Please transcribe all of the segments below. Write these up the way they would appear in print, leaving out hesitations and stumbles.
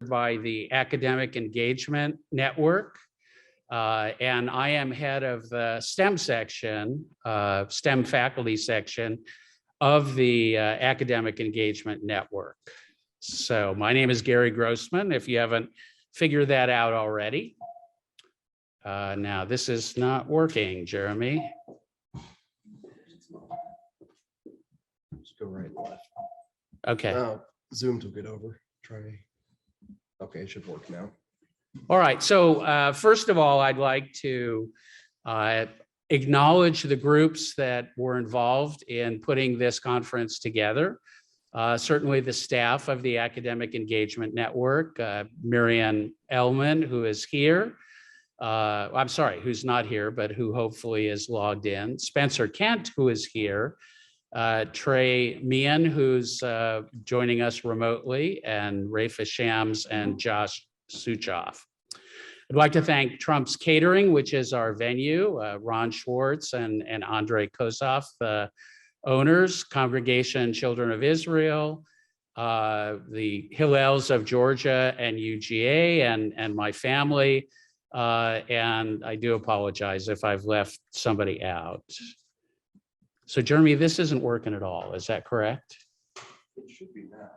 by the Academic Engagement Network. And I am head of the STEM section, STEM faculty section of the Academic Engagement Network. So my name is Gary Grossman, if you haven't figured that out already. Now this is not working, Jeremy. Just go right and left. Okay. Zoom took it over. Try. Okay, it should work now. All right. So first of all, I'd like to acknowledge the groups that were involved in putting this conference together. Certainly the staff of the Academic Engagement Network, Marianne Ellman, who is here. I'm sorry, who's not here, but who hopefully is logged in. Spencer Kent, who is here. Trey Meehan, who's joining us remotely, and Rafa Shams and Josh Suchoff. I'd like to thank Trump's Catering, which is our venue, Ron Schwartz and Andre Kosoff, the owners, Congregation Children of Israel, the Hillels of Georgia and UGA, and my family. And I do apologize if I've left somebody out. So Jeremy, this isn't working at all, is that correct? It should be now.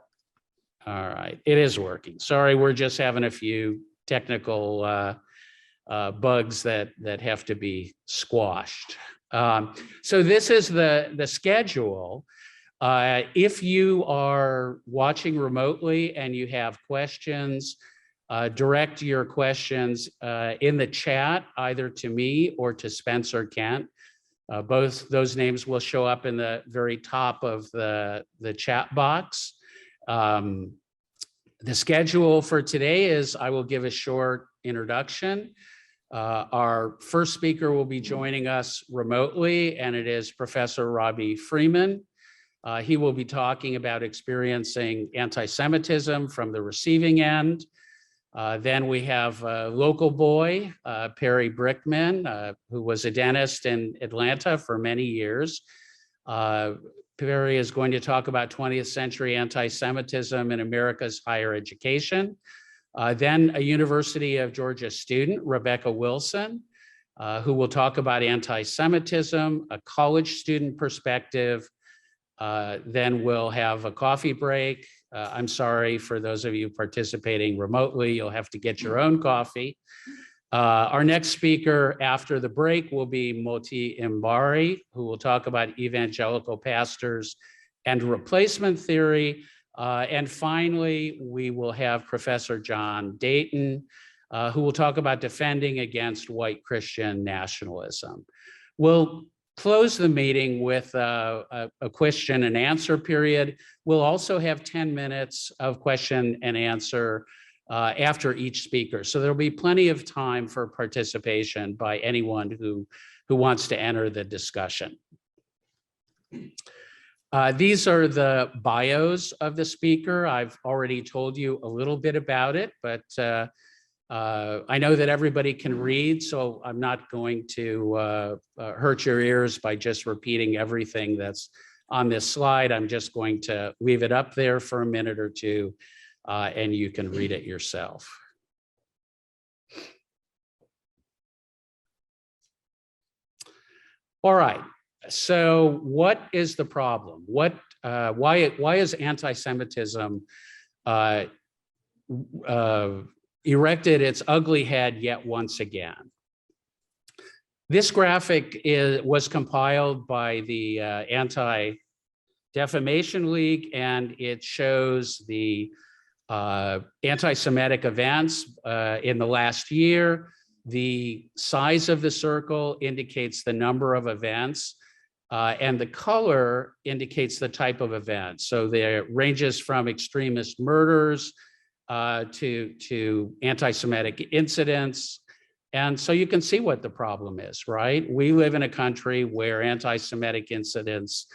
All right, it is working. Sorry, we're just having a few technical bugs that have to be squashed. So this is the schedule. If you are watching remotely and you have questions, direct your questions in the chat, either to me or to Spencer Kent. Both those names will show up in the very top of the chat box. The schedule for today is I will give a short introduction. Our first speaker will be joining us remotely, and it is Professor Robbie Freeman. He will be talking about experiencing anti-Semitism from the receiving end. Then we have a local boy, Perry Brickman, who was a dentist in Atlanta for many years. Perry is going to talk about 20th century anti-Semitism in America's higher education. Then a University of Georgia student, Rebecca Wilson, who will talk about anti-Semitism, a college student perspective. Then we'll have a coffee break. I'm sorry for those of you participating remotely, you'll have to get your own coffee. Our next speaker after the break will be Motti Inbari, who will talk about evangelical pastors and replacement theory. And finally, we will have Professor John Dayton, who will talk about defending against white Christian nationalism. We'll close the meeting with a question and answer period. We'll also have 10 minutes of question and answer after each speaker. So there'll be plenty of time for participation by anyone who wants to enter the discussion. These are the bios of the speaker. I've already told you a little bit about it, but I know that everybody can read, so I'm not going to hurt your ears by just repeating everything that's on this slide. I'm just going to leave it up there for a minute or two, and you can read it yourself. All right, so what is the problem? Why is anti-Semitism erected its ugly head yet once again? This graphic was compiled by the Anti-Defamation League, and it shows the anti-Semitic events in the last year. The size of the circle indicates the number of events, and the color indicates the type of event. So there ranges from extremist murders to anti-Semitic incidents. And so you can see what the problem is, right? We live in a country where anti-Semitic incidents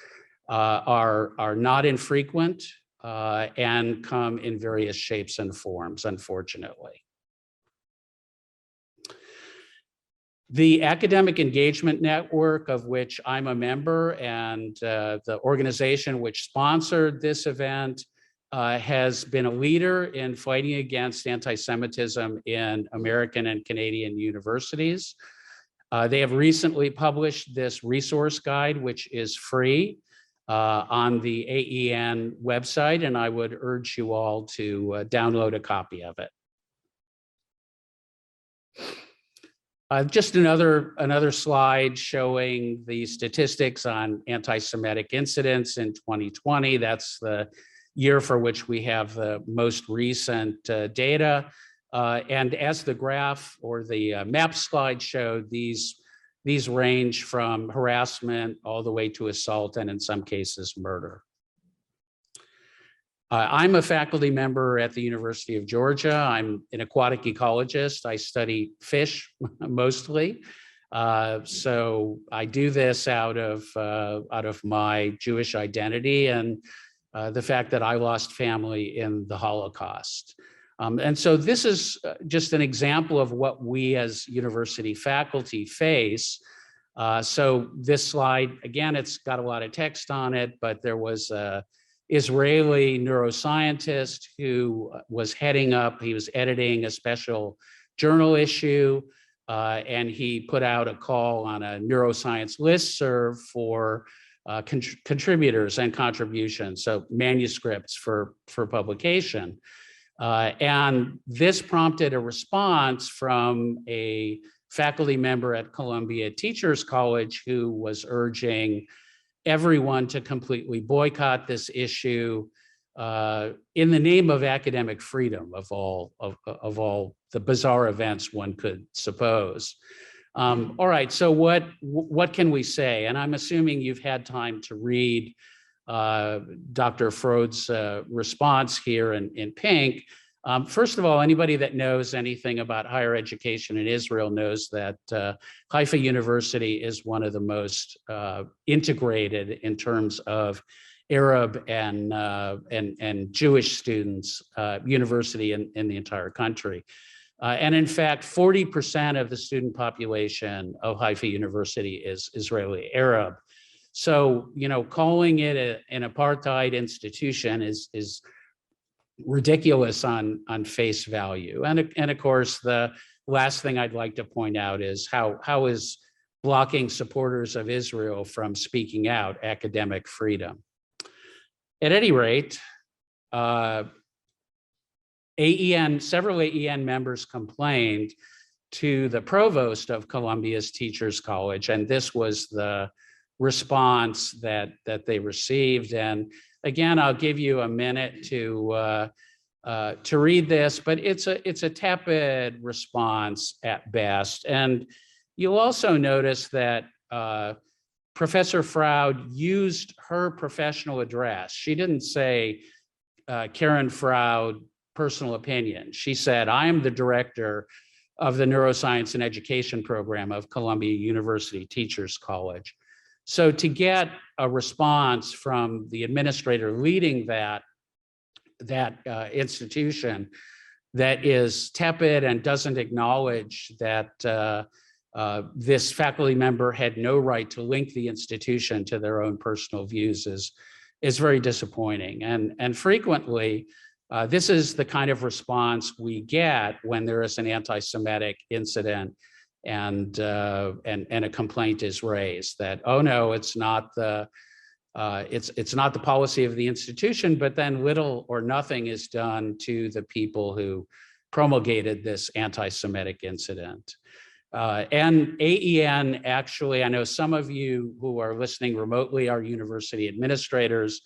are not infrequent and come in various shapes and forms, unfortunately. The Academic Engagement Network, of which I'm a member, and the organization which sponsored this event, has been a leader in fighting against anti-Semitism in American and Canadian universities. They have recently published this resource guide, which is free on the AEN website, and I would urge you all to download a copy of it. Just another slide showing the statistics on anti-Semitic incidents in 2020. That's the year for which we have the most recent data. And as the graph or the map slide showed, these range from harassment all the way to assault and in some cases murder. I'm a faculty member at the University of Georgia. I'm an aquatic ecologist. I study fish mostly. So I do this out of my Jewish identity and the fact that I lost family in the Holocaust. And so this is just an example of what we as university faculty face. So this slide, again, it's got a lot of text on it, but there was a Israeli neuroscientist who was he was editing a special journal issue, and he put out a call on a neuroscience listserv for contributors and contributions, so manuscripts for publication. And this prompted a response from a faculty member at Columbia Teachers College who was urging everyone to completely boycott this issue in the name of academic freedom of all the bizarre events one could suppose. All right, so what can we say? And I'm assuming you've had time to read Dr. Frode's response here in pink. First of all, anybody that knows anything about higher education in Israel knows that Haifa University is one of the most integrated in terms of Arab and Jewish students university in the entire country. And in fact, 40% of the student population of Haifa University is Israeli Arab. So, you know, calling it an apartheid institution is ridiculous on face value. And of course, the last thing I'd like to point out is how is blocking supporters of Israel from speaking out academic freedom. At any rate, several AEN members complained to the provost of Columbia's Teachers College, and this was the response that they received. And again, I'll give you a minute to read this, but it's a tepid response at best. And you'll also notice that Professor Froud used her professional address. She didn't say Karen Froud personal opinion. She said, I am the director of the Neuroscience and Education program of Columbia University Teachers College. So to get a response from the administrator leading that institution that is tepid and doesn't acknowledge that this faculty member had no right to link the institution to their own personal views is very disappointing. And frequently, this is the kind of response we get when there is an anti-Semitic incident and a complaint is raised that, oh no, it's not the policy of the institution, but then little or nothing is done to the people who promulgated this anti-Semitic incident. And AEN, actually, I know some of you who are listening remotely are university administrators.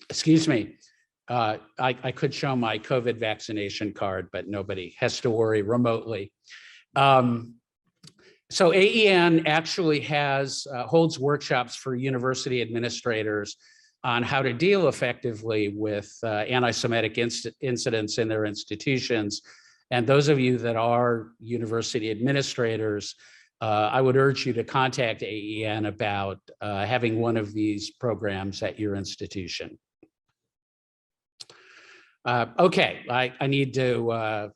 Excuse me. I could show my COVID vaccination card, but nobody has to worry remotely. So AEN actually holds workshops for university administrators on how to deal effectively with anti-Semitic incidents in their institutions. And those of you that are university administrators, I would urge you to contact AEN about having one of these programs at your institution. Okay, I need to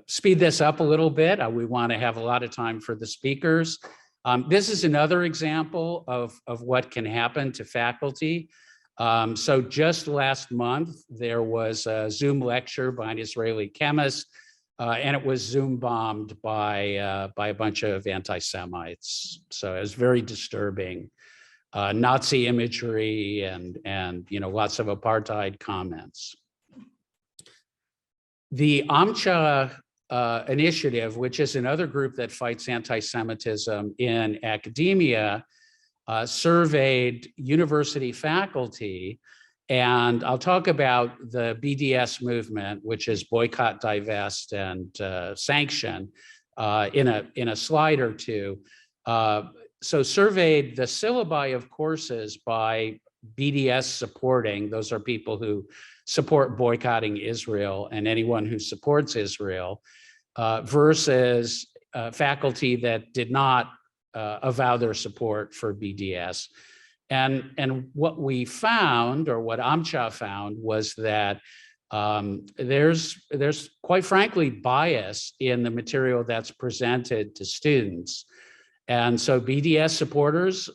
speed this up a little bit. We want to have a lot of time for the speakers. This is another example of what can happen to faculty. So just last month, there was a Zoom lecture by an Israeli chemist, and it was Zoom bombed by a bunch of anti-Semites. So it was very disturbing. Nazi imagery and lots of apartheid comments. The AMCHA initiative, which is another group that fights anti-Semitism in academia, surveyed university faculty, and I'll talk about the BDS movement, which is boycott, divest, and sanction, in a slide or two. So surveyed the syllabi of courses by BDS supporting, those are people who support boycotting Israel and anyone who supports Israel, versus faculty that did not avow their support for BDS. And what we found, or what AMCHA found, was that there's quite frankly bias in the material that's presented to students. And so BDS supporters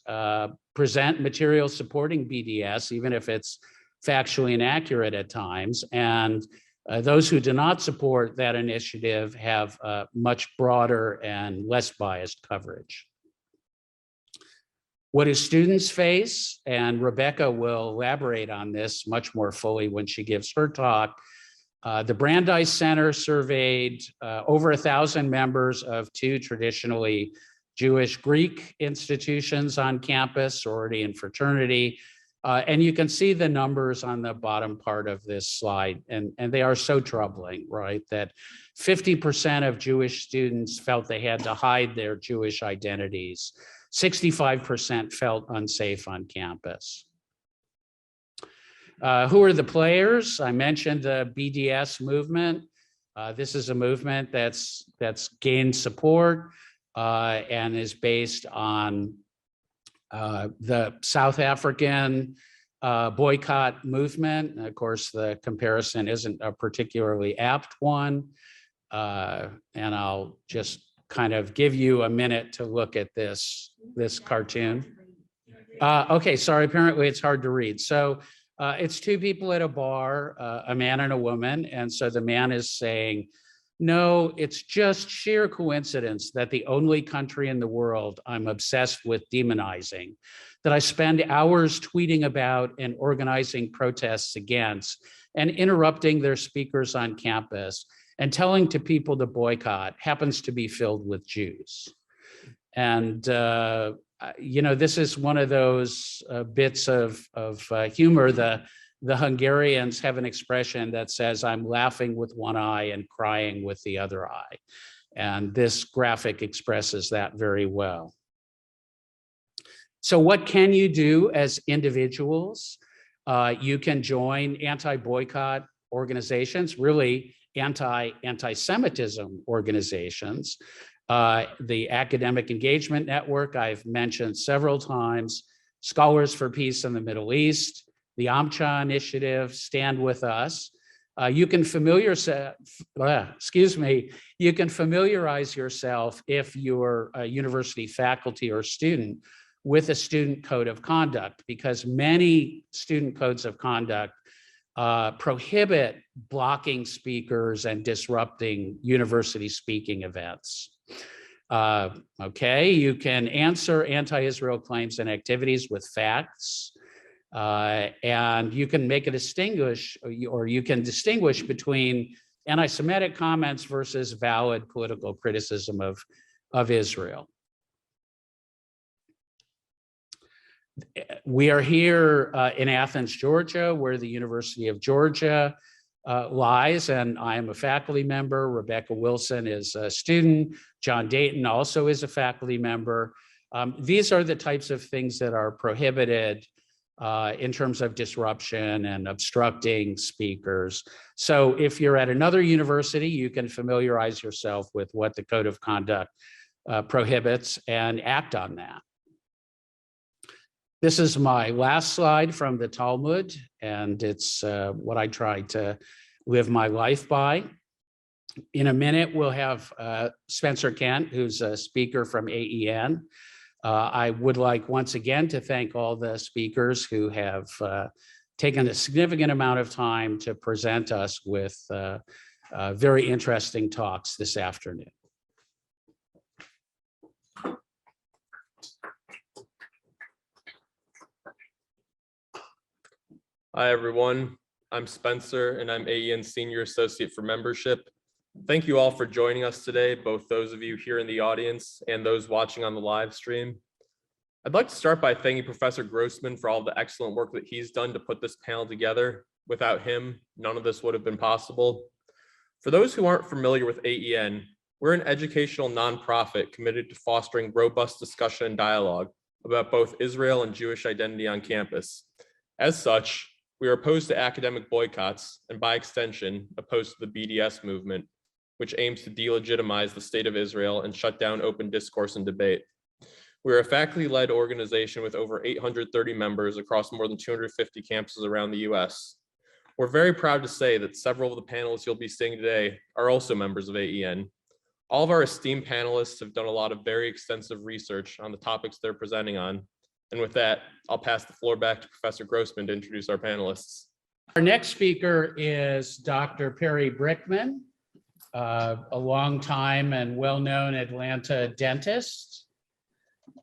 present material supporting BDS, even if it's factually inaccurate at times. And those who do not support that initiative have much broader and less biased coverage. What do students face? And Rebecca will elaborate on this much more fully when she gives her talk. The Brandeis Center surveyed over 1,000 members of 2 traditionally Jewish Greek institutions on campus, sorority and fraternity. And you can see the numbers on the bottom part of this slide, and they are so troubling, right? That 50% of Jewish students felt they had to hide their Jewish identities. 65% felt unsafe on campus. Who are the players? I mentioned the BDS movement. This is a movement that's gained support and is based on the South African boycott movement. And of course, the comparison isn't a particularly apt one. And I'll just kind of give you a minute to look at this cartoon. Okay, sorry, apparently it's hard to read. So it's 2 people at a bar, a man and a woman. And so the man is saying, no, it's just sheer coincidence that the only country in the world I'm obsessed with demonizing, that I spend hours tweeting about and organizing protests against and interrupting their speakers on campus and telling to people to boycott, happens to be filled with Jews. And, this is one of those bits of humor. The Hungarians have an expression that says, I'm laughing with one eye and crying with the other eye. And this graphic expresses that very well. So what can you do as individuals? You can join anti-boycott organizations, really anti-Semitism organizations. The Academic Engagement Network, I've mentioned several times, Scholars for Peace in the Middle East, the AMCHA initiative, Stand With Us. You can familiarize yourself if you're a university faculty or student with a student code of conduct, because many student codes of conduct prohibit blocking speakers and disrupting university speaking events. Okay, you can answer anti-Israel claims and activities with facts. And you can make a distinguish between anti-Semitic comments versus valid political criticism of Israel. We are here in Athens, Georgia, where the University of Georgia lies, and I am a faculty member. Rebecca Wilson is a student. John Dayton also is a faculty member. These are the types of things that are prohibited in terms of disruption and obstructing speakers. So if you're at another university, you can familiarize yourself with what the code of conduct prohibits and act on that. This is my last slide from the Talmud, and it's what I try to live my life by. In a minute, we'll have Spencer Kent, who's a speaker from AEN. I would like once again to thank all the speakers who have taken a significant amount of time to present us with very interesting talks this afternoon. Hi, everyone. I'm Spencer, and I'm AEN Senior Associate for Membership. Thank you all for joining us today, both those of you here in the audience and those watching on the live stream. I'd like to start by thanking Professor Grossman for all the excellent work that he's done to put this panel together. Without him, none of this would have been possible. For those who aren't familiar with AEN, we're an educational nonprofit committed to fostering robust discussion and dialogue about both Israel and Jewish identity on campus. As such, we are opposed to academic boycotts and, by extension, opposed to the BDS movement, which aims to delegitimize the state of Israel and shut down open discourse and debate. We are a faculty-led organization with over 830 members across more than 250 campuses around the US. We're very proud to say that several of the panelists you'll be seeing today are also members of AEN. All of our esteemed panelists have done a lot of very extensive research on the topics they're presenting on. And with that, I'll pass the floor back to Professor Grossman to introduce our panelists. Our next speaker is Dr. Perry Brickman, a longtime and well-known Atlanta dentist.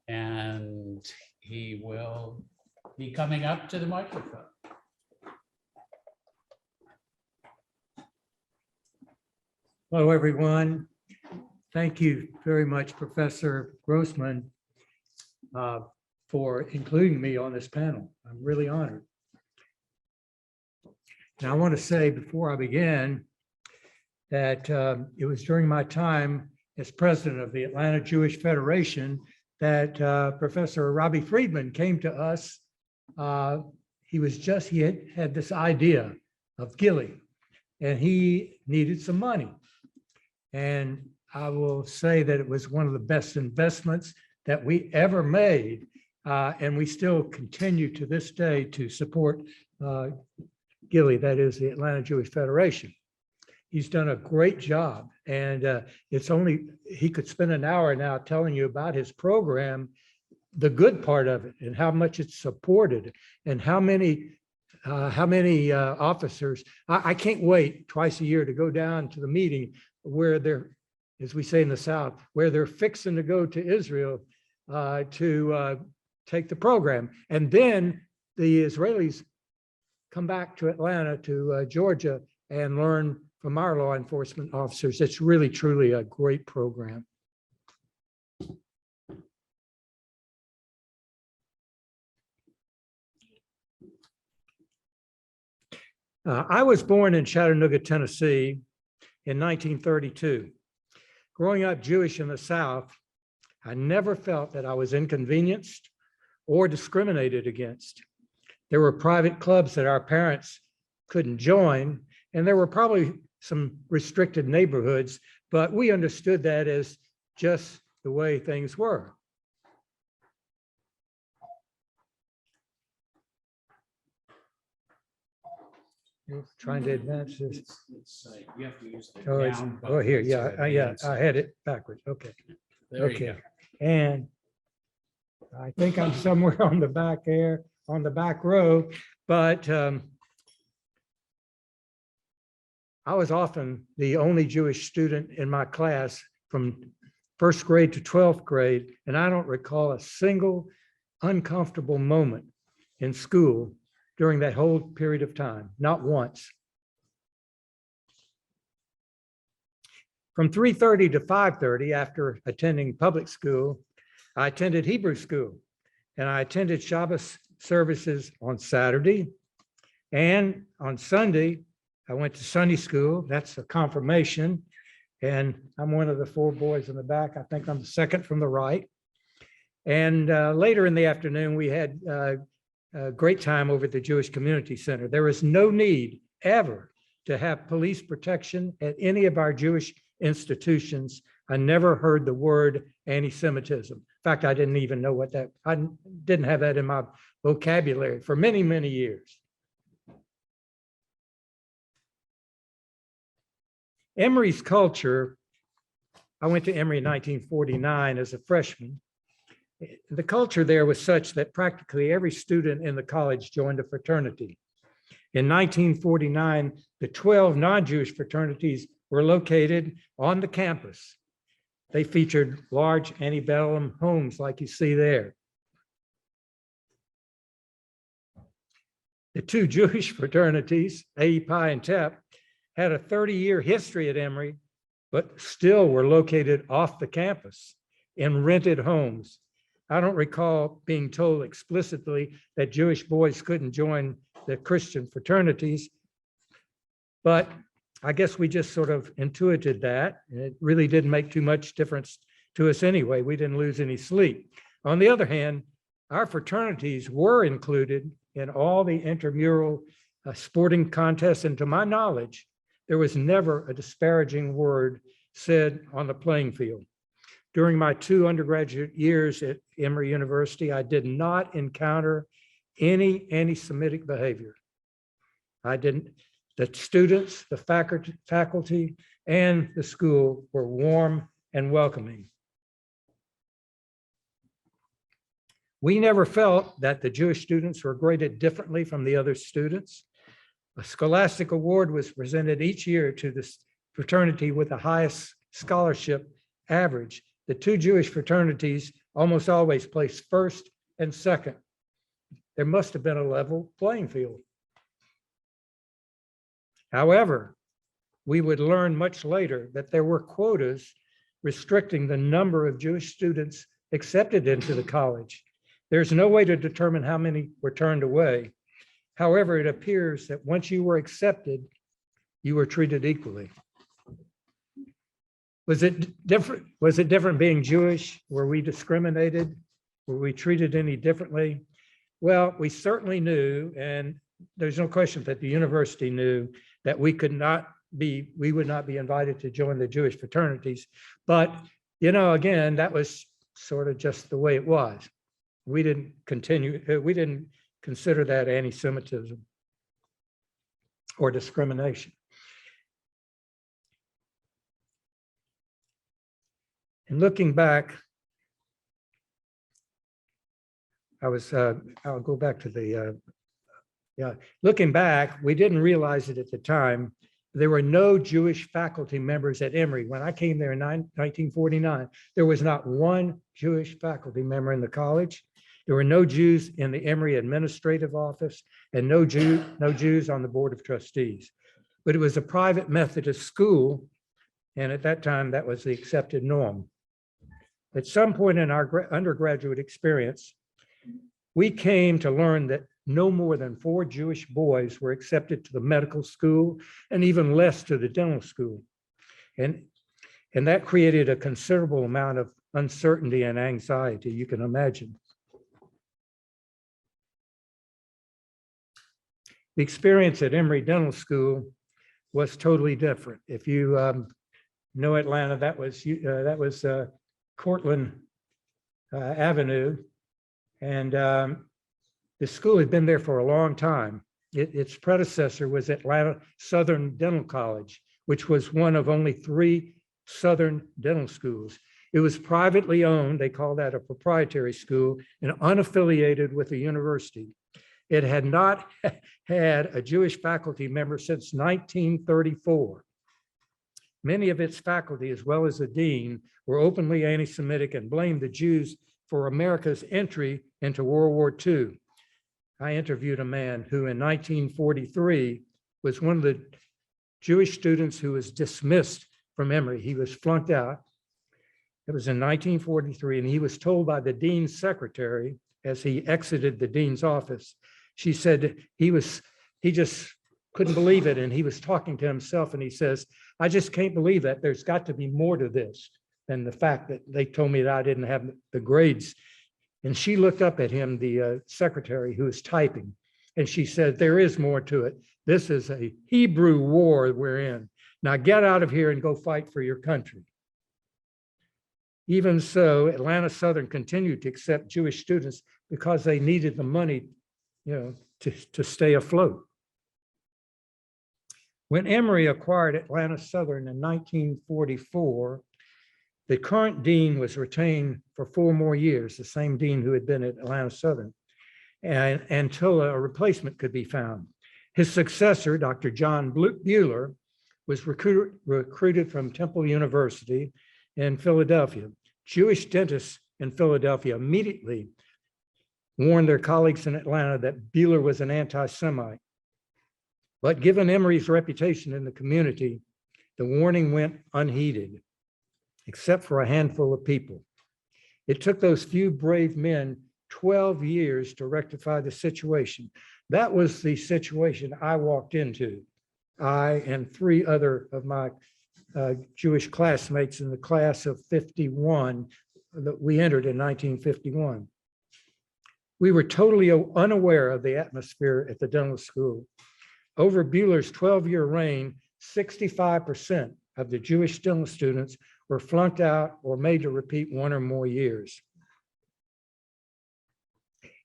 And he will be coming up to the microphone. Hello, everyone. Thank you very much, Professor Grossman, for including me on this panel. I'm really honored. Now, I want to say before I begin that it was during my time as president of the Atlanta Jewish Federation that Professor Robbie Friedman came to us. He had this idea of Gilly, and he needed some money. And I will say that it was one of the best investments that we ever made. And we still continue to this day to support Gilly, that is the Atlanta Jewish Federation. He's done a great job, and he could spend an hour now telling you about his program, the good part of it, and how much it's supported, and how many officers. I can't wait twice a year to go down to the meeting where they're, as we say in the South, where they're fixing to go to Israel to take the program. And then the Israelis come back to Atlanta, to Georgia, and learn from our law enforcement officers. It's really, truly a great program. I was born in Chattanooga, Tennessee in 1932. Growing up Jewish in the South, I never felt that I was inconvenienced or discriminated against. There were private clubs that our parents couldn't join, and there were probably some restricted neighborhoods, but we understood that as just the way things were. Trying to advance this. You have to use the Oh, down button. oh, here, to yeah, advance I it. had it backwards. Okay, There you okay. go. And I think I'm somewhere on the back there, on the back row, but I was often the only Jewish student in my class from first grade to 12th grade, and I don't recall a single uncomfortable moment in school during that whole period of time, not once. From 3:30 to 5:30, after attending public school, I attended Hebrew school, and I attended Shabbos services on Saturday, and on Sunday, I went to Sunday school. That's a confirmation, and I'm one of the four boys in the back. I think I'm the second from the right. And later in the afternoon, we had a great time over at the Jewish Community Center. There is no need ever to have police protection at any of our Jewish institutions. I never heard the word anti-Semitism. In fact, I didn't even know what that, I didn't have that in my vocabulary for many, many years. Emory's Culture, I went to Emory in 1949 as a freshman. The culture there was such that practically every student in the college joined a fraternity. In 1949, the 12 non-Jewish fraternities were located on the campus. They featured large antebellum homes like you see there. The two Jewish fraternities, AEPI and TEP, had a 30-year history at Emory, but still were located off the campus in rented homes. I don't recall being told explicitly that Jewish boys couldn't join the Christian fraternities, but I guess we just sort of intuited that, and it really didn't make too much difference to us anyway. We didn't lose any sleep. On the other hand, our fraternities were included in all the intramural sporting contests, and to my knowledge, there was never a disparaging word said on the playing field. During my 2 undergraduate years at Emory University, I did not encounter any anti-Semitic behavior. I didn't. The students, the faculty, and the school were warm and welcoming. We never felt that the Jewish students were graded differently from the other students. A scholastic award was presented each year to the fraternity with the highest scholarship average. The 2 Jewish fraternities almost always placed first and second. There must have been a level playing field. However, we would learn much later that there were quotas restricting the number of Jewish students accepted into the college. There's no way to determine how many were turned away. However, it appears that once you were accepted, you were treated equally. Was it different? Was it different being Jewish? Were we discriminated? Were we treated any differently? Well, we certainly knew, and there's no question that the university knew that we would not be invited to join the Jewish fraternities. But, you know, again, that was sort of just the way it was. We didn't consider that anti-Semitism or discrimination. And looking back, I'll go back to the, looking back, we didn't realize it at the time. There were no Jewish faculty members at Emory. When I came there in 1949, there was not one Jewish faculty member in the college. There were no Jews in the Emory administrative office and no Jews on the board of trustees. But it was a private Methodist school, and at that time, that was the accepted norm. At some point in our undergraduate experience, we came to learn that no more than 4 Jewish boys were accepted to the medical school and even less to the dental school. And that created a considerable amount of uncertainty and anxiety, you can imagine. The experience at Emory Dental School was totally different. If you know Atlanta, that was Cortlandt Avenue, and the school had been there for a long time. Its predecessor was Atlanta Southern Dental College, which was one of only 3 Southern dental schools. It was privately owned. They call that a proprietary school and unaffiliated with the university. It had not had a Jewish faculty member since 1934. Many of its faculty, as well as the dean, were openly anti-Semitic and blamed the Jews for America's entry into World War II. I interviewed a man who in 1943 was one of the Jewish students who was dismissed from Emory. He was flunked out. It was in 1943, and he was told by the dean's secretary as he exited the dean's office. She said he just couldn't believe it, and he was talking to himself, and he says, "I just can't believe that. There's got to be more to this than the fact that they told me that I didn't have the grades." And she looked up at him, the secretary who was typing, and she said, "There is more to it. This is a Hebrew war we're in. Now get out of here and go fight for your country." Even so, Atlanta Southern continued to accept Jewish students because they needed the money, to stay afloat. When Emory acquired Atlanta Southern in 1944, The current dean was retained for 4 more years, the same dean who had been at Atlanta Southern, and until a replacement could be found. His successor, Dr. John Buehler, was recruited from Temple University in Philadelphia. Jewish dentists in Philadelphia immediately warned their colleagues in Atlanta that Buehler was an anti-Semite. But given Emory's reputation in the community, the warning went unheeded, except for a handful of people. It took those few brave men 12 years to rectify the situation. That was the situation I walked into. I and 3 other of my Jewish classmates in the class of 51 that we entered in 1951. We were totally unaware of the atmosphere at the dental school. Over Buehler's 12-year reign, 65% of the Jewish dental students were flunked out or made to repeat 1 or more years.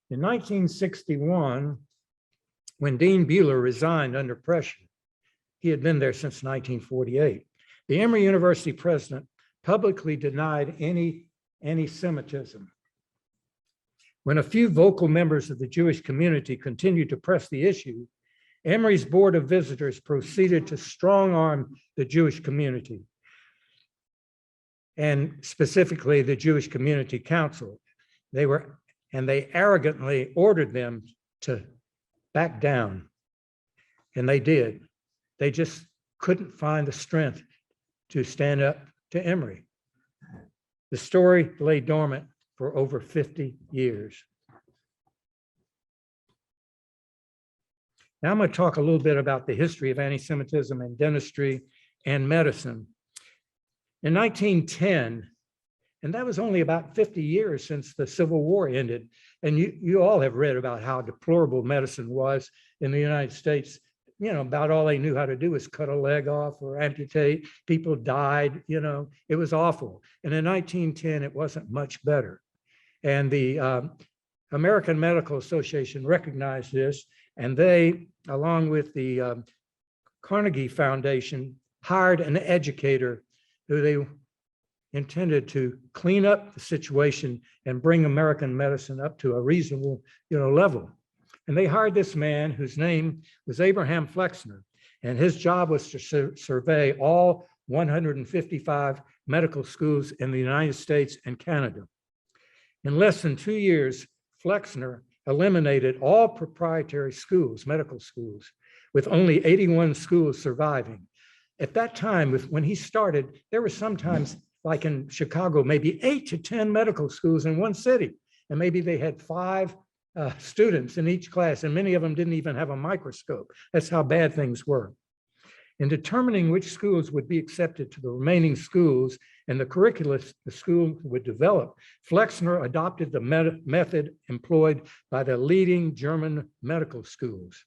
In 1961, when Dean Buehler resigned under pressure, he had been there since 1948, the Emory University president publicly denied any anti-Semitism. When a few vocal members of the Jewish community continued to press the issue, Emory's Board of Visitors proceeded to strong-arm the Jewish community, and specifically the Jewish Community Council. They arrogantly ordered them to back down, and they did. They just couldn't find the strength to stand up to Emory. The story lay dormant for over 50 years. Now I'm going to talk a little bit about the history of anti-Semitism in dentistry and medicine. In 1910, and that was only about 50 years since the Civil War ended, and you all have read about how deplorable medicine was in the United States. You know, about all they knew how to do was cut a leg off or amputate. People died, you know, it was awful. And in 1910, it wasn't much better. And the American Medical Association recognized this, and they, along with the Carnegie Foundation, hired an educator who they intended to clean up the situation and bring American medicine up to a reasonable, level. And they hired this man whose name was Abraham Flexner, and his job was to survey all 155 medical schools in the United States and Canada. In less than 2 years, Flexner eliminated all proprietary schools, medical schools, with only 81 schools surviving. At that time, when he started, there were sometimes, like in Chicago, maybe 8 to 10 medical schools in one city, and maybe they had 5 students in each class, and many of them didn't even have a microscope. That's how bad things were. In determining which schools would be accepted to the remaining schools and the curricula the school would develop, Flexner adopted the method employed by the leading German medical schools.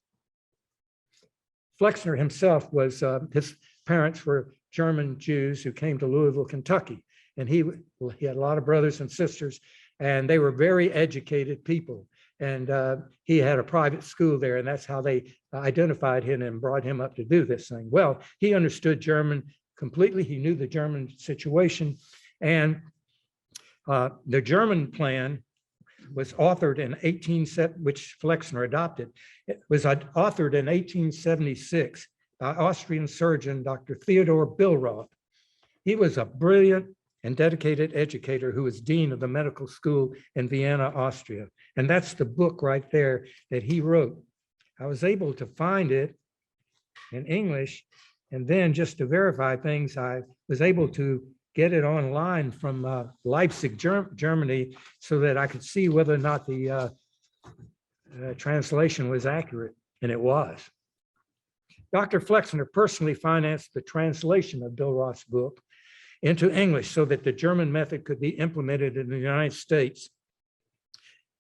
Flexner himself was, his parents were German Jews who came to Louisville, Kentucky, and he had a lot of brothers and sisters, and they were very educated people. And he had a private school there, and that's how they identified him and brought him up to do this thing. Well, he understood German completely. He knew the German situation. And the German plan was authored in which Flexner adopted. It was authored in 1876 by Austrian surgeon, Dr. Theodor Billroth. He was a brilliant and dedicated educator who was dean of the medical school in Vienna, Austria. And that's the book right there that he wrote. I was able to find it in English, and then just to verify things, I was able to get it online from Leipzig, Germany, so that I could see whether or not the translation was accurate, and it was. Dr. Flexner personally financed the translation of Billroth's book into English so that the German method could be implemented in the United States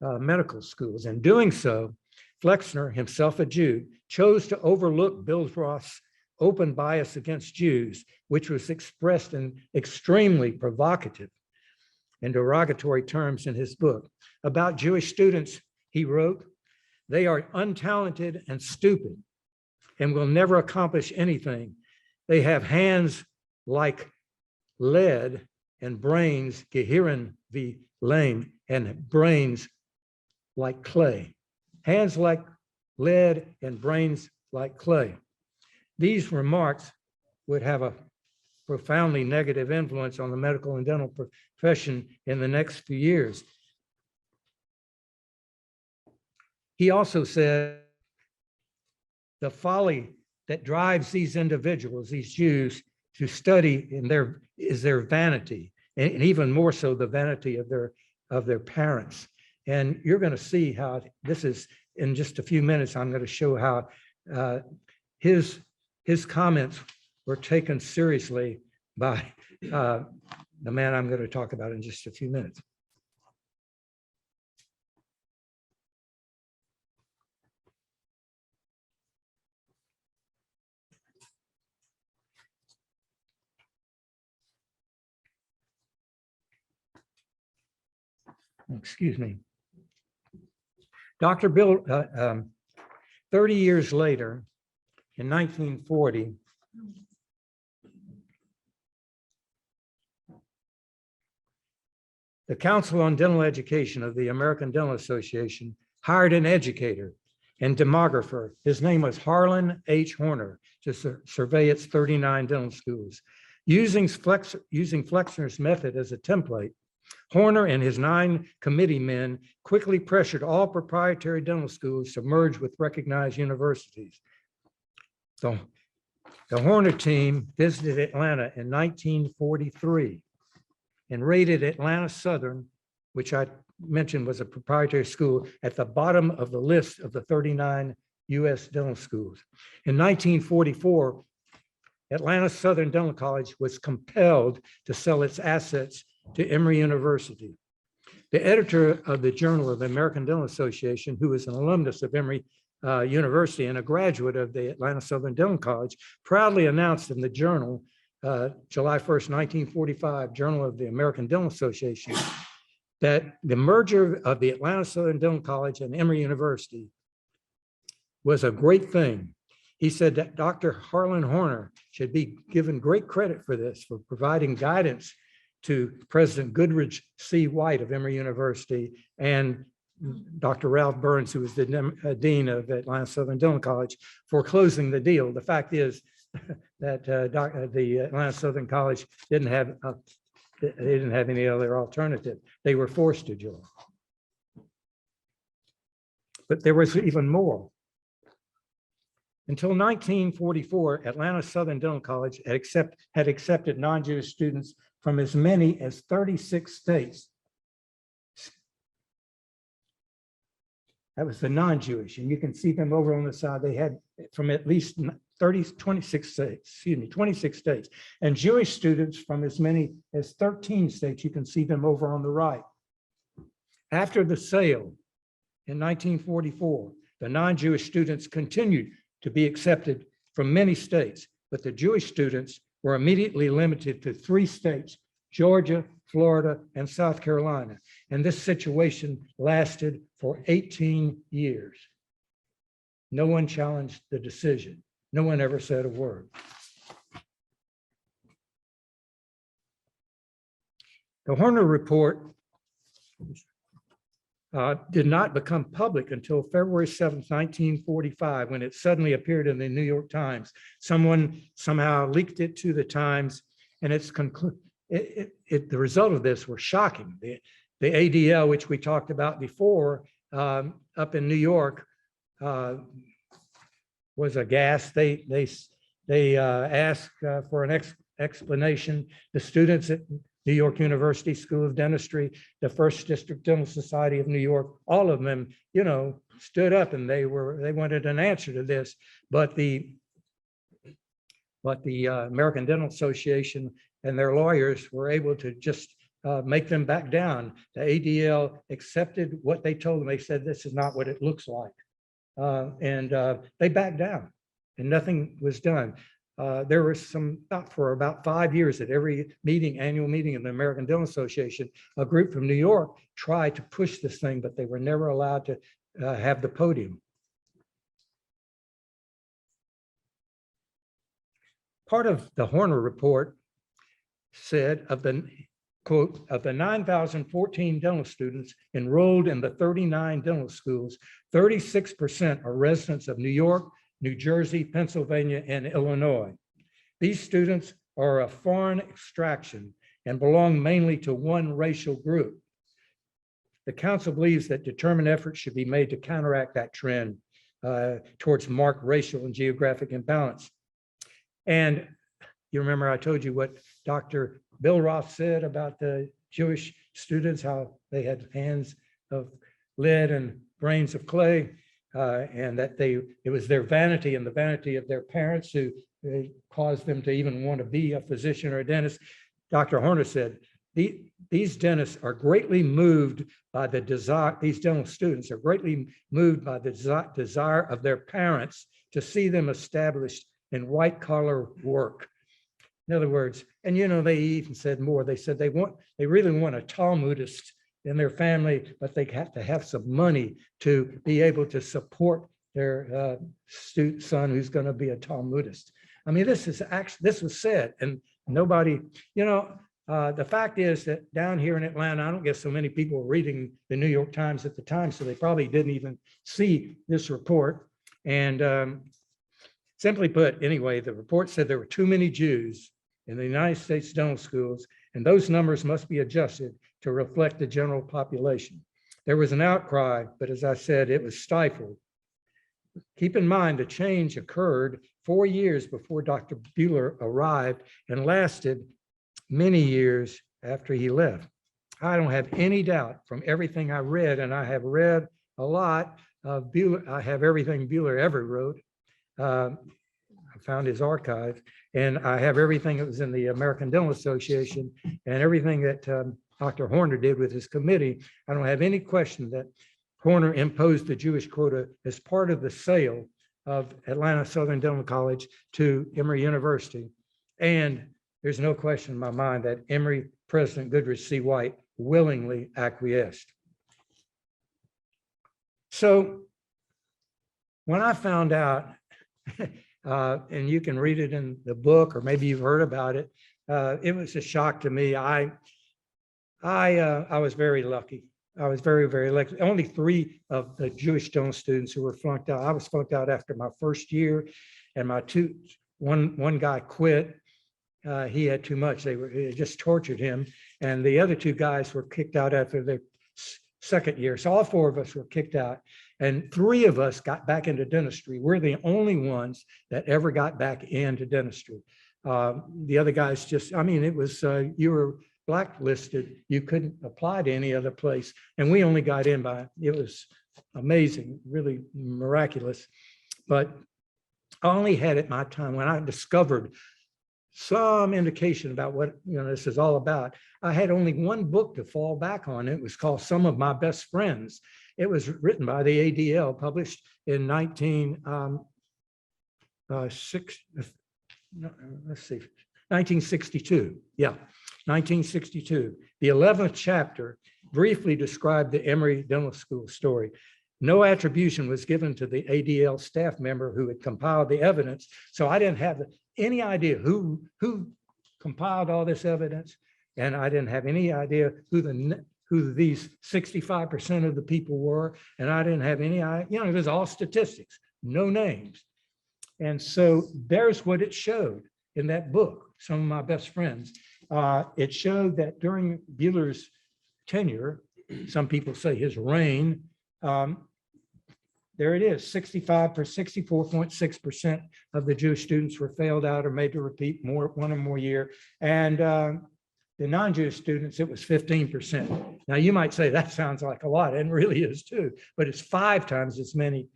medical schools. In doing so, Flexner, himself a Jew, chose to overlook Billroth's open bias against Jews, which was expressed in extremely provocative and derogatory terms in his book. About Jewish students, he wrote, "They are untalented and stupid and will never accomplish anything. They have hands like lead and brains, Gehirn wie Lehm, and brains like clay. Hands like lead and brains like clay. These remarks would have a profoundly negative influence on the medical and dental profession in the next few years. He also said the folly that drives these individuals, these Jews, to study is their vanity, and even more so the vanity of their parents. And you're going to see how this is in just a few minutes. I'm going to show how his comments were taken seriously by the man I'm going to talk about in just a few minutes. Excuse me. Dr. Bill, 30 years later, in 1940, the Council on Dental Education of the American Dental Association hired an educator and demographer. His name was Harlan H. Horner to survey its 39 dental schools. Using Flexner's method as a template, Horner and his 9 committee men quickly pressured all proprietary dental schools to merge with recognized universities. So the Horner team visited Atlanta in 1943 and rated Atlanta Southern, which I mentioned was a proprietary school, at the bottom of the list of the 39 U.S. dental schools. In 1944, Atlanta Southern Dental College was compelled to sell its assets to Emory University. The editor of the Journal of the American Dental Association, who was an alumnus of Emory University and a graduate of the Atlanta Southern Dental College, proudly announced in the Journal, July 1st, 1945, Journal of the American Dental Association, that the merger of the Atlanta Southern Dental College and Emory University was a great thing. He said that Dr. Harlan Horner should be given great credit for this, for providing guidance to President Goodrich C. White of Emory University and Dr. Ralph Burns, who was the dean of Atlanta Southern Dental College, for closing the deal. The fact is that the Atlanta Southern College didn't have any other alternative. They were forced to join. But there was even more. Until 1944, Atlanta Southern Dental College had accepted non-Jewish students from as many as 36 states. That was the non-Jewish, and you can see them over on the side. They had from at least 26 states, and Jewish students from as many as 13 states. You can see them over on the right. After the sale in 1944, the non-Jewish students continued to be accepted from many states, but the Jewish students were immediately limited to 3 states, Georgia, Florida, and South Carolina. And this situation lasted for 18 years. No one challenged the decision. No one ever said a word. The Horner report did not become public until February 7th, 1945, when it suddenly appeared in the New York Times. Someone somehow leaked it to the Times, and the result of this were shocking. The ADL, which we talked about before, up in New York, was aghast. They asked for an explanation. The students at New York University School of Dentistry, the First District Dental Society of New York, all of them, stood up and they wanted an answer to this. But the American Dental Association and their lawyers were able to just make them back down. The ADL accepted what they told them. They said, this is not what it looks like. And they backed down and nothing was done. There was for about 5 years at every annual meeting of the American Dental Association, a group from New York tried to push this thing, but they were never allowed to have the podium. Part of the Horner report said of the quote, of the 9,014 dental students enrolled in the 39 dental schools, 36% are residents of New York, New Jersey, Pennsylvania, and Illinois. These students are of foreign extraction and belong mainly to one racial group. The council believes that determined efforts should be made to counteract that trend towards marked racial and geographic imbalance. And you remember I told you what Dr. Bill Roth said about the Jewish students, how they had hands of lead and brains of clay, and that it was their vanity and the vanity of their parents who caused them to even want to be a physician or a dentist. Dr. Horner said, these dentists are greatly moved by the desire, these dental students are greatly moved by the desire of their parents to see them established in white collar work. In other words, and they even said more, they said they really want a Talmudist in their family, but they have to have some money to be able to support their son who's going to be a Talmudist. I mean, this was said, and nobody, the fact is that down here in Atlanta, I don't guess so many people were reading the New York Times at the time, so they probably didn't even see this report. And simply put, anyway, the report said there were too many Jews in the United States dental schools, and those numbers must be adjusted to reflect the general population. There was an outcry, but as I said, it was stifled. Keep in mind, the change occurred 4 years before Dr. Buehler arrived and lasted many years after he left. I don't have any doubt from everything I read, and I have read a lot of Buehler. I have everything Buehler ever wrote. I found his archive, and I have everything that was in the American Dental Association and everything that Dr. Horner did with his committee. I don't have any question that Horner imposed the Jewish quota as part of the sale of Atlanta Southern Dental College to Emory University. And there's no question in my mind that Emory President Goodrich C. White willingly acquiesced. So when I found out, and you can read it in the book, or maybe you've heard about it, it was a shock to me. I was very lucky. I was very, very lucky. Only 3 of the Jewish dental students who were flunked out. I was flunked out after my first year, and one guy quit. He had too much. It just tortured him. And the other 2 guys were kicked out after their second year. So all 4 of us were kicked out. And 3 of us got back into dentistry. We're the only ones that ever got back into dentistry. The other guys just, it was, you were blacklisted. You couldn't apply to any other place. And we only got in it was amazing, really miraculous. But I only had at my time, when I discovered some indication about what this is all about, I had only one book to fall back on. It was called Some of My Best Friends. It was written by the ADL, published in 1962. Yeah, 1962. The 11th chapter briefly described the Emory Dental School story. No attribution was given to the ADL staff member who had compiled the evidence, so I didn't have any idea who compiled all this evidence, and I didn't have any idea who these 65% of the people were, and I didn't have any idea. It was all statistics, no names. And so there's what it showed in that book, Some of My Best Friends. It showed that during Buehler's tenure, some people say his reign, there it is, 64.6% of the Jewish students were failed out or made to repeat one or more year. And the non-Jewish students, it was 15%. Now you might say that sounds like a lot, and really is too, but it's 5 times as many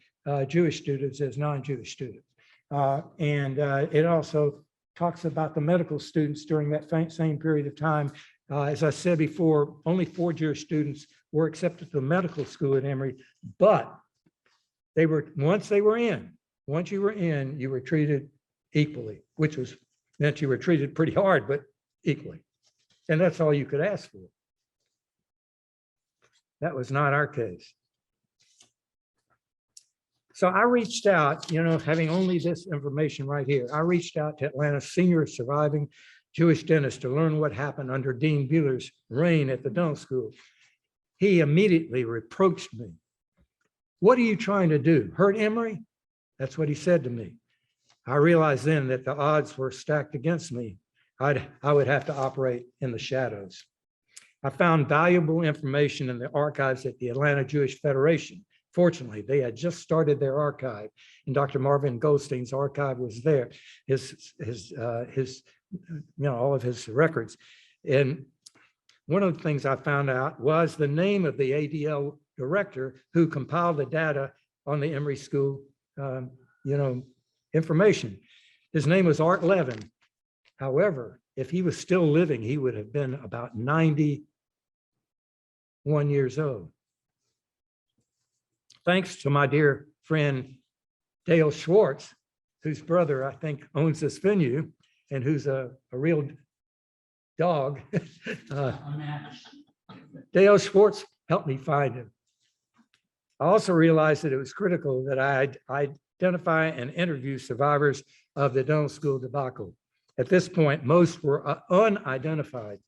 Jewish students as non-Jewish students. And it also talks about the medical students during that same period of time. As I said before, only 4 Jewish students were accepted to the medical school at Emory, but once you were in, you were treated equally, which meant you were treated pretty hard, but equally. And that's all you could ask for. That was not our case. So I reached out, having only this information right here, I reached out to Atlanta's senior surviving Jewish dentist, to learn what happened under Dean Buehler's reign at the dental school. He immediately reproached me. "What are you trying to do? Hurt Emory?" That's what he said to me. I realized then that the odds were stacked against me. I would have to operate in the shadows. I found valuable information in the archives at the Atlanta Jewish Federation. Fortunately, they had just started their archive, and Dr. Marvin Goldstein's archive was there, all of his records. And one of the things I found out was the name of the ADL director who compiled the data on the Emory School, information. His name was Art Levin. However, if he was still living, he would have been about 91 years old. Thanks to my dear friend Dale Schwartz, whose brother I think owns this venue and who's a real dog. Dale Schwartz helped me find him. I also realized that it was critical that I identify and interview survivors of the dental school debacle. At this point, most were unidentified.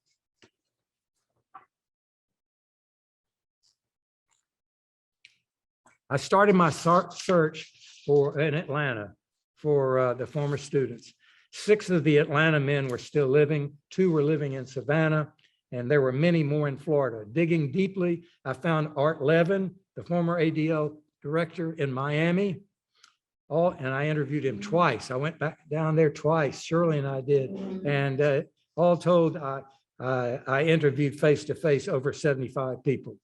I started my search in Atlanta for the former students. 6 of the Atlanta men were still living, 2 were living in Savannah, and there were many more in Florida. Digging deeply, I found Art Levin, the former ADL director in Miami, and I interviewed him twice. I went back down there twice, Shirley and I did, and all told, I interviewed face-to-face over 75 people.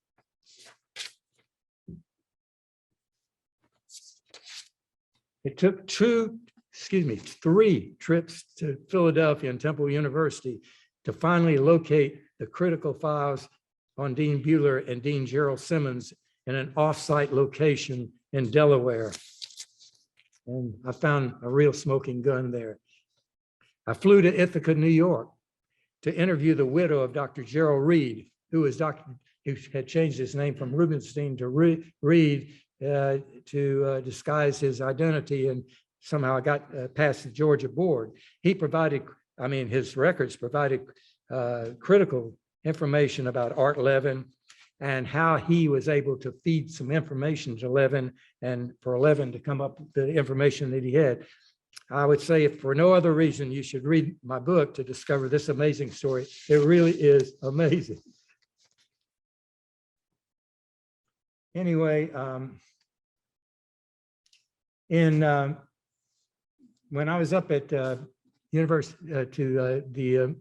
It took 3 trips to Philadelphia and Temple University to finally locate the critical files on Dean Buehler and Dean Gerald Simmons in an off-site location in Delaware. And I found a real smoking gun there. I flew to Ithaca, New York to interview the widow of Dr. Gerald Reed, who had changed his name from Rubenstein to Reed to disguise his identity, and somehow I got past the Georgia board. His records provided critical information about Art Levin and how he was able to feed some information to Levin and for Levin to come up with the information that he had. I would say, if for no other reason, you should read my book to discover this amazing story. It really is amazing. Anyway, when I was up at university to the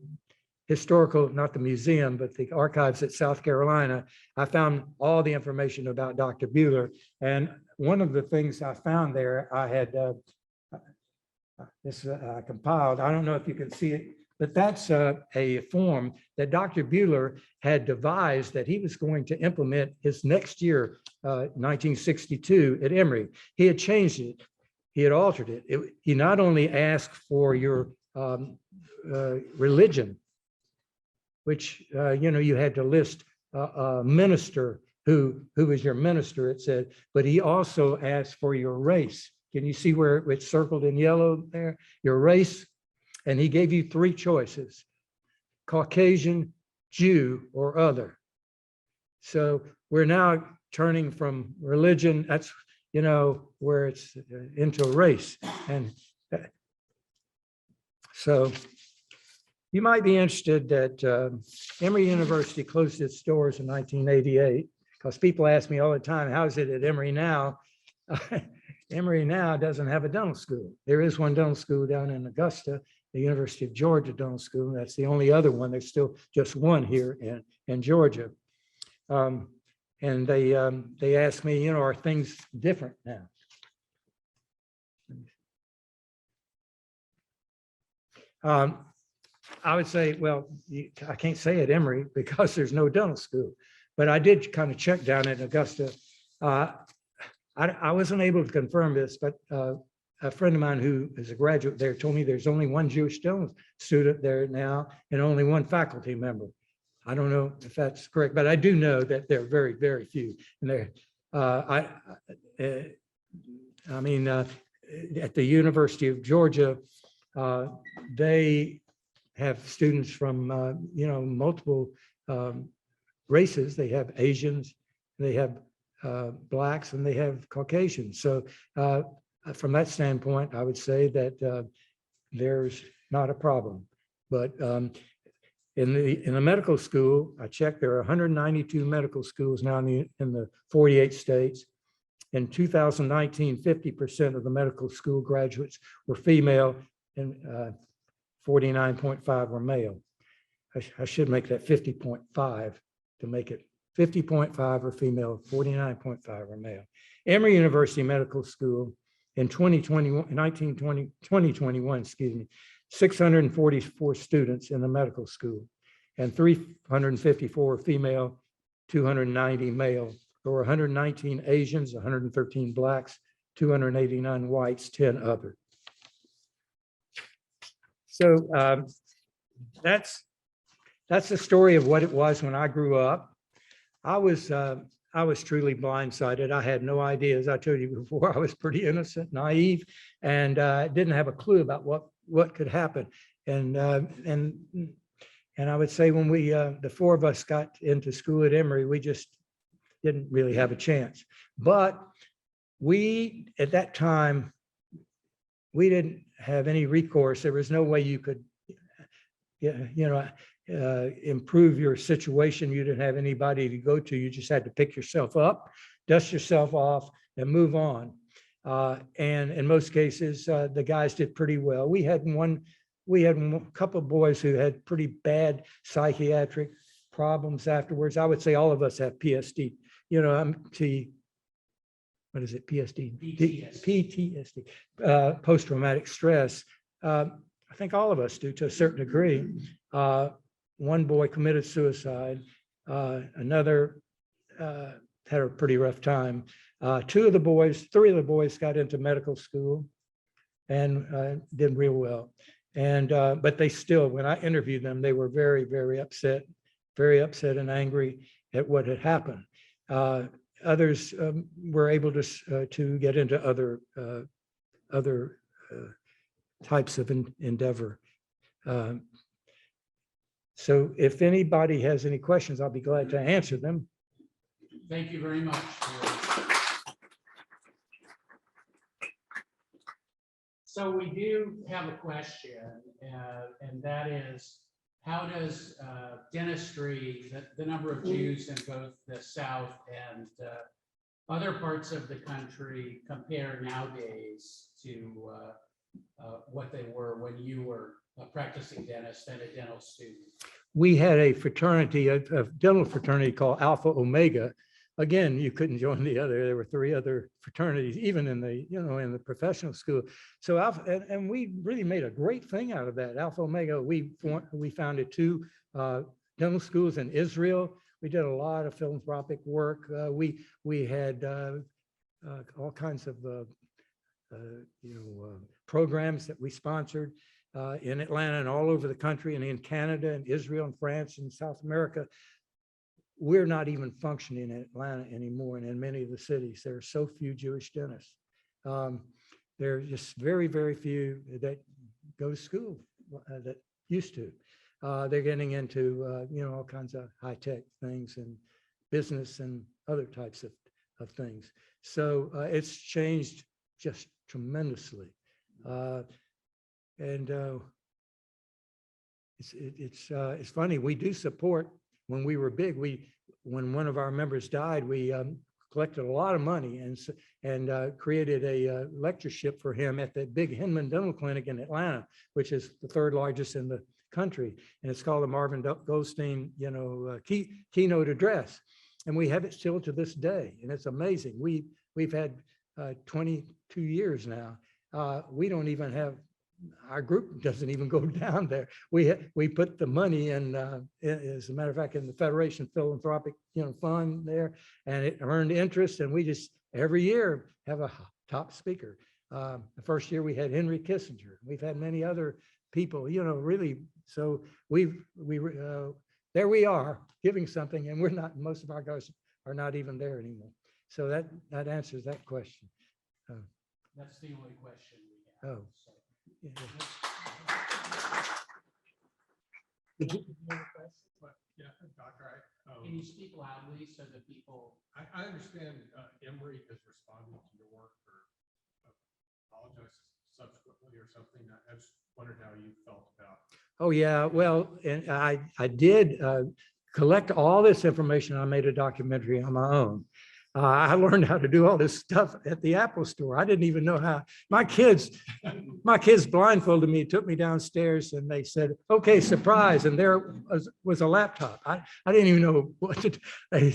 historical, not the museum, but the archives at South Carolina, I found all the information about Dr. Buehler. And one of the things I found there, I had compiled. I don't know if you can see it, but that's a form that Dr. Buehler had devised that he was going to implement his next year, 1962 at Emory. He had changed it. He had altered it. He not only asked for your religion, which you had to list a minister who was your minister, it said, but he also asked for your race. Can you see where it's circled in yellow there? Your race. And he gave you 3 choices: Caucasian, Jew, or other. So we're now turning from religion, that's where it's into race. And so you might be interested that Emory University closed its doors in 1988, because people ask me all the time, how is it at Emory now? Emory now doesn't have a dental school. There is one dental school down in Augusta, the University of Georgia Dental School. That's the only other one. There's still just one here in Georgia. And they asked me, are things different now? I would say, well, I can't say at Emory because there's no dental school, but I did kind of check down at Augusta. I wasn't able to confirm this, but a friend of mine who is a graduate there told me there's only one Jewish dental student there now and only one faculty member. I don't know if that's correct, but I do know that there are very, very few. And there, at the University of Georgia, they have students from, multiple races. They have Asians, they have Blacks, and they have Caucasians. So from that standpoint, I would say that there's not a problem. But in the medical school, I checked, there are 192 medical schools now in the 48 states. In 2019, 50% of the medical school graduates were female and 49.5 were male. I should make that 50.5 to make it 50.5 are female, 49.5 are male. Emory University Medical School in 2021, 644 students in the medical school, and 354 female, 290 male. There were 119 Asians, 113 Blacks, 289 whites, 10 other. So that's the story of what it was when I grew up. I was truly blindsided. I had no idea, as I told you before, I was pretty innocent, naive, and didn't have a clue about what could happen. And I would say when we, the four of us got into school at Emory, we just didn't really have a chance. But we, at that time, we didn't have any recourse. There was no way you could, improve your situation. You didn't have anybody to go to. You just had to pick yourself up, dust yourself off, and move on. And in most cases, the guys did pretty well. We had a couple of boys who had pretty bad psychiatric problems afterwards. I would say all of us have PSD. What is it? PTSD, post-traumatic stress. I think all of us do to a certain degree. One boy committed suicide. Another had a pretty rough time. Three of the boys got into medical school and did real well. And but they still, when I interviewed them, they were very, very upset and angry at what had happened. Others were able to get into other types of endeavor. So if anybody has any questions, I'll be glad to answer them. Thank you very much. So we do have a question, and that is, how does dentistry, the number of Jews in both the South and other parts of the country, compare nowadays to what they were when you were a practicing dentist and a dental student? We had a fraternity, a dental fraternity called Alpha Omega. Again, you couldn't join the other. There were three other fraternities, even in the, in the professional school. So Alpha, and we really made a great thing out of that. Alpha Omega, we founded two dental schools in Israel. We did a lot of philanthropic work. We had all kinds of programs that we sponsored in Atlanta and all over the country, and in Canada and Israel and France and South America. We're not even functioning in Atlanta anymore, and in many of the cities. There are so few Jewish dentists. There are just very, very few that go to school that used to. They're getting into all kinds of high-tech things and business and other types of things. So it's changed just tremendously. It's funny, we do support. When we were big, when one of our members died, we collected a lot of money and created a lectureship for him at the big Hinman Dental Clinic in Atlanta, which is the third largest in the country, and it's called the Marvin Goldstein, keynote address, and we have it still to this day, and it's amazing. We've had 22 years now. We don't even have. Our group doesn't even go down there. We put the money in, as a matter of fact, in the Federation Philanthropic Fund there, and it earned interest. And we just every year have a top speaker. The first year we had Henry Kissinger. We've had many other people. Really. So there we are giving something, and we're not. Most of our guys are not even there anymore. So that answers that question. That's the only question we have. Oh. So. Yeah, Doctor, Can you speak loudly so that people? I understand Emory has responded to your work or apologized subsequently or something. I just wondered how you felt about. Oh, yeah. Well, and I did collect all this information. I made a documentary on my own. I learned how to do all this stuff at the Apple store. I didn't even know how. My kids blindfolded me, took me downstairs, and they said, "Okay, surprise!" And there was a laptop. I didn't even know what to do. They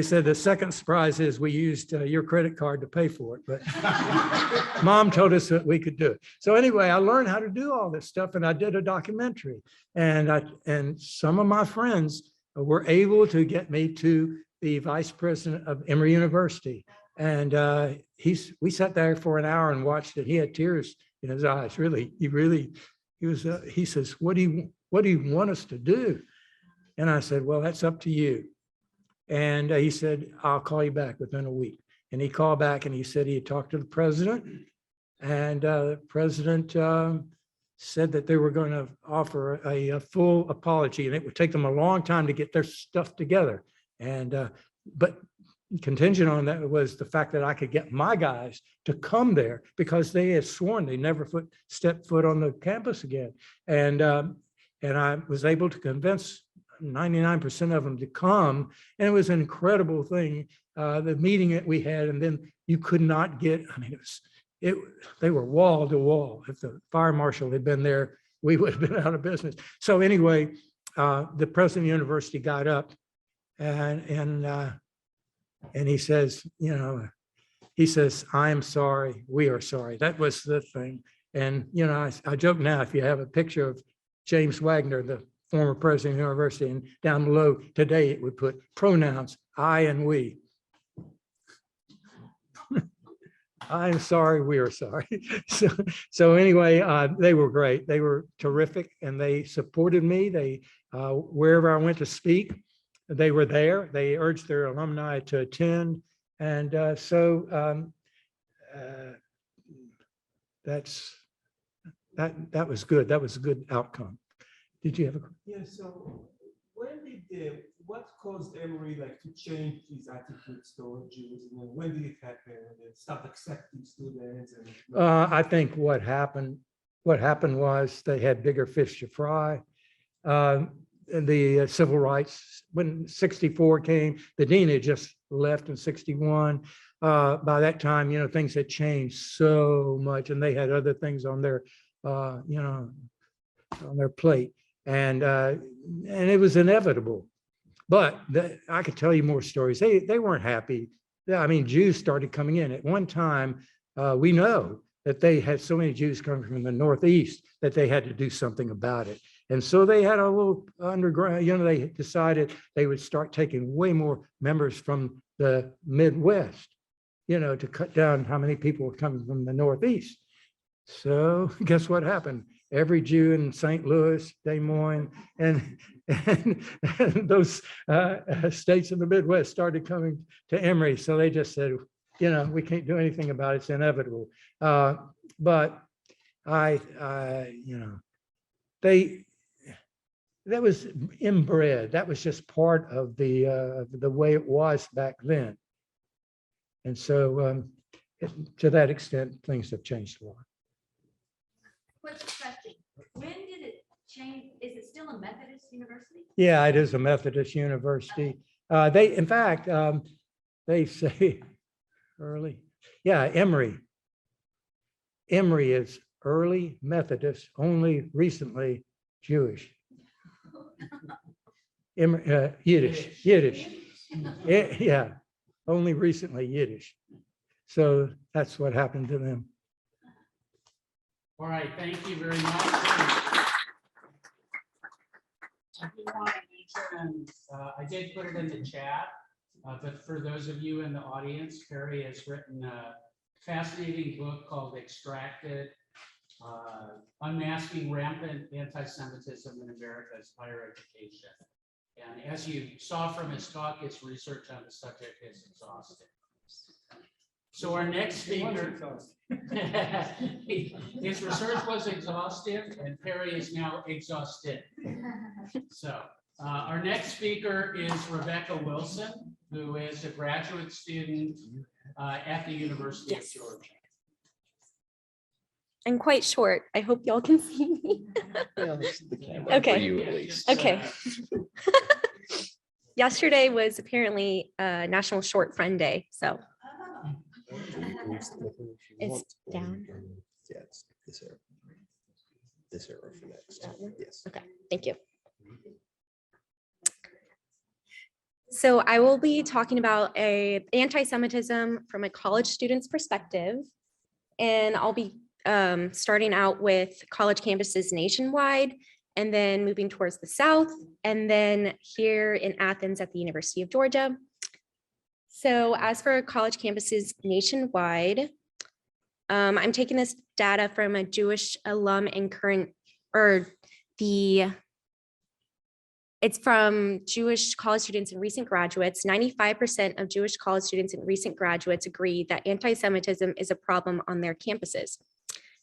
said the second surprise is we used your credit card to pay for it, but Mom told us that we could do it. So anyway, I learned how to do all this stuff, and I did a documentary. And some of my friends were able to get me to the vice president of Emory University. And we sat there for an hour and watched it. He had tears in his eyes. He says, what do you want us to do? And I said, well, that's up to you. And he said, I'll call you back within a week. And he called back and he said he had talked to the president, and the president said that they were going to offer a full apology, and it would take them a long time to get their stuff together. And but contingent on that was the fact that I could get my guys to come there, because they had sworn they never stepped foot on the campus again. And I was able to convince 99% of them to come, and it was an incredible thing. The meeting that we had, and then you could not get. I mean, they were wall to wall. If the fire marshal had been there, we would have been out of business. So anyway, the president of the university got up. And he says, I am sorry, we are sorry. That was the thing. And, I joke now, if you have a picture of James Wagner, the former president of the university, and down below today, it would put pronouns, I and we. I'm sorry, we are sorry. So anyway, they were great. They were terrific, and they supported me. They, wherever I went to speak, they were there. They urged their alumni to attend. And that was good. That was a good outcome. Did you have a? Yeah, so what caused Emory to change his attitudes towards Jews? And when did it happen? And stop accepting students? And I think what happened was they had bigger fish to fry. The civil rights, when 64 came, the dean had just left in 61. By that time, things had changed so much, and they had other things on their, on their plate, and it was inevitable. But I could tell you more stories. They weren't happy. I mean, Jews started coming in. At one time, we know that they had so many Jews coming from the Northeast that they had to do something about it. And so they had a little underground, they decided they would start taking way more members from the Midwest, to cut down how many people were coming from the Northeast. So guess what happened? Every Jew in St. Louis, Des Moines, and those states in the Midwest started coming to Emory. So they just said, we can't do anything about it. It's inevitable. But that was inbred. That was just part of the way it was back then. And so to that extent, things have changed a lot. Quick question. When did it change? Is it still a Methodist university? Yeah, it is a Methodist university. In fact, they say early. Yeah, Emory. Emory is early Methodist, only recently Jewish. Yiddish. Yeah, only recently Yiddish. So that's what happened to them. All right, thank you very much. I did want to mention, I did put it in the chat, but for those of you in the audience, Perry has written a fascinating book called Extracted, Unmasking Rampant Anti-Semitism in America's Higher Education. And as you saw from his talk, his research on the subject is exhaustive. So our next speaker, his research was exhaustive and Perry is now exhausted. So our next speaker is Rebecca Wilson, who is a graduate student at the University of Georgia. I'm quite short. I hope y'all can see me. Okay. You at least. Okay. Yesterday was apparently National Short Friend Day, so it's down. Yeah, it's this arrow. This arrow for next. That one? Yes. Okay, thank you. So I will be talking about anti-Semitism from a college student's perspective, and I'll be starting out with college campuses nationwide, and then moving towards the South, and then here in Athens at the University of Georgia. So as for college campuses nationwide, I'm taking this data from a Jewish alum and it's from Jewish college students and recent graduates. 95% of Jewish college students and recent graduates agree that anti-Semitism is a problem on their campuses.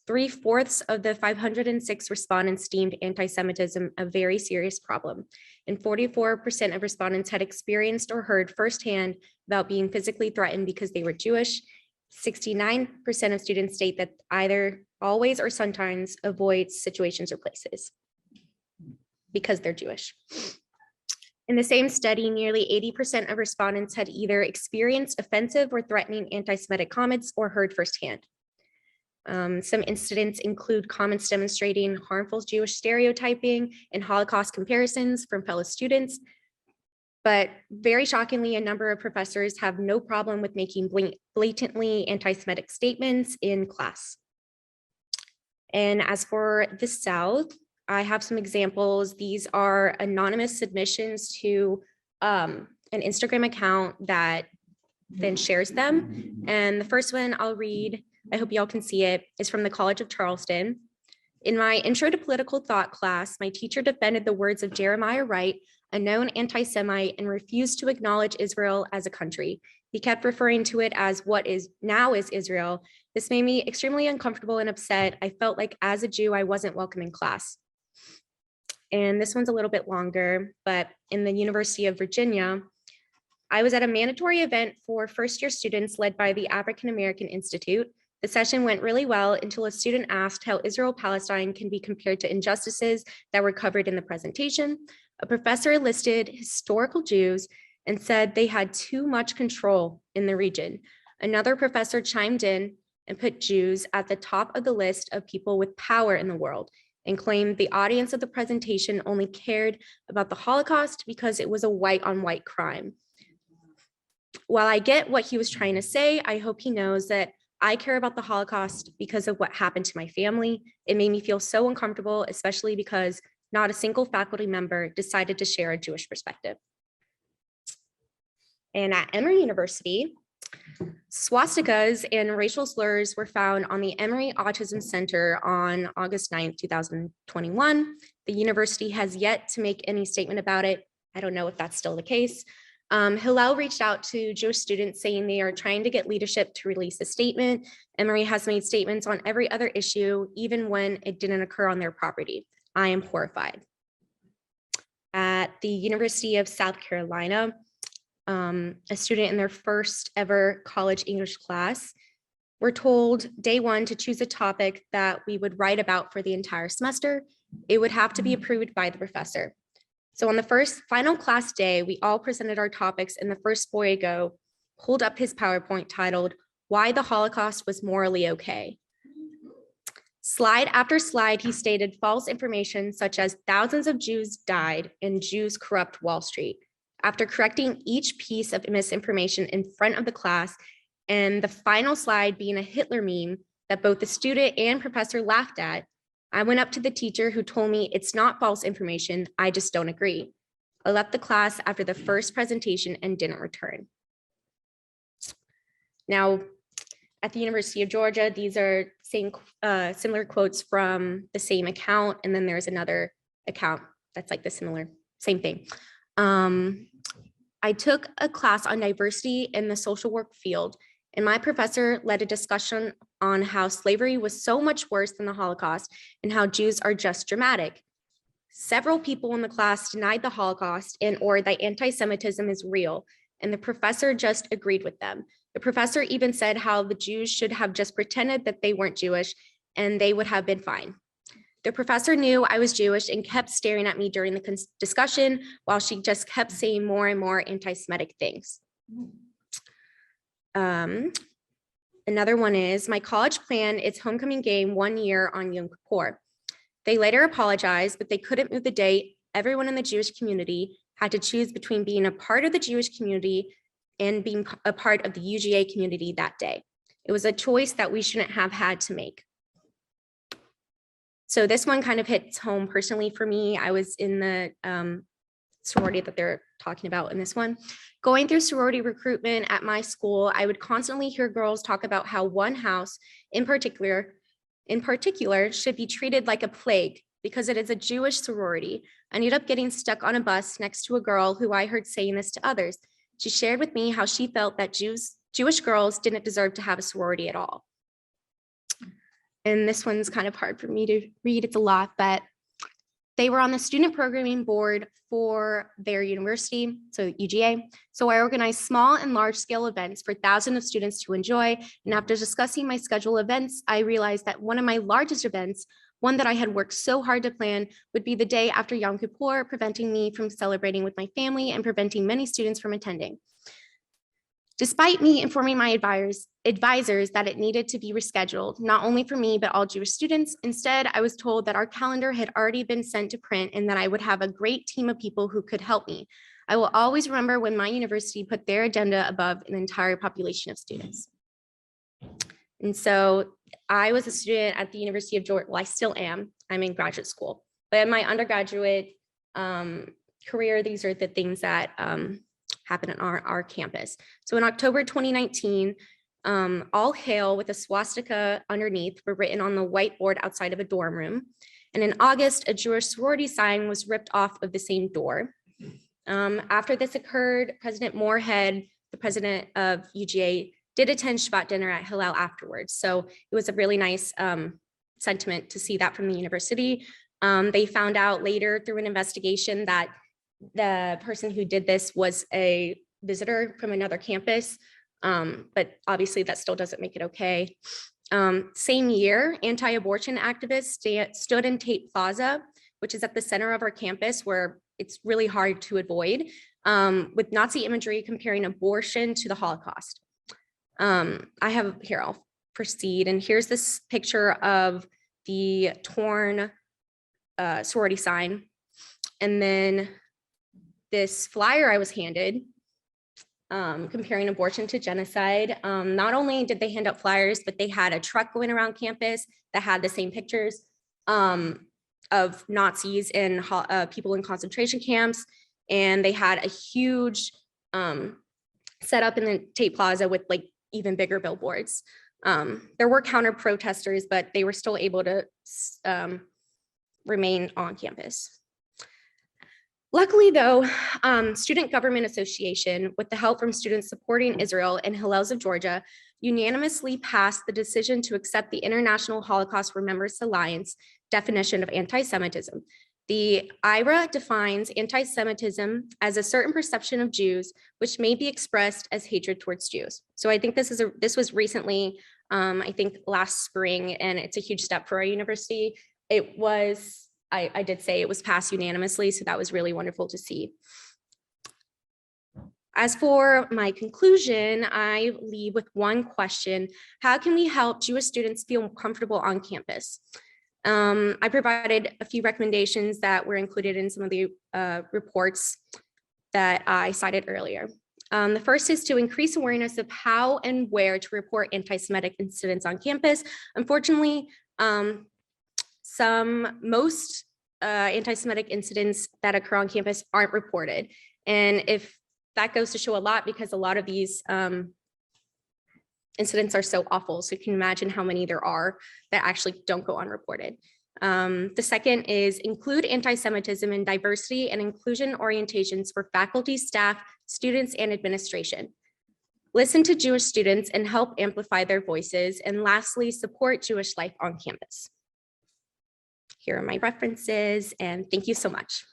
3/4 of the 506 respondents deemed anti-Semitism a very serious problem, and 44% of respondents had experienced or heard firsthand about being physically threatened because they were Jewish. 69% of students state that either always or sometimes avoid situations or places because they're Jewish. In the same study, nearly 80% of respondents had either experienced offensive or threatening anti-Semitic comments or heard firsthand. Some incidents include comments demonstrating harmful Jewish stereotyping and Holocaust comparisons from fellow students. But very shockingly, a number of professors have no problem with making blatantly anti-Semitic statements in class. And as for the South, I have some examples. These are anonymous submissions to an Instagram account that then shares them. And the first one I'll read, I hope y'all can see it, is from the College of Charleston. In my Intro to Political Thought class, my teacher defended the words of Jeremiah Wright, a known anti-Semite, and refused to acknowledge Israel as a country. He kept referring to it as what is now is Israel. This made me extremely uncomfortable and upset. I felt like as a Jew, I wasn't welcome in class. And this one's a little bit longer, but in the University of Virginia, I was at a mandatory event for first-year students led by the African American Institute. The session went really well until a student asked how Israel-Palestine can be compared to injustices that were covered in the presentation. A professor listed historical Jews and said they had too much control in the region. Another professor chimed in and put Jews at the top of the list of people with power in the world and claimed the audience of the presentation only cared about the Holocaust because it was a white-on-white crime. While I get what he was trying to say, I hope he knows that I care about the Holocaust because of what happened to my family. It made me feel so uncomfortable, especially because not a single faculty member decided to share a Jewish perspective. And at Emory University, swastikas and racial slurs were found on the Emory Autism Center on August 9th, 2021. The university has yet to make any statement about it. I don't know if that's still the case. Hillel reached out to Jewish students saying they are trying to get leadership to release a statement. Emory has made statements on every other issue, even when it didn't occur on their property. I am horrified. At the University of South Carolina, a student in their first ever college English class were told day one to choose a topic that we would write about for the entire semester. It would have to be approved by the professor. So on the final class day, we all presented our topics, and the first boy pulled up his PowerPoint titled, "Why the Holocaust Was Morally Okay." Slide after slide, he stated false information such as thousands of Jews died and Jews corrupt Wall Street. After correcting each piece of misinformation in front of the class, and the final slide being a Hitler meme that both the student and professor laughed at, I went up to the teacher who told me it's not false information, I just don't agree. I left the class after the first presentation and didn't return. Now, at the University of Georgia, these are similar quotes from the same account, and then there's another account that's like the same thing. I took a class on diversity in the social work field, And my professor led a discussion on how slavery was so much worse than the Holocaust and how Jews are just dramatic. Several people in the class denied the Holocaust and or that anti-Semitism is real, and the professor just agreed with them. The professor even said how the Jews should have just pretended that they weren't Jewish and they would have been fine. The professor knew I was Jewish and kept staring at me during the discussion while she just kept saying more and more anti-Semitic things. Another one is my college planned its homecoming game 1 year on Yom Kippur. They later apologized, but they couldn't move the date. Everyone in the Jewish community had to choose between being a part of the Jewish community and being a part of the UGA community that day. It was a choice that we shouldn't have had to make. So this one kind of hits home personally for me. I was in the sorority that they're talking about in this one. Going through sorority recruitment at my school, I would constantly hear girls talk about how one house in particular should be treated like a plague because it is a Jewish sorority. I ended up getting stuck on a bus next to a girl who I heard saying this to others. She shared with me how she felt that Jewish girls didn't deserve to have a sorority at all. And this one's kind of hard for me to read, it's a lot, but they were on the student programming board for their university, so UGA. So I organized small and large scale events for thousands of students to enjoy. And after discussing my schedule events, I realized that one of my largest events, one that I had worked so hard to plan, would be the day after Yom Kippur, preventing me from celebrating with my family and preventing many students from attending. Despite me informing my advisors that it needed to be rescheduled, not only for me, but all Jewish students, instead, I was told that our calendar had already been sent to print and that I would have a great team of people who could help me. I will always remember when my university put their agenda above an entire population of students. And so I was a student at the University of Georgia. Well, I still am. I'm in graduate school. But in my undergraduate career, these are the things that happen on our campus. So in October 2019, all hail with a swastika underneath were written on the whiteboard outside of a dorm room. And in August, a Jewish sorority sign was ripped off of the same door. After this occurred, President Moorhead, the president of UGA, did attend Shabbat dinner at Hillel afterwards. So it was a really nice sentiment to see that from the university. They found out later through an investigation that the person who did this was a visitor from another campus, but obviously that still doesn't make it okay. Same year, anti-abortion activists stood in Tate Plaza, which is at the center of our campus where it's really hard to avoid, with Nazi imagery comparing abortion to the Holocaust. I'll proceed. And here's this picture of the torn sorority sign. And then this flyer I was handed comparing abortion to genocide. Not only did they hand out flyers, but they had a truck going around campus that had the same pictures of Nazis and people in concentration camps. And they had a huge setup in the Tate Plaza with like even bigger billboards. There were counter protesters, but they were still able to remain on campus. Luckily though, Student Government Association, with the help from Students Supporting Israel and Hillels of Georgia, unanimously passed the decision to accept the International Holocaust Remembrance Alliance definition of anti-Semitism. The IRA defines anti-Semitism as a certain perception of Jews, which may be expressed as hatred towards Jews. So I think this was recently, I think last spring, and it's a huge step for our university. It was, I did say it was passed unanimously, so that was really wonderful to see. As for my conclusion, I leave with one question: how can we help Jewish students feel comfortable on campus? I provided a few recommendations that were included in some of the reports that I cited earlier. The first is to increase awareness of how and where to report anti-Semitic incidents on campus. Unfortunately, most anti-Semitic incidents that occur on campus aren't reported. And if that goes to show a lot, because a lot of these incidents are so awful. So you can imagine how many there are that actually don't go unreported. The second is include anti-Semitism in diversity and inclusion orientations for faculty, staff, students, and administration. listen to Jewish students and help amplify their voices. And lastly, support Jewish life on campus. Here are my references, and thank you so much.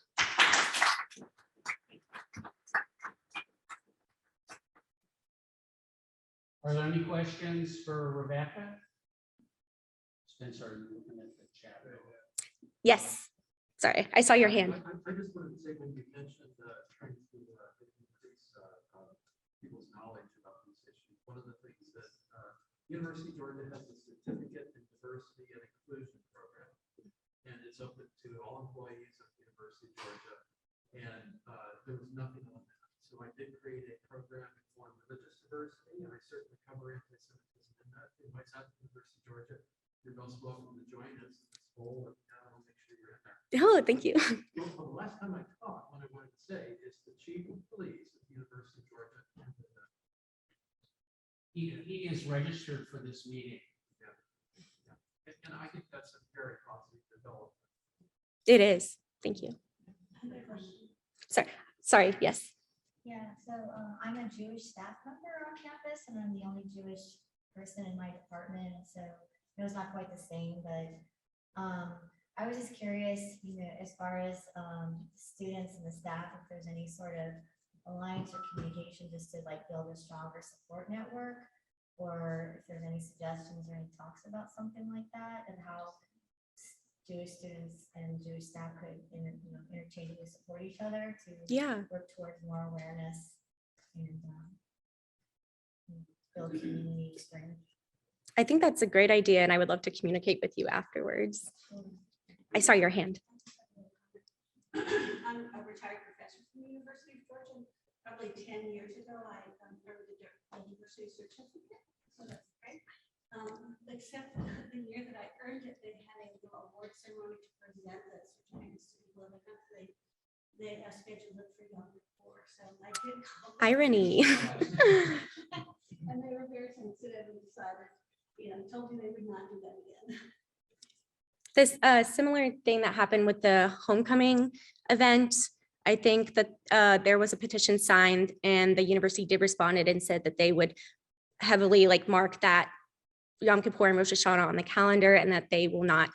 Are there any questions for Rebecca? Spencer, are you looking at the chat? Yes, sorry, I saw your hand. I just wanted to say, when you mentioned trying to increase people's knowledge about these issues, one of the things that University of Georgia has a certificate in diversity and inclusion program, and it's open to all employees of the University of Georgia, and there was nothing on that. So I did create a program on religious diversity, and I certainly cover anti-Semitism in that. Invites out to the University of Georgia. You're most welcome to join us. It's full, and I'll make sure you're in there. Oh, thank you. Well, the last time I taught, what I wanted to say is the chief of police at the University of Georgia. He is registered for this meeting. And I think that's a very positive development. It is. Thank you. Sorry, yes. Yeah, so I'm a Jewish staff member on campus, and I'm the only Jewish person in my department. So it was not quite the same, but I was just curious, as far as students and the staff, if there's any sort of alliance or communication just to like build a stronger support network, or if there's any suggestions or any talks about something like that, and how Jewish students and Jewish staff could interchangeably support each other to work towards more awareness and build community strength. I think that's a great idea, and I would love to communicate with you afterwards. I saw your hand. I'm a retired professor from the University of Georgia. Probably 10 years ago, I earned a university certificate, so that's great. Except the year that I earned it, they had a little award ceremony to present the certificates to people in the country. They scheduled it for young before, so I did come. Irony. And they were very sensitive and decided, told me they would not do that again. This similar thing that happened with the homecoming event, I think that there was a petition signed, and the university did respond and said that they would heavily mark that Yom Kippur and Rosh Hashanah on the calendar, and that they will not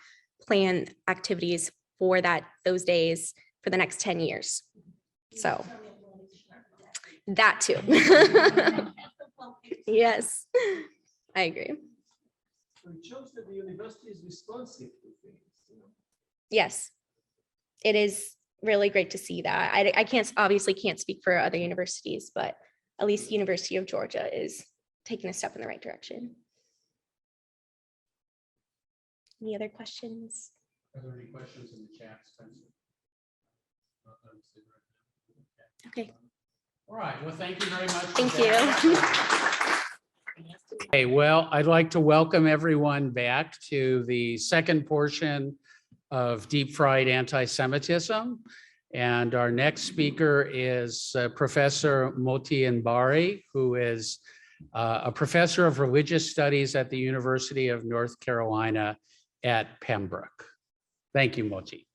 plan activities for those days for the next 10 years. So that too. Yes, I agree. It shows that the university is responsive to things. Yes, it is really great to see that. I obviously can't speak for other universities, but at least the University of Georgia is taking a step in the right direction. Any other questions? Are there any questions in the chat, Spencer? Okay. All right, well, thank you very much. Thank you. Okay, well, I'd like to welcome everyone back to the second portion of Deep Fried Anti-Semitism. And our next speaker is Professor Motti Inbari, who is a professor of religious studies at the University of North Carolina at Pembroke. Thank you, Motti.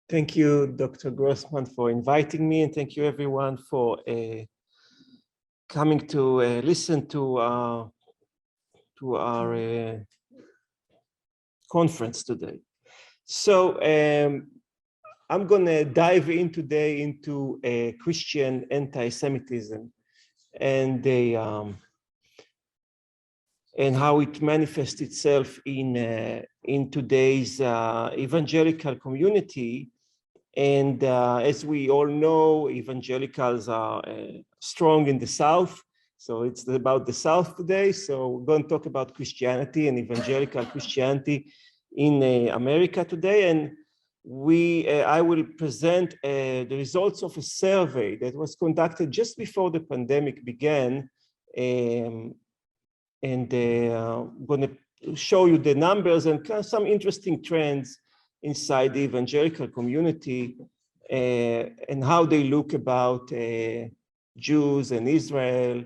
Thank you, Dr. Grossman, for inviting me, and thank you everyone for coming to listen to our conference today. So I'm going to dive in today into Christian anti-Semitism and how it manifests itself in today's evangelical community. And as we all know, evangelicals are strong in the South. So it's about the South today. So we're going to talk about Christianity and evangelical Christianity in America today. And I will present the results of a survey that was conducted just before the pandemic began. And I'm going to show you the numbers and some interesting trends inside the evangelical community and how they look about Jews and Israel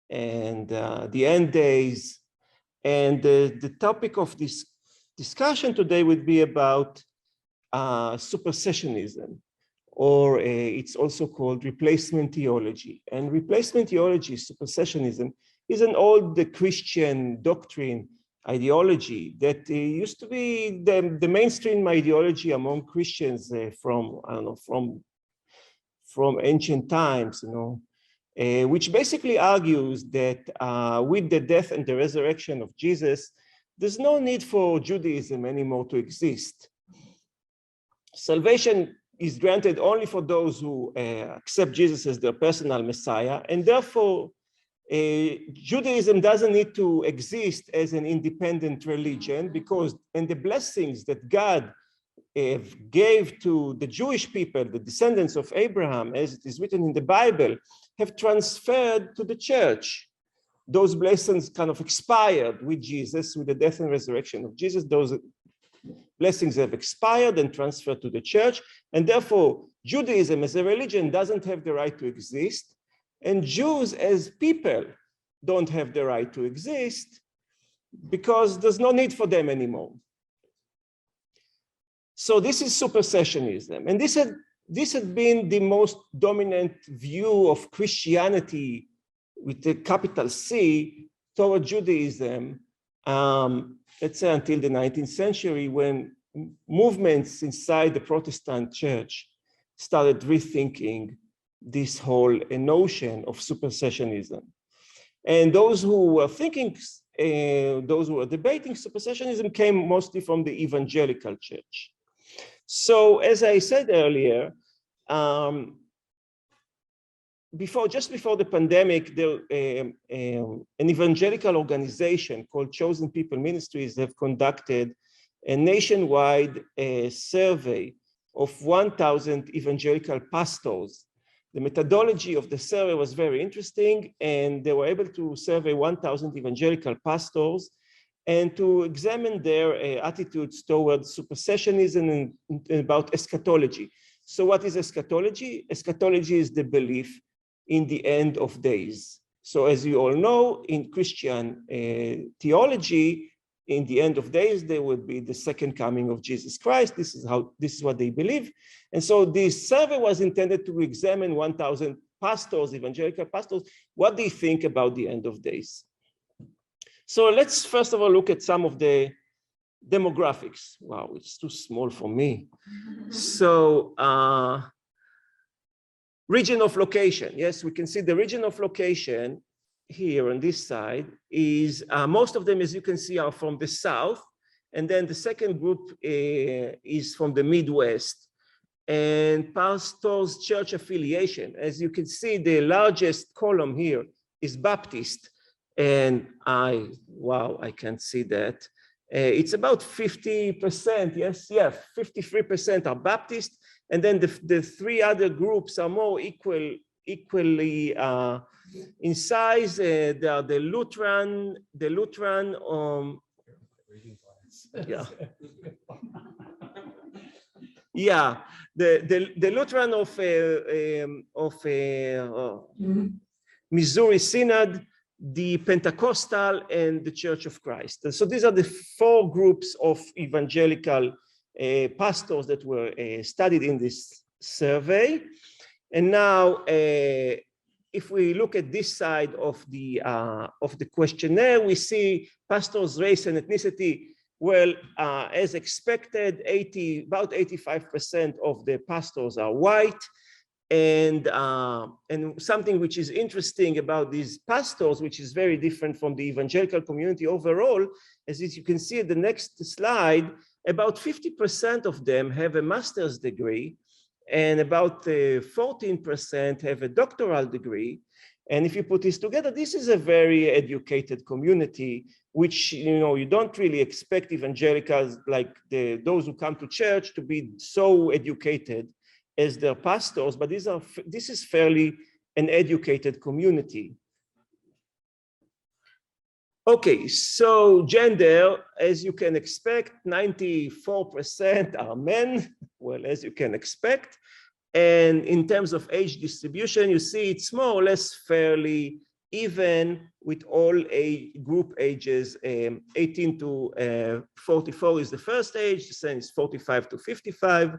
and the end days. And the topic of this discussion today would be about supersessionism, or it's also called replacement theology. And replacement theology, supersessionism, is an old Christian doctrine ideology that used to be the mainstream ideology among Christians from, I don't know, from ancient times, you know, which basically argues that with the death and the resurrection of Jesus, there's no need for Judaism anymore to exist. Salvation is granted only for those who accept Jesus as their personal Messiah, and therefore Judaism doesn't need to exist as an independent religion, because the blessings that God gave to the Jewish people, the descendants of Abraham, as it is written in the Bible, have transferred to the church. Those blessings kind of expired with Jesus, with the death and resurrection of Jesus. Those blessings have expired and transferred to the church, and therefore Judaism as a religion doesn't have the right to exist, and Jews as people don't have the right to exist because there's no need for them anymore. So this is supersessionism, and this had been the most dominant view of Christianity with the capital C toward Judaism, let's say until the 19th century, when movements inside the Protestant church started rethinking this whole notion of supersessionism. And those who were thinking, those who were debating supersessionism came mostly from the evangelical church. So as I said earlier, just before the pandemic, an evangelical organization called Chosen People Ministries have conducted a nationwide survey of 1,000 evangelical pastors. The methodology of the survey was very interesting, and they were able to survey 1,000 evangelical pastors and to examine their attitudes towards supersessionism and about eschatology. So what is eschatology? Eschatology is the belief in the end of days. So as you all know, in Christian theology, in the end of days, there will be the second coming of Jesus Christ. This is what they believe. And so this survey was intended to examine 1,000 pastors, evangelical pastors, what they think about the end of days. So let's first of all look at some of the demographics. Wow, it's too small for me. So region of location. Yes, we can see the region of location here on this side is, most of them, as you can see, are from the south. And then the second group is from the Midwest. And pastors' church affiliation, as you can see, the largest column here is Baptist. And wow, I can't see that. It's about 50%, yes, 53% are Baptist. And then the three other groups are more equally in size. They are the Lutheran, the Lutheran of Missouri Synod, the Pentecostal, and the Church of Christ. And so these are the four groups of evangelical pastors that were studied in this survey. And now, if we look at this side of the questionnaire, we see pastors' race and ethnicity. Well, as expected, about 85% of the pastors are white. And something which is interesting about these pastors, which is very different from the evangelical community overall, as you can see at the next slide, about 50% of them have a master's degree, and about 14% have a doctoral degree. And if you put this together, this is a very educated community, which, you know, you don't really expect evangelicals like those who come to church to be so educated as their pastors, but this is fairly an educated community. Okay, so gender, as you can expect, 94% are men, well, as you can expect. And in terms of age distribution, you see it's more or less fairly even with all group ages. 18 to 44 is the first age, the second is 45 to 55.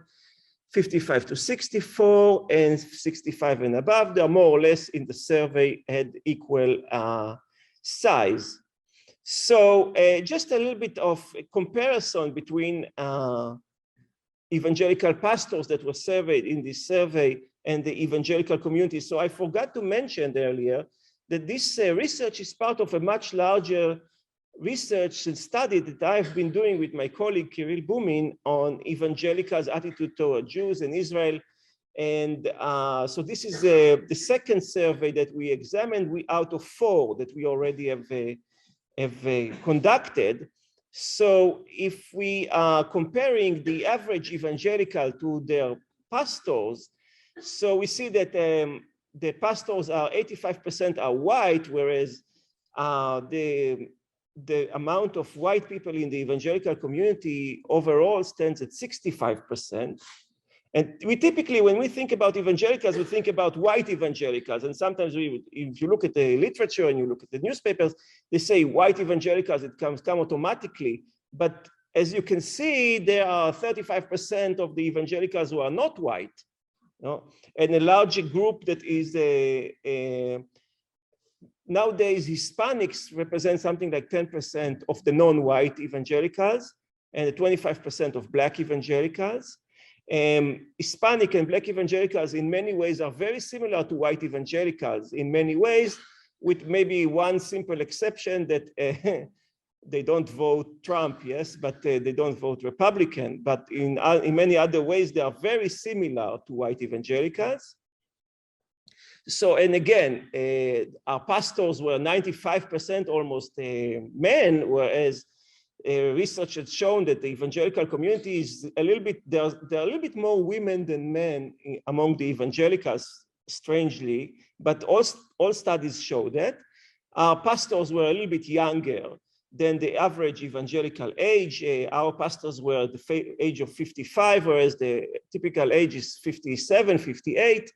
55 to 64, and 65 and above. They are more or less in the survey had equal size. So just a little bit of a comparison between evangelical pastors that were surveyed in this survey and the evangelical community. So I forgot to mention earlier that this research is part of a much larger research and study that I've been doing with my colleague Kirill Bumin on evangelicals' attitude toward Jews in Israel. And so this is the second survey that we examined out of 4 that we already have conducted. So if we are comparing the average evangelical to their pastors, so we see that the pastors are 85% are white, whereas the amount of white people in the evangelical community overall stands at 65%. And we typically, when we think about evangelicals, we think about white evangelicals. And sometimes if you look at the literature and you look at the newspapers, they say white evangelicals, it come automatically. But as you can see, there are 35% of the evangelicals who are not white, and a larger group that is nowadays, Hispanics represent something like 10% of the non-white evangelicals and 25% of Black evangelicals. Hispanic and Black evangelicals in many ways are very similar to white evangelicals in many ways, with maybe one simple exception that they don't vote Trump, yes, but they don't vote Republican. But in many other ways, they are very similar to white evangelicals. So, and again, our pastors were 95% almost men, whereas research has shown that the evangelical community is a little bit, there are a little bit more women than men among the evangelicals, strangely, but all studies show that. Our pastors were a little bit younger than the average evangelical age. Our pastors were the age of 55, whereas the typical age is 57, 58.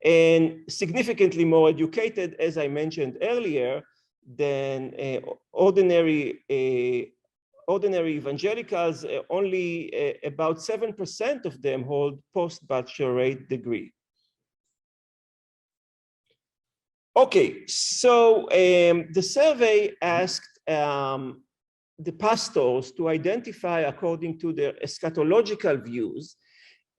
And significantly more educated, as I mentioned earlier, than ordinary evangelicals. Only about 7% of them hold post-bachelorate degree. Okay, so the survey asked the pastors to identify according to their eschatological views.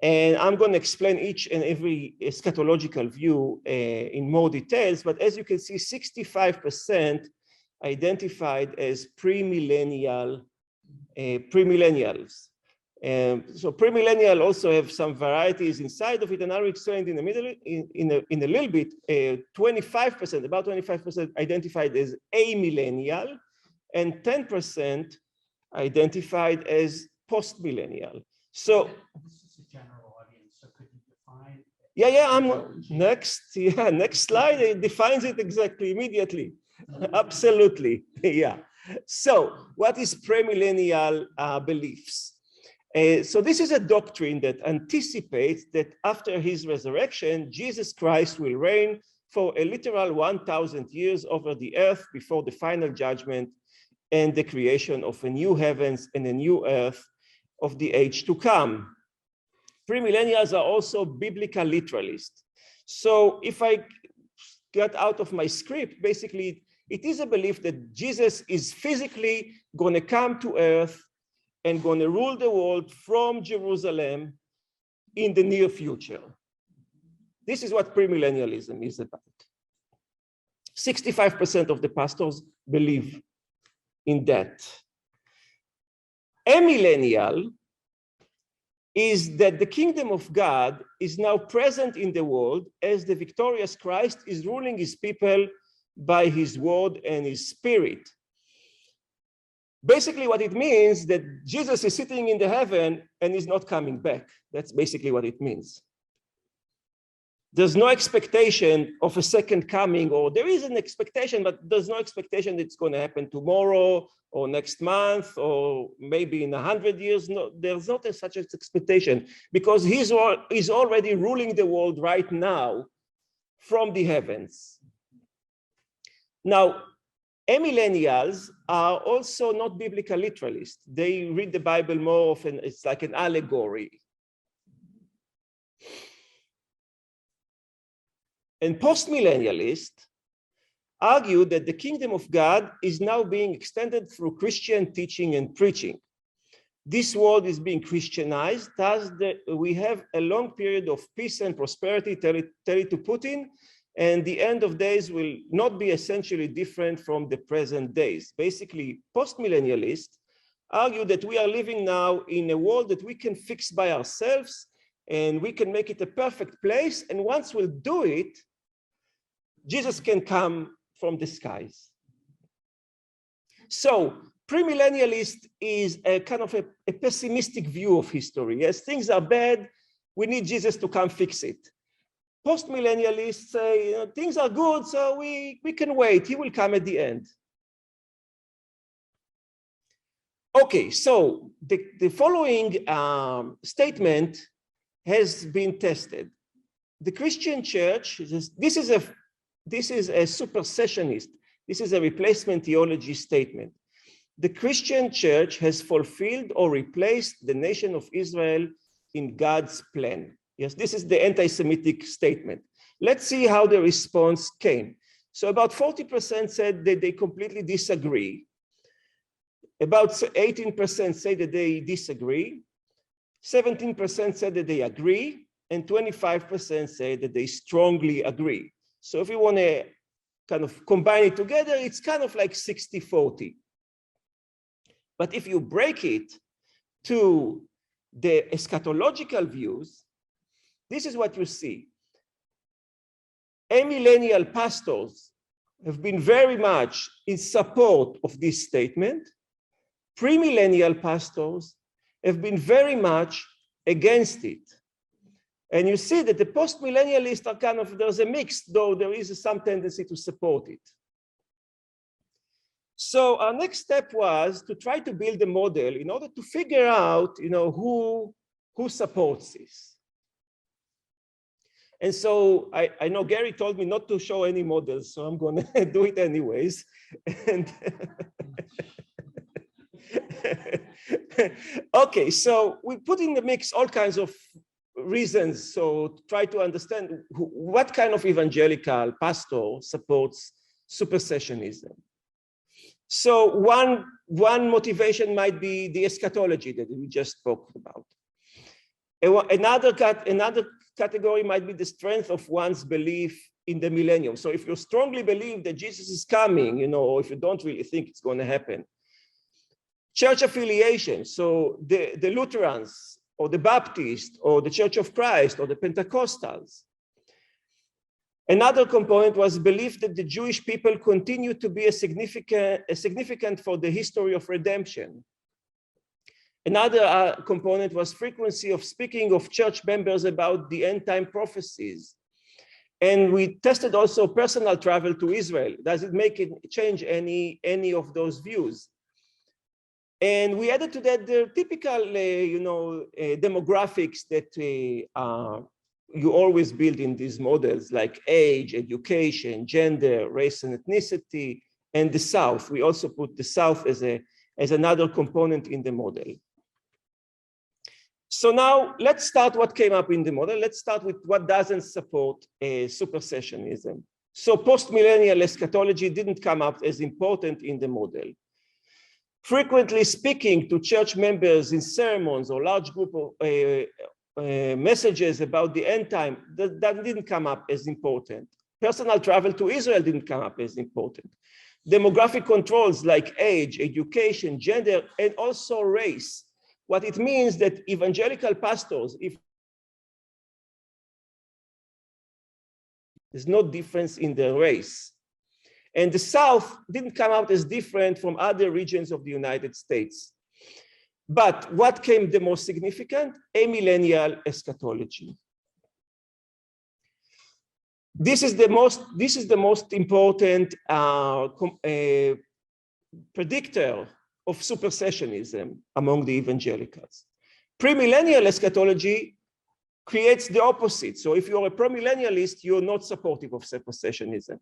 And I'm going to explain each and every eschatological view in more details, but as you can see, 65% identified as premillennials. So premillennial also have some varieties inside of it, and I'll explain in the middle in a little bit. 25%, about 25% identified as amillennial, and 10% identified as postmillennial. So general audience, so could you define? I'm next. Yeah, next slide. It defines it exactly immediately. Absolutely. Yeah. So, what is premillennial beliefs? So this is a doctrine that anticipates that after his resurrection, Jesus Christ will reign for a literal 1,000 years over the earth before the final judgment and the creation of a new heavens and a new earth of the age to come. Premillennials are also biblical literalists. So if I get out of my script, basically, it is a belief that Jesus is physically going to come to earth and going to rule the world from Jerusalem in the near future. This is what premillennialism is about. 65% of the pastors believe in that. Amillennial is that the kingdom of God is now present in the world as the victorious Christ is ruling his people by his word and his spirit. Basically what it means that Jesus is sitting in the heaven and is not coming back. That's basically what it means. There's no expectation of a second coming, or there is an expectation, but there's no expectation that it's going to happen tomorrow or next month or maybe in 100 years. No, there's not such an expectation because he's already ruling the world right now from the heavens. Now, amillennials are also not biblical literalists. They read the Bible more often, it's like an allegory. And postmillennialists argue that the kingdom of God is now being extended through Christian teaching and preaching. This world is being Christianized, thus we have a long period of peace and prosperity, tell it to Putin, and the end of days will not be essentially different from the present days. Basically, postmillennialists argue that we are living now in a world that we can fix by ourselves, and we can make it a perfect place, and once we'll do it, Jesus can come from the skies. So premillennialist is a kind of a pessimistic view of history. Yes, things are bad, we need Jesus to come fix it. Postmillennialists say things are good, so we can wait, he will come at the end. Okay, so the following statement has been tested. The Christian church, this is a supersessionist, this is a replacement theology statement. The Christian church has fulfilled or replaced the nation of Israel in God's plan. Yes, this is the anti-Semitic statement. Let's see how the response came. So about 40% said that they completely disagree. About 18% say that they disagree. 17% said that they agree, and 25% say that they strongly agree. So if you want to kind of combine it together, it's kind of like 60-40. But if you break it to the eschatological views, this is what you see. Amillennial pastors have been very much in support of this statement. Premillennial pastors have been very much against it. And you see that the postmillennialists are kind of, there's a mix, though there is some tendency to support it. So our next step was to try to build a model in order to figure out, who supports this. And so I know Gary told me not to show any models, so I'm going to do it anyways. And okay, so we put in the mix all kinds of reasons. So try to understand what kind of evangelical pastor supports supersessionism. So one motivation might be the eschatology that we just spoke about. Another category might be the strength of one's belief in the millennium. So if you strongly believe that Jesus is coming, or if you don't really think it's going to happen. Church affiliation, so the Lutherans or the Baptists or the Church of Christ or the Pentecostals. Another component was belief that the Jewish people continue to be significant for the history of redemption. Another component was frequency of speaking of church members about the end time prophecies. And we tested also personal travel to Israel. Does it make it change any of those views? And we added to that the typical, demographics that you always build in these models, like age, education, gender, race and ethnicity, and the South. We also put the South as another component in the model. So now let's start what came up in the model. Let's start with what doesn't support supersessionism. So postmillennial eschatology didn't come up as important in the model. Frequently speaking to church members in sermons or large group of messages about the end time, that didn't come up as important. Personal travel to Israel didn't come up as important. Demographic controls like age, education, gender, and also race. What it means that evangelical pastors, if there's no difference in their race. And the South didn't come out as different from other regions of the United States. But what came the most significant? Amillennial eschatology. This is the most important predictor of supersessionism among the evangelicals. Premillennial eschatology creates the opposite. So if you're a premillennialist, you're not supportive of supersessionism.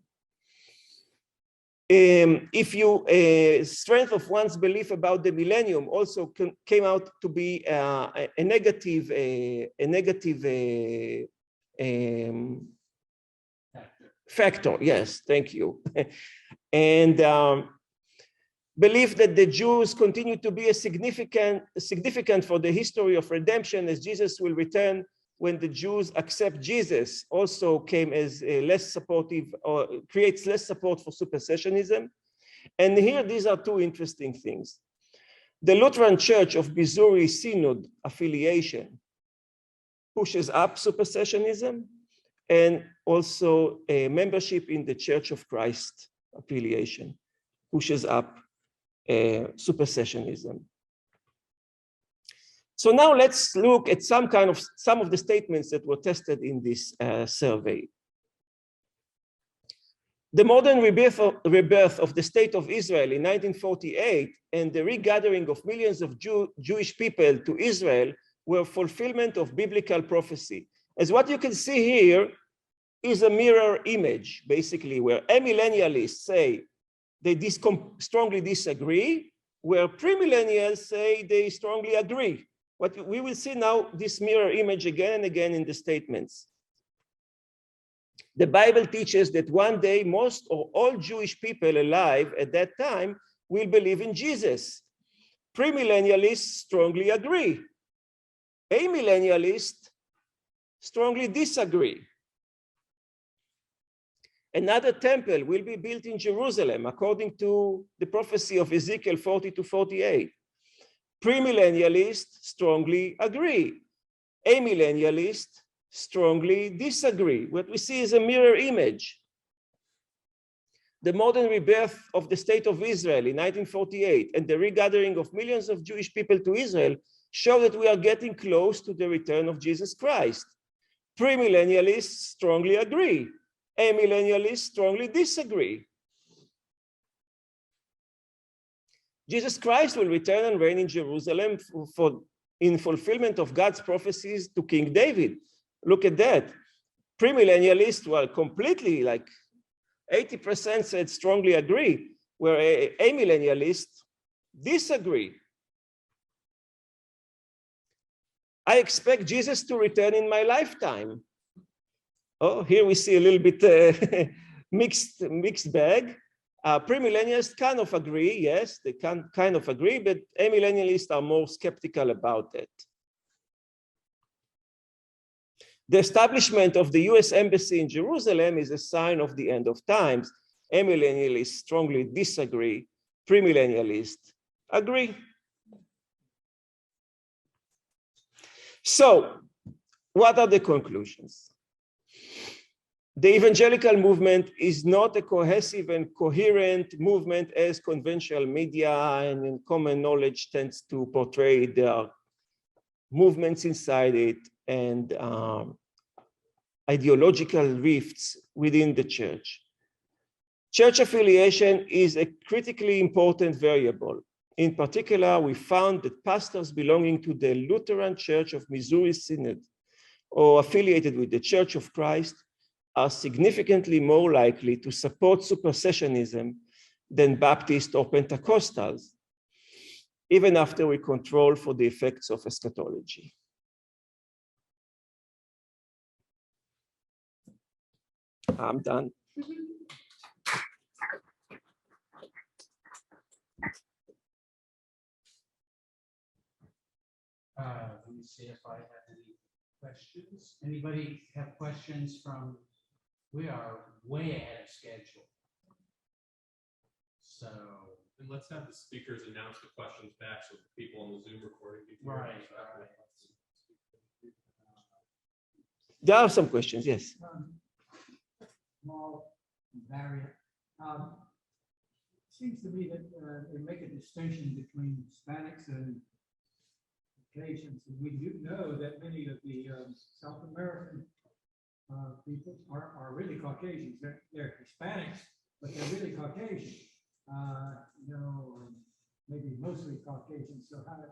if you strength of one's belief about the millennium also came out to be a negative factor. Yes, thank you. And belief that the Jews continue to be significant for the history of redemption, as Jesus will return when the Jews accept Jesus, also came as less supportive or creates less support for supersessionism. And here, these are two interesting things. The Lutheran Church of Missouri Synod affiliation pushes up supersessionism, and also a membership in the Church of Christ affiliation pushes up supersessionism. So now let's look at some of the statements that were tested in this survey. The modern rebirth of the state of Israel in 1948 and the regathering of millions of Jewish people to Israel were fulfillment of biblical prophecy. As what you can see here is a mirror image, basically, where amillennialists say they strongly disagree, where premillennials say they strongly agree. What we will see now, this mirror image again and again in the statements. The Bible teaches that one day most or all Jewish people alive at that time will believe in Jesus. Premillennialists strongly agree. Amillennialists strongly disagree. Another temple will be built in Jerusalem according to the prophecy of Ezekiel 40-48. Premillennialists strongly agree. Amillennialists strongly disagree. What we see is a mirror image. The modern rebirth of the state of Israel in 1948 and the regathering of millions of Jewish people to Israel show that we are getting close to the return of Jesus Christ. Premillennialists strongly agree. Amillennialists strongly disagree. Jesus Christ will return and reign in Jerusalem in fulfillment of God's prophecies to King David. Look at that. Premillennialists were completely, like 80% said strongly agree, where amillennialists disagree. I expect Jesus to return in my lifetime. Oh, here we see a little bit mixed bag. Premillennialists kind of agree, yes, they can kind of agree, but amillennialists are more skeptical about it. The establishment of the US Embassy in Jerusalem is a sign of the end of times. Amillennialists strongly disagree. Premillennialists agree. So, what are the conclusions? The evangelical movement is not a cohesive and coherent movement as conventional media and in common knowledge tends to portray. There are movements inside it and ideological rifts within the church. Church affiliation is a critically important variable. In particular, we found that pastors belonging to the Lutheran Church of Missouri Synod or affiliated with the Church of Christ are significantly more likely to support supersessionism than Baptist or Pentecostals, even after we control for the effects of eschatology. I'm done. Let me see if I have any questions. Anybody have questions from, we are way ahead of schedule. So. And let's have the speakers announce the questions back so the people on the Zoom recording can hear. Right. There are some questions, yes. Small barrier. Seems to me that they make a distinction between Hispanics and Caucasians. And we do know that many of the South American people are really Caucasians. They're Hispanics, but they're really Caucasian. Maybe mostly Caucasian. So how do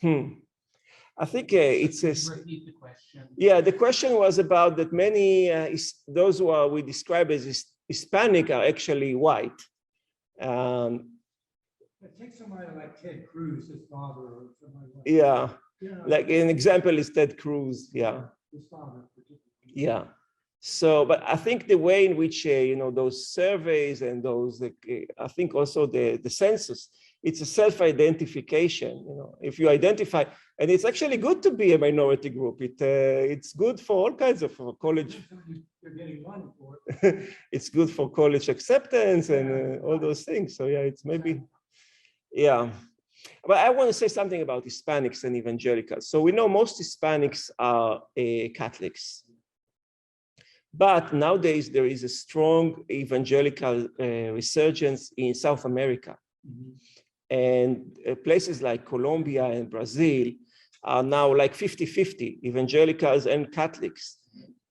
they? I think it's a. Repeat the question. Yeah, the question was about that many those who we describe as Hispanic are actually white. Take somebody like Ted Cruz, his father, or somebody like. Yeah, You know, like an example is Ted Cruz. Yeah, his father particularly. yeah. So, but I think the way in which those surveys and those, I think also the census, it's a self-identification. If you identify, and it's actually good to be a minority group. It's good for all kinds of college. You're getting one for it. It's good for college acceptance and all those things. So yeah, it's maybe, yeah. But I want to say something about Hispanics and evangelicals. So we know most Hispanics are Catholics. But nowadays, there is a strong evangelical resurgence in South America. And places like Colombia and Brazil are now like 50-50, evangelicals and Catholics.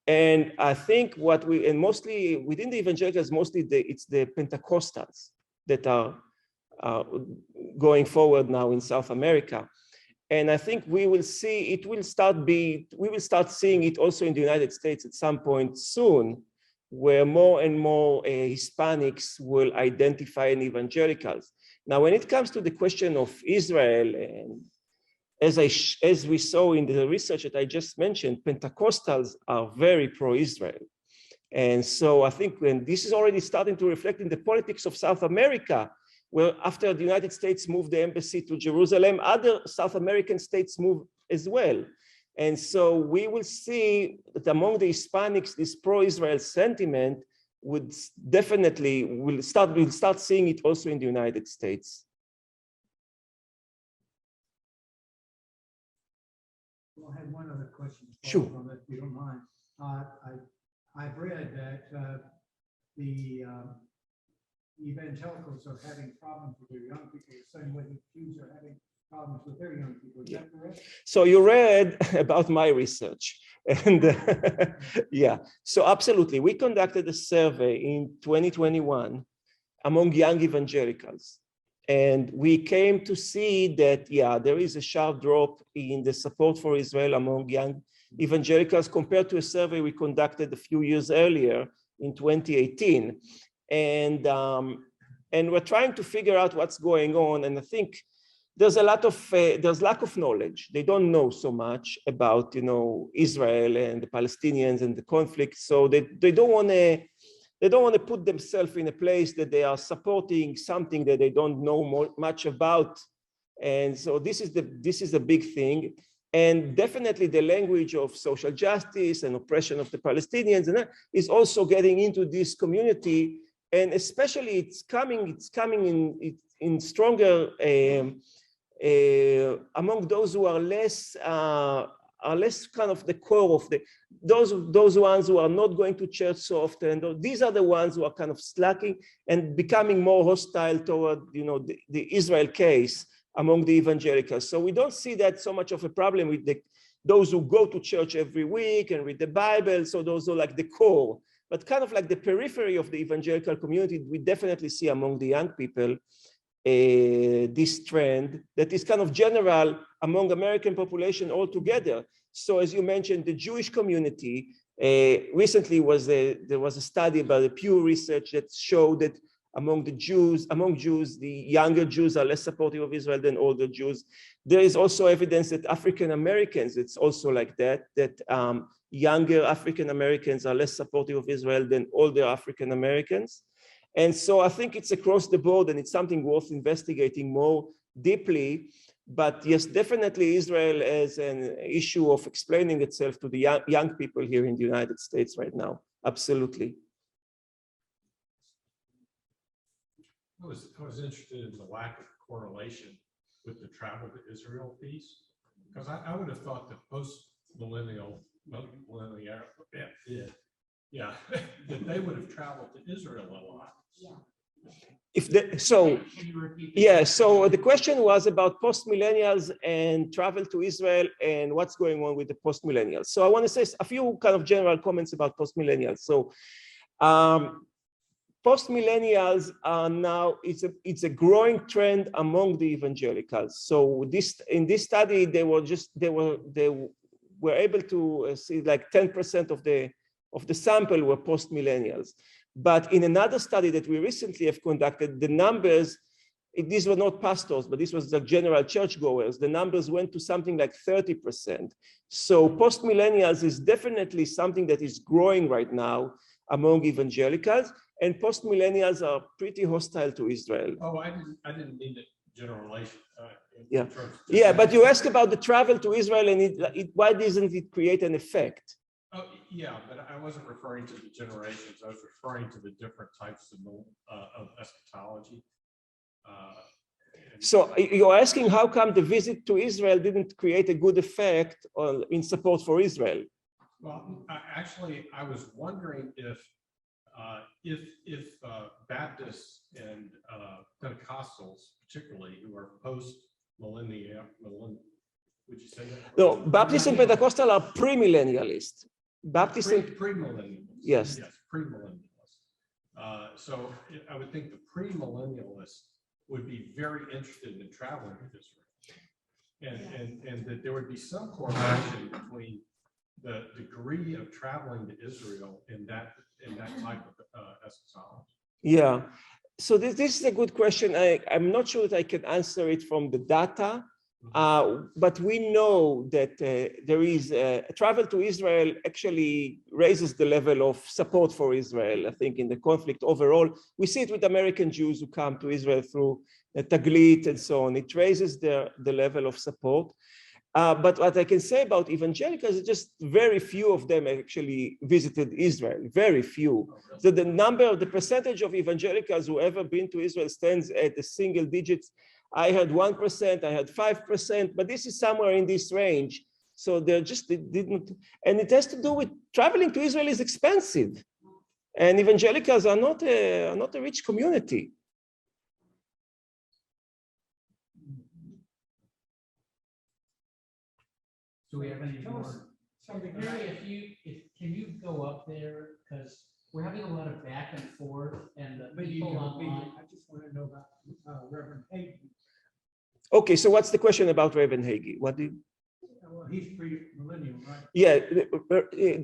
And I think mostly within the evangelicals, mostly it's the Pentecostals that are going forward now in South America. And I think we will see, we will start seeing it also in the United States at some point soon, where more and more Hispanics will identify in evangelicals. Now, when it comes to the question of Israel, and as we saw in the research that I just mentioned, Pentecostals are very pro-Israel. And so I think when this is already starting to reflect in the politics of South America, where after the United States moved the embassy to Jerusalem, other South American states move as well. And so we will see that among the Hispanics, this pro-Israel sentiment would definitely, we'll start seeing it also in the United States. Well, I had one other question. Sure. If you don't mind. I've read that the evangelicals are having problems with their young people, the same way the Jews are having problems with their young people. Is that correct? So you read about my research. And yeah, so absolutely. We conducted a survey in 2021 among young evangelicals. And we came to see that, yeah, there is a sharp drop in the support for Israel among young evangelicals compared to a survey we conducted a few years earlier in 2018. And we're trying to figure out what's going on. And I think there's lack of knowledge. They don't know so much about, Israel and the Palestinians and the conflict. So they don't want to put themselves in a place that they are supporting something that they don't know much about. And so this is a big thing. And definitely the language of social justice and oppression of the Palestinians is also getting into this community. And especially it's coming in stronger among those who are less kind of the core of those ones who are not going to church so often. These are the ones who are kind of slacking and becoming more hostile toward the Israel case among the evangelicals. So we don't see that so much of a problem with those who go to church every week and read the Bible. So those are like the core. But kind of like the periphery of the evangelical community, we definitely see among the young people this trend that is kind of general among American population altogether. So as you mentioned, the Jewish community, recently there was a study by the Pew Research that showed that among Jews, the younger Jews are less supportive of Israel than older Jews. There is also evidence that African Americans, it's also like that younger African Americans are less supportive of Israel than older African Americans. And so I think it's across the board and it's something worth investigating more deeply. But yes, definitely Israel as an issue of explaining itself to the young people here in the United States right now. Absolutely. I was interested in the lack of correlation with the travel to Israel piece, because I would have thought that post-millennial, that they would have traveled to Israel a lot. Yeah. So the question was about post-millennials and travel to Israel and what's going on with the post-millennials. So I want to say a few kind of general comments about post-millennials. So post-millennials are now, it's a growing trend among the evangelicals. So in this study, they were able to see like 10% of the sample were post-millennials. But in another study that we recently have conducted, the numbers, these were not pastors, but this was the general churchgoers, the numbers went to something like 30%. So post-millennials is definitely something that is growing right now among evangelicals, and post-millennials are pretty hostile to Israel. Oh, I didn't mean the generalization. Yeah. Yeah, but you asked about the travel to Israel, and why doesn't it create an effect? Oh, yeah, but I wasn't referring to the generations. I was referring to the different types of eschatology. So you're asking how come the visit to Israel didn't create a good effect in support for Israel? Well, I was wondering if Baptists and Pentecostals, particularly who are post-millennial, would you say that? No, Baptists and Pentecostal are premillennialist. Baptists and premillennialists. Yes. Yes, premillennialists. So I would think the premillennialists would be very interested in traveling to Israel, and that there would be some correlation between the degree of traveling to Israel and that type of eschatology. Yeah. So this is a good question. I'm not sure that I can answer it from the data, but we know that there is travel to Israel actually raises the level of support for Israel. I think in the conflict overall, we see it with American Jews who come to Israel through Taglit and so on. It raises the level of support. But what I can say about evangelicals is just very few of them actually visited Israel, very few. So the percentage of evangelicals who ever been to Israel stands at the single digits. I had 1%, I had 5%, but this is somewhere in this range. So they didn't, and it has to do with traveling to Israel is expensive. And evangelicals are not a rich community. Do we have any more? Something Perry, can you go up there? Because we're having a lot of back and forth and the people online. I just want to know about Reverend Hagee. Okay, so what's the question about Reverend Hagee? What do you? Well, he's pre-millennial, right? Yeah,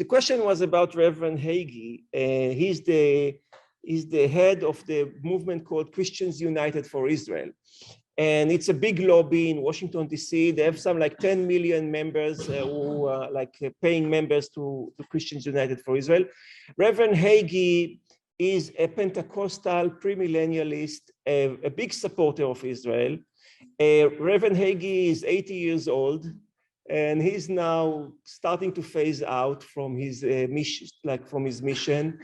the question was about Reverend Hagee. He's the head of the movement called Christians United for Israel. And it's a big lobby in Washington, D.C. They have some like 10 million members who are paying members to Christians United for Israel. Reverend Hagee is a Pentecostal premillennialist, a big supporter of Israel. Reverend Hagee is 80 years old, and he's now starting to phase out from his mission.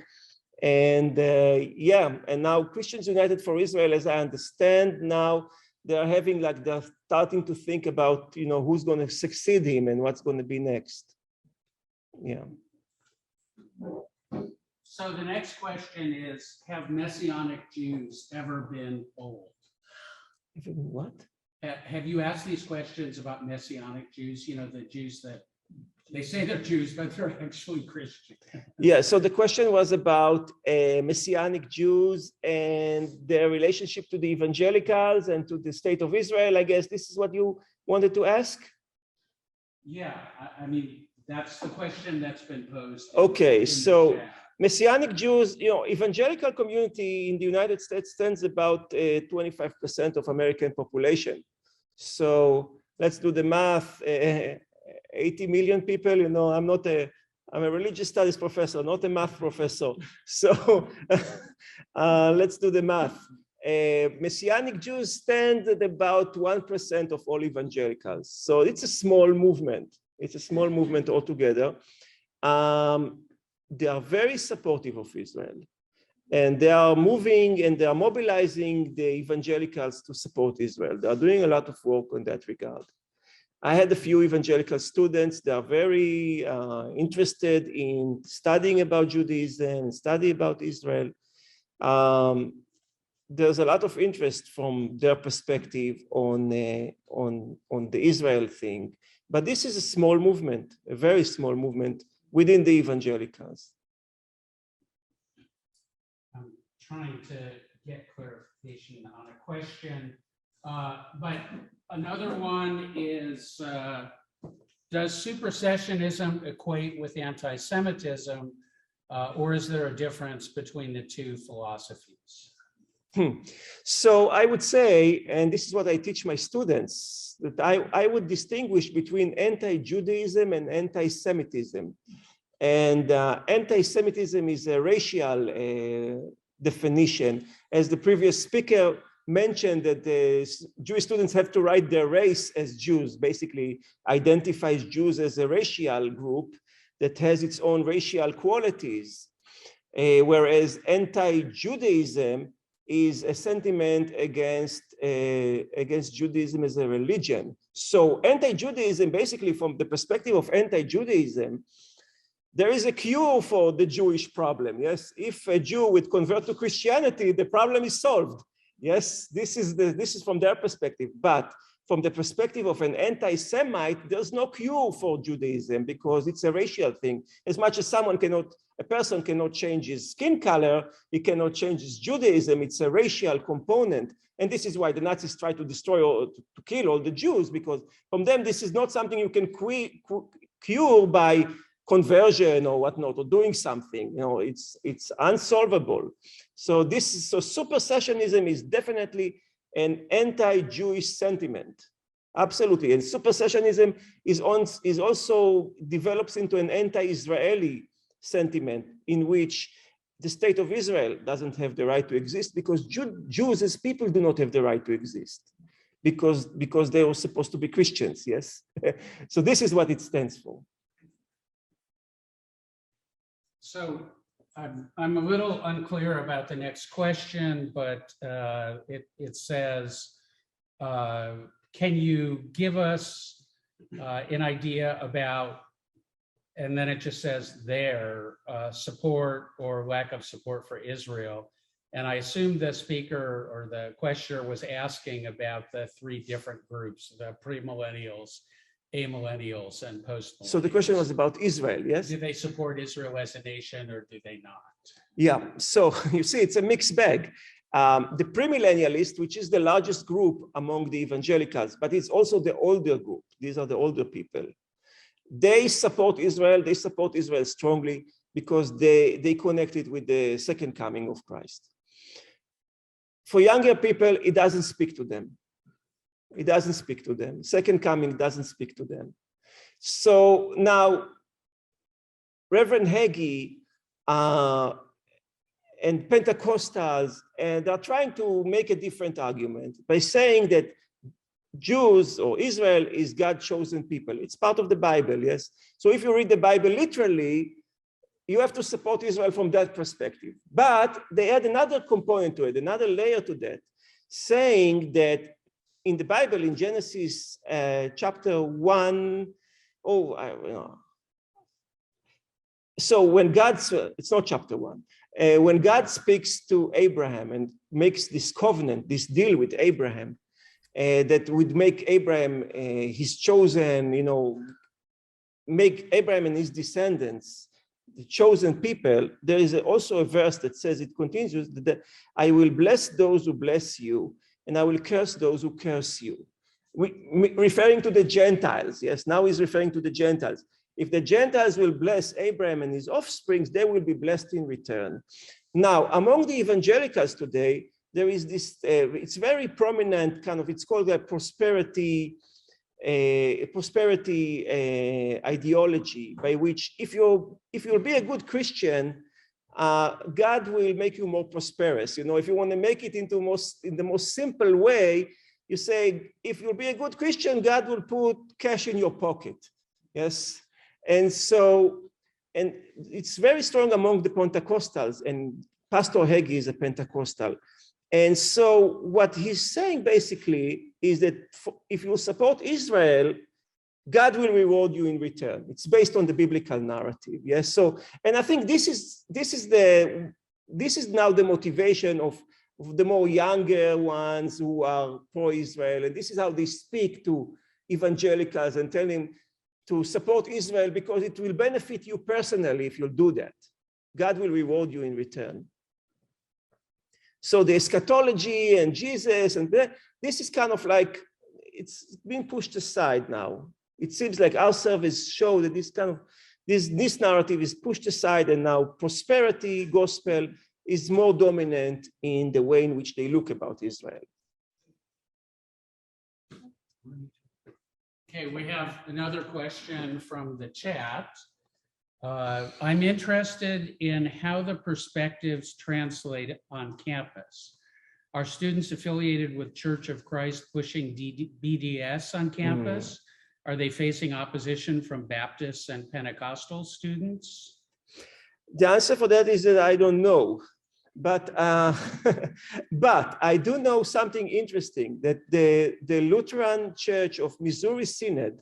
And and now Christians United for Israel, as I understand now, they're starting to think about, who's going to succeed him and what's going to be next. Yeah. So the next question is, have Messianic Jews ever been polled? What? Have you asked these questions about Messianic Jews? The Jews that they say they're Jews, but they're actually Christian. Yeah, so the question was about Messianic Jews and their relationship to the evangelicals and to the state of Israel. I guess this is what you wanted to ask? Yeah, I mean, that's the question that's been posed. Okay, so Messianic Jews, evangelical community in the United States stands about 25% of American population. So let's do the math. 80 million people, I'm a religious studies professor, not a math professor. So let's do the math. Messianic Jews stand at about 1% of all evangelicals. So it's a small movement. It's a small movement altogether. They are very supportive of Israel. And they are moving and they are mobilizing the evangelicals to support Israel. They are doing a lot of work in that regard. I had a few evangelical students. They are very interested in studying about Judaism, study about Israel. There's a lot of interest from their perspective on the Israel thing. But this is a small movement, a very small movement within the evangelicals. I'm trying to get clarification on a question, but another one is, does supersessionism equate with anti-Semitism? Or is there a difference between the two philosophies? So I would say, and this is what I teach my students, that I would distinguish between anti-Judaism and anti-Semitism. And anti-Semitism is a racial definition. As the previous speaker mentioned, that the Jewish students have to write their race as Jews, basically identifies Jews as a racial group that has its own racial qualities, whereas anti-Judaism is a sentiment against Judaism as a religion. So anti-Judaism, basically from the perspective of anti-Judaism, there is a cure for the Jewish problem. Yes, if a Jew would convert to Christianity, the problem is solved. Yes, this is from their perspective. But from the perspective of an anti-Semite, there's no cure for Judaism because it's a racial thing. As much as a person cannot change his skin color, he cannot change his Judaism. It's a racial component. And this is why the Nazis try to destroy or to kill all the Jews, because from them, this is not something you can cure by conversion or whatnot, or doing something. You know, it's unsolvable. So supersessionism is definitely an anti-Jewish sentiment. Absolutely. And supersessionism is also develops into an anti-Israeli sentiment in which the state of Israel doesn't have the right to exist because Jews as people do not have the right to exist because they are supposed to be Christians. Yes. So this is what it stands for. So I'm a little unclear about the next question, but it says, can you give us an idea about, and then it just says their support or lack of support for Israel. And I assume the speaker or the questioner was asking about the three different groups, the premillennials, amillennials, and postmillennials. So the question was about Israel, yes? Do they support Israel as a nation or do they not? Yeah, so you see, it's a mixed bag. The premillennialists, which is the largest group among the evangelicals, but it's also the older group. These are the older people. They support Israel. They support Israel strongly because they connect it with the second coming of Christ. For younger people, it doesn't speak to them. It doesn't speak to them. Second coming doesn't speak to them. So now, Reverend Hagee and Pentecostals, and they're trying to make a different argument by saying that Jews or Israel is God's chosen people. It's part of the Bible, yes? So if you read the Bible literally, you have to support Israel from that perspective. But they add another component to it, another layer to that, saying that in the Bible, in Genesis chapter 1, so when it's not chapter 1, when God speaks to Abraham and makes this covenant, this deal with Abraham, that would make Abraham his chosen, make Abraham and his descendants the chosen people, there is also a verse that says, it continues, that I will bless those who bless you, and I will curse those who curse you. Referring to the Gentiles, yes, now he's referring to the Gentiles. If the Gentiles will bless Abraham and his offspring, they will be blessed in return. Now, among the evangelicals today, there is this, it's very prominent kind of, it's called a prosperity ideology, by which if you'll be a good Christian, God will make you more prosperous. If you want to make it in the most simple way, you say, if you'll be a good Christian, God will put cash in your pocket. Yes. And so, and it's very strong among the Pentecostals, and Pastor Hagee is a Pentecostal. And so what he's saying basically is that if you support Israel, God will reward you in return. It's based on the biblical narrative. Yes. So, and I think this is now the motivation of the more younger ones who are pro-Israel. And this is how they speak to evangelicals and tell them to support Israel because it will benefit you personally if you'll do that. God will reward you in return. So the eschatology and Jesus and this is kind of like, it's being pushed aside now. It seems like our surveys show that this narrative is pushed aside, and now prosperity gospel is more dominant in the way in which they look about Israel. Okay, we have another question from the chat. I'm interested in how the perspectives translate on campus. Are students affiliated with Church of Christ pushing BDS on campus? Are they facing opposition from Baptists and Pentecostal students? The answer for that is that I don't know. But, but I do know something interesting, that the Lutheran Church of Missouri Synod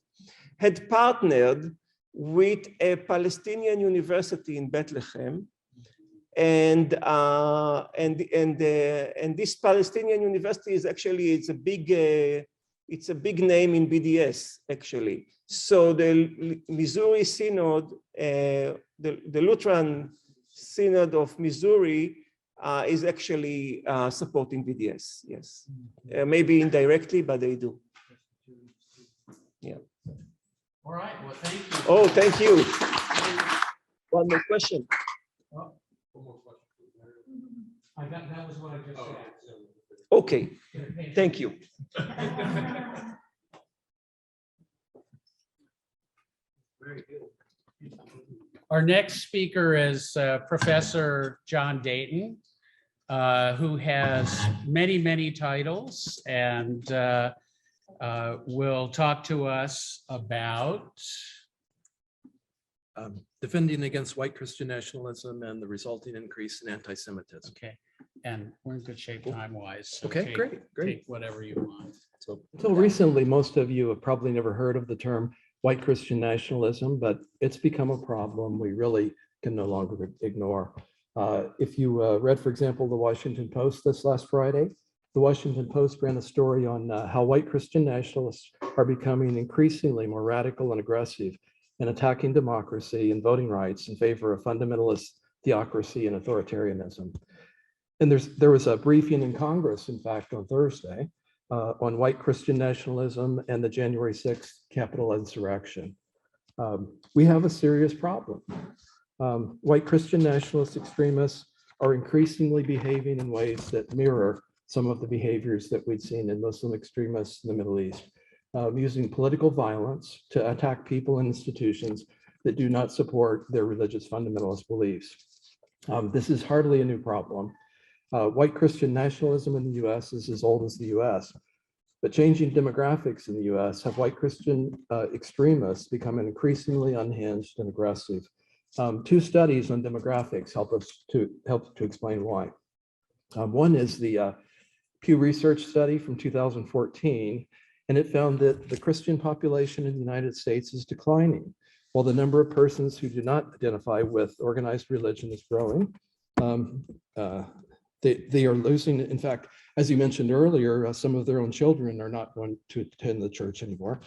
had partnered with a Palestinian university in Bethlehem. And this Palestinian university is actually, it's a big name in BDS, actually. So the Missouri Synod, the Lutheran Synod of Missouri is actually supporting BDS, yes. Maybe indirectly, but they do. Yeah. All right, well, thank you. Oh, thank you. One more question. That was what I just said. Okay, thank you. Very good. Our next speaker is Professor John Dayton, who has many, many titles, and will talk to us about Defending against white Christian nationalism and the resulting increase in anti-Semitism. okay, and we're in good shape time-wise. So Okay, take- great. Take whatever you want. So Until recently, most of you have probably never heard of the term white Christian nationalism, but it's become a problem we really can no longer ignore. If you read, for example, the Washington Post this last Friday, the Washington Post ran a story on how white Christian nationalists are becoming increasingly more radical and aggressive in attacking democracy and voting rights in favor of fundamentalist theocracy and authoritarianism. And there was a briefing in Congress, in fact, on Thursday, on white Christian nationalism and the January 6th Capitol insurrection. We have a serious problem. White Christian nationalist extremists are increasingly behaving in ways that mirror some of the behaviors that we'd seen in Muslim extremists in the Middle East, using political violence to attack people and institutions that do not support their religious fundamentalist beliefs. This is hardly a new problem. White Christian nationalism in the US is as old as the US, but changing demographics in the US have white Christian extremists become increasingly unhinged and aggressive. Two studies on demographics help to explain why. One is the Pew Research study from 2014, and it found that the Christian population in the United States is declining, while the number of persons who do not identify with organized religion is growing. They are losing, in fact, as you mentioned earlier, some of their own children are not going to attend the church anymore.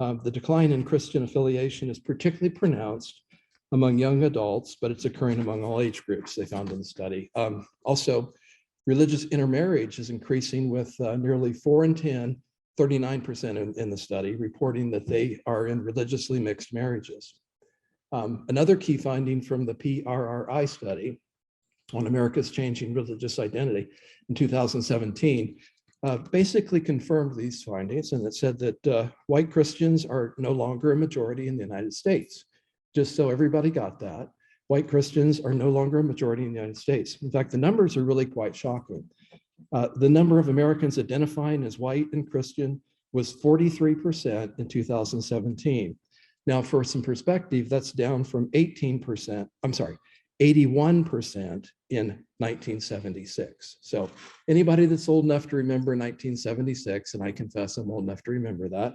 The decline in Christian affiliation is particularly pronounced among young adults, but it's occurring among all age groups, they found in the study. Also, religious intermarriage is increasing with nearly 4 in 10, 39% in the study, reporting that they are in religiously mixed marriages. Another key finding from the PRRI study on America's changing religious identity in 2017 basically confirmed these findings, and it said that white Christians are no longer a majority in the United States. Just so everybody got that, white Christians are no longer a majority in the United States. In fact, the numbers are really quite shocking. The number of Americans identifying as white and Christian was 43% in 2017. Now, for some perspective, that's down from 81% in 1976. So anybody that's old enough to remember 1976, and I confess I'm old enough to remember that,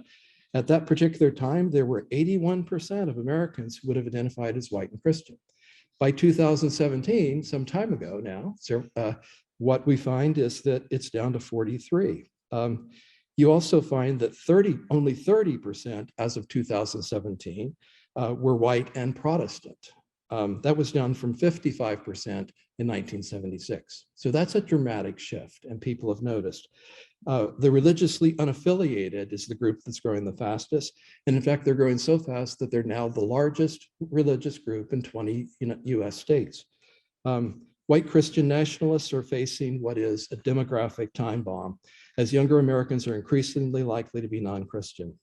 at that particular time, there were 81% of Americans who would have identified as white and Christian. By 2017, some time ago now, what we find is that it's down to 43. You also find that only 30% as of 2017 were white and Protestant. That was down from 55% in 1976. So that's a dramatic shift, and people have noticed. The religiously unaffiliated is the group that's growing the fastest. And in fact, they're growing so fast that they're now the largest religious group in 20 US states. White Christian nationalists are facing what is a demographic time bomb, as younger Americans are increasingly likely to be non-Christian.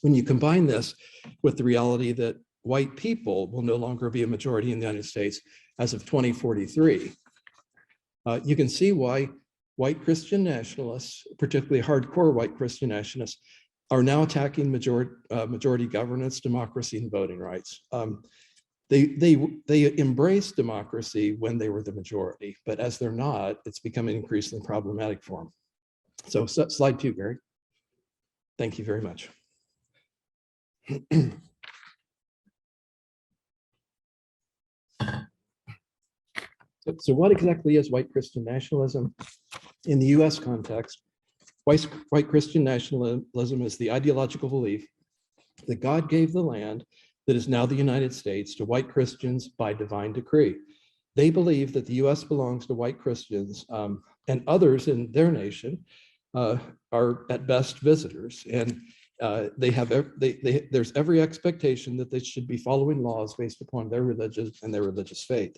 When you combine this with the reality that white people will no longer be a majority in the United States as of 2043, you can see why white Christian nationalists, particularly hardcore white Christian nationalists, are now attacking majority governance, democracy, and voting rights. They embraced democracy when they were the majority, but as they're not, it's becoming increasingly problematic for them. So slide 2, Gary. Thank you very much. So what exactly is white Christian nationalism? In the US context, white Christian nationalism is the ideological belief that God gave the land that is now the United States to white Christians by divine decree. They believe that the US belongs to white Christians, and others in their nation are at best visitors. And there's every expectation that they should be following laws based upon their religious faith.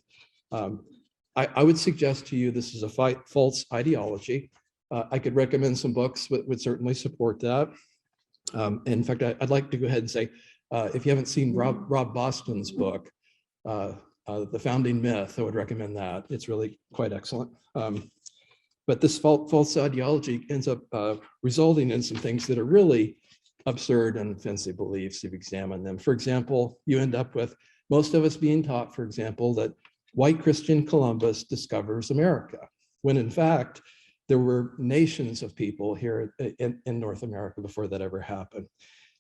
I would suggest to you this is a false ideology. I could recommend some books that would certainly support that. In fact, I'd like to go ahead and say, if you haven't seen Rob Boston's book, The Founding Myth, I would recommend that. It's really quite excellent. But this false ideology ends up resulting in some things that are really absurd and offensive beliefs if you examine them. For example, you end up with most of us being taught, for example, that white Christian Columbus discovers America, when in fact, there were nations of people here in North America before that ever happened.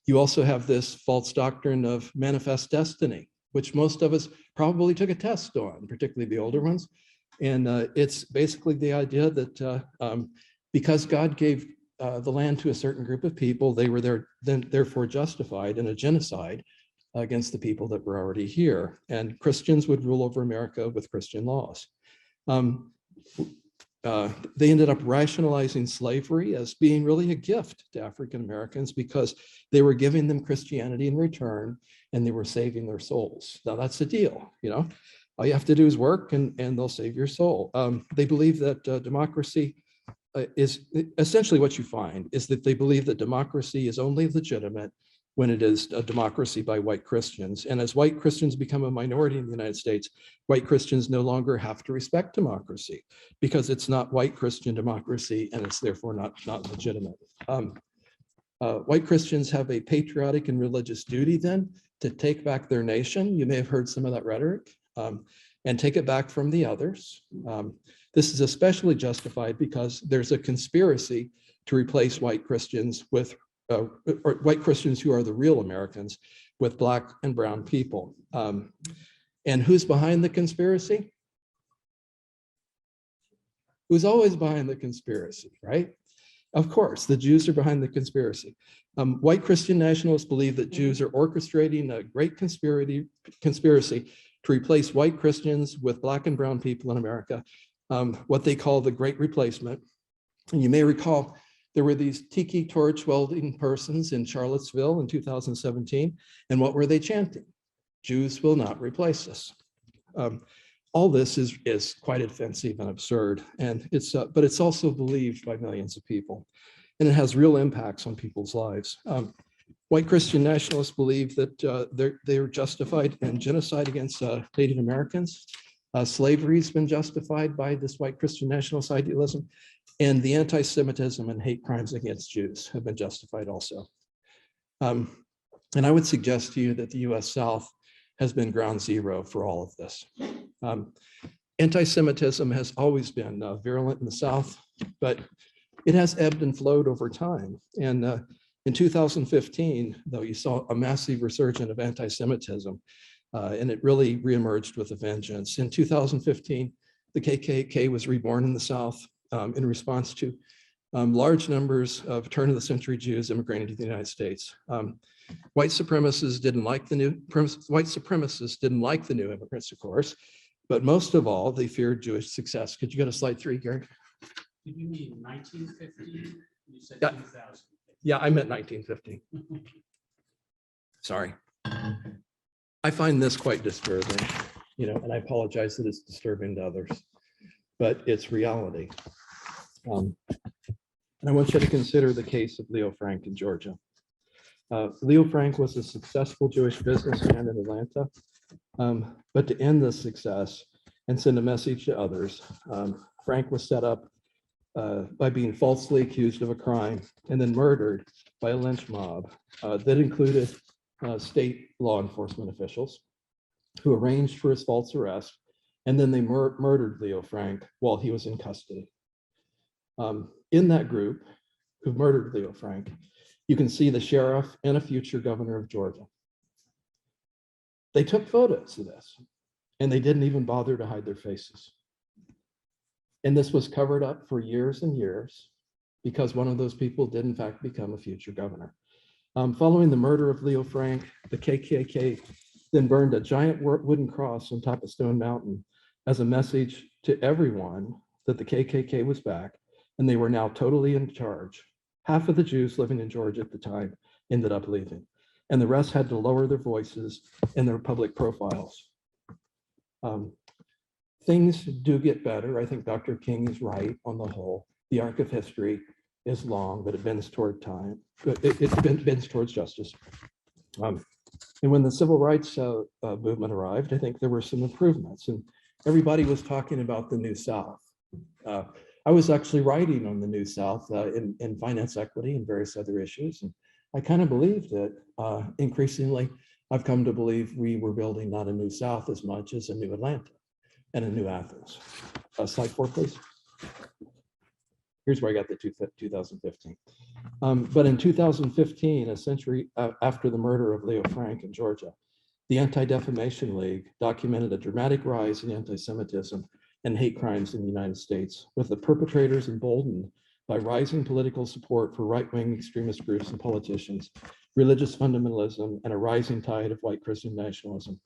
You also have this false doctrine of manifest destiny, which most of us probably took a test on, particularly the older ones. And it's basically the idea that because God gave the land to a certain group of people, they were therefore justified in a genocide against the people that were already here. And Christians would rule over America with Christian laws. They ended up rationalizing slavery as being really a gift to African Americans because they were giving them Christianity in return and they were saving their souls. Now that's the deal, you know. All you have to do is work and they'll save your soul. They believe that democracy is essentially what you find is that they believe that democracy is only legitimate when it is a democracy by white Christians. And as white Christians become a minority in the United States, white Christians no longer have to respect democracy because it's not white Christian democracy and it's therefore not legitimate. White Christians have a patriotic and religious duty then to take back their nation. You may have heard some of that rhetoric, and take it back from the others. This is especially justified because there's a conspiracy to replace white Christians with or white Christians who are the real Americans with Black and brown people. And who's behind the conspiracy? Who's always behind the conspiracy, right? Of course, the Jews are behind the conspiracy. White Christian nationalists believe that Jews are orchestrating a great conspiracy to replace white Christians with Black and brown people in America, what they call the Great Replacement. And you may recall there were these tiki torch welding persons in Charlottesville in 2017. And what were they chanting? Jews will not replace us. All this is quite offensive and absurd. And but it's also believed by millions of people. And it has real impacts on people's lives. White Christian nationalists believe that they're justified in genocide against Native Americans. Slavery has been justified by this white Christian nationalist idealism, and the anti-Semitism and hate crimes against Jews have been justified also. And I would suggest to you that the US South has been ground zero for all of this. Anti-Semitism has always been virulent in the South, but it has ebbed and flowed over time. And in 2015, though, you saw a massive resurgence of anti-Semitism, and it really reemerged with a vengeance. In 2015, the KKK was reborn in the South in response to large numbers of turn-of-the-century Jews immigrating to the United States. White supremacists didn't like the new immigrants, of course, but most of all, they feared Jewish success. Could you go to slide 3, Gary? Did you mean 1950? You said Yeah. 2000. Yeah, I meant 1950. Sorry. I find this quite disturbing, and I apologize that it's disturbing to others, but it's reality. And I want you to consider the case of Leo Frank in Georgia. Leo Frank was a successful Jewish businessman in Atlanta, but to end this success and send a message to others, Frank was set up by being falsely accused of a crime and then murdered by a lynch mob that included state law enforcement officials who arranged for his false arrest, and then they murdered Leo Frank while he was in custody. In that group who murdered Leo Frank, you can see the sheriff and a future governor of Georgia. They took photos of this, and they didn't even bother to hide their faces. And this was covered up for years and years because one of those people did in fact become a future governor. Following the murder of Leo Frank, the KKK then burned a giant wooden cross on top of Stone Mountain as a message to everyone that the KKK was back and they were now totally in charge. Half of the Jews living in Georgia at the time ended up leaving, and the rest had to lower their voices in their public profiles. Things do get better. I think Dr. King is right on the whole. The arc of history is long, but it bends toward time. It bends towards justice. And when the civil rights movement arrived, I think there were some improvements, and everybody was talking about the New South. I was actually writing on the New South in finance equity and various other issues, and I kind of believed it. Increasingly, I've come to believe we were building not a New South as much as a new Atlanta and a new Athens. Slide 4, please. Here's where I got the 2015. But in 2015, a century after the murder of Leo Frank in Georgia, the Anti-Defamation League documented a dramatic rise in anti-Semitism and hate crimes in the United States, with the perpetrators emboldened by rising political support for right-wing extremist groups and politicians, religious fundamentalism, and a rising tide of white Christian nationalism.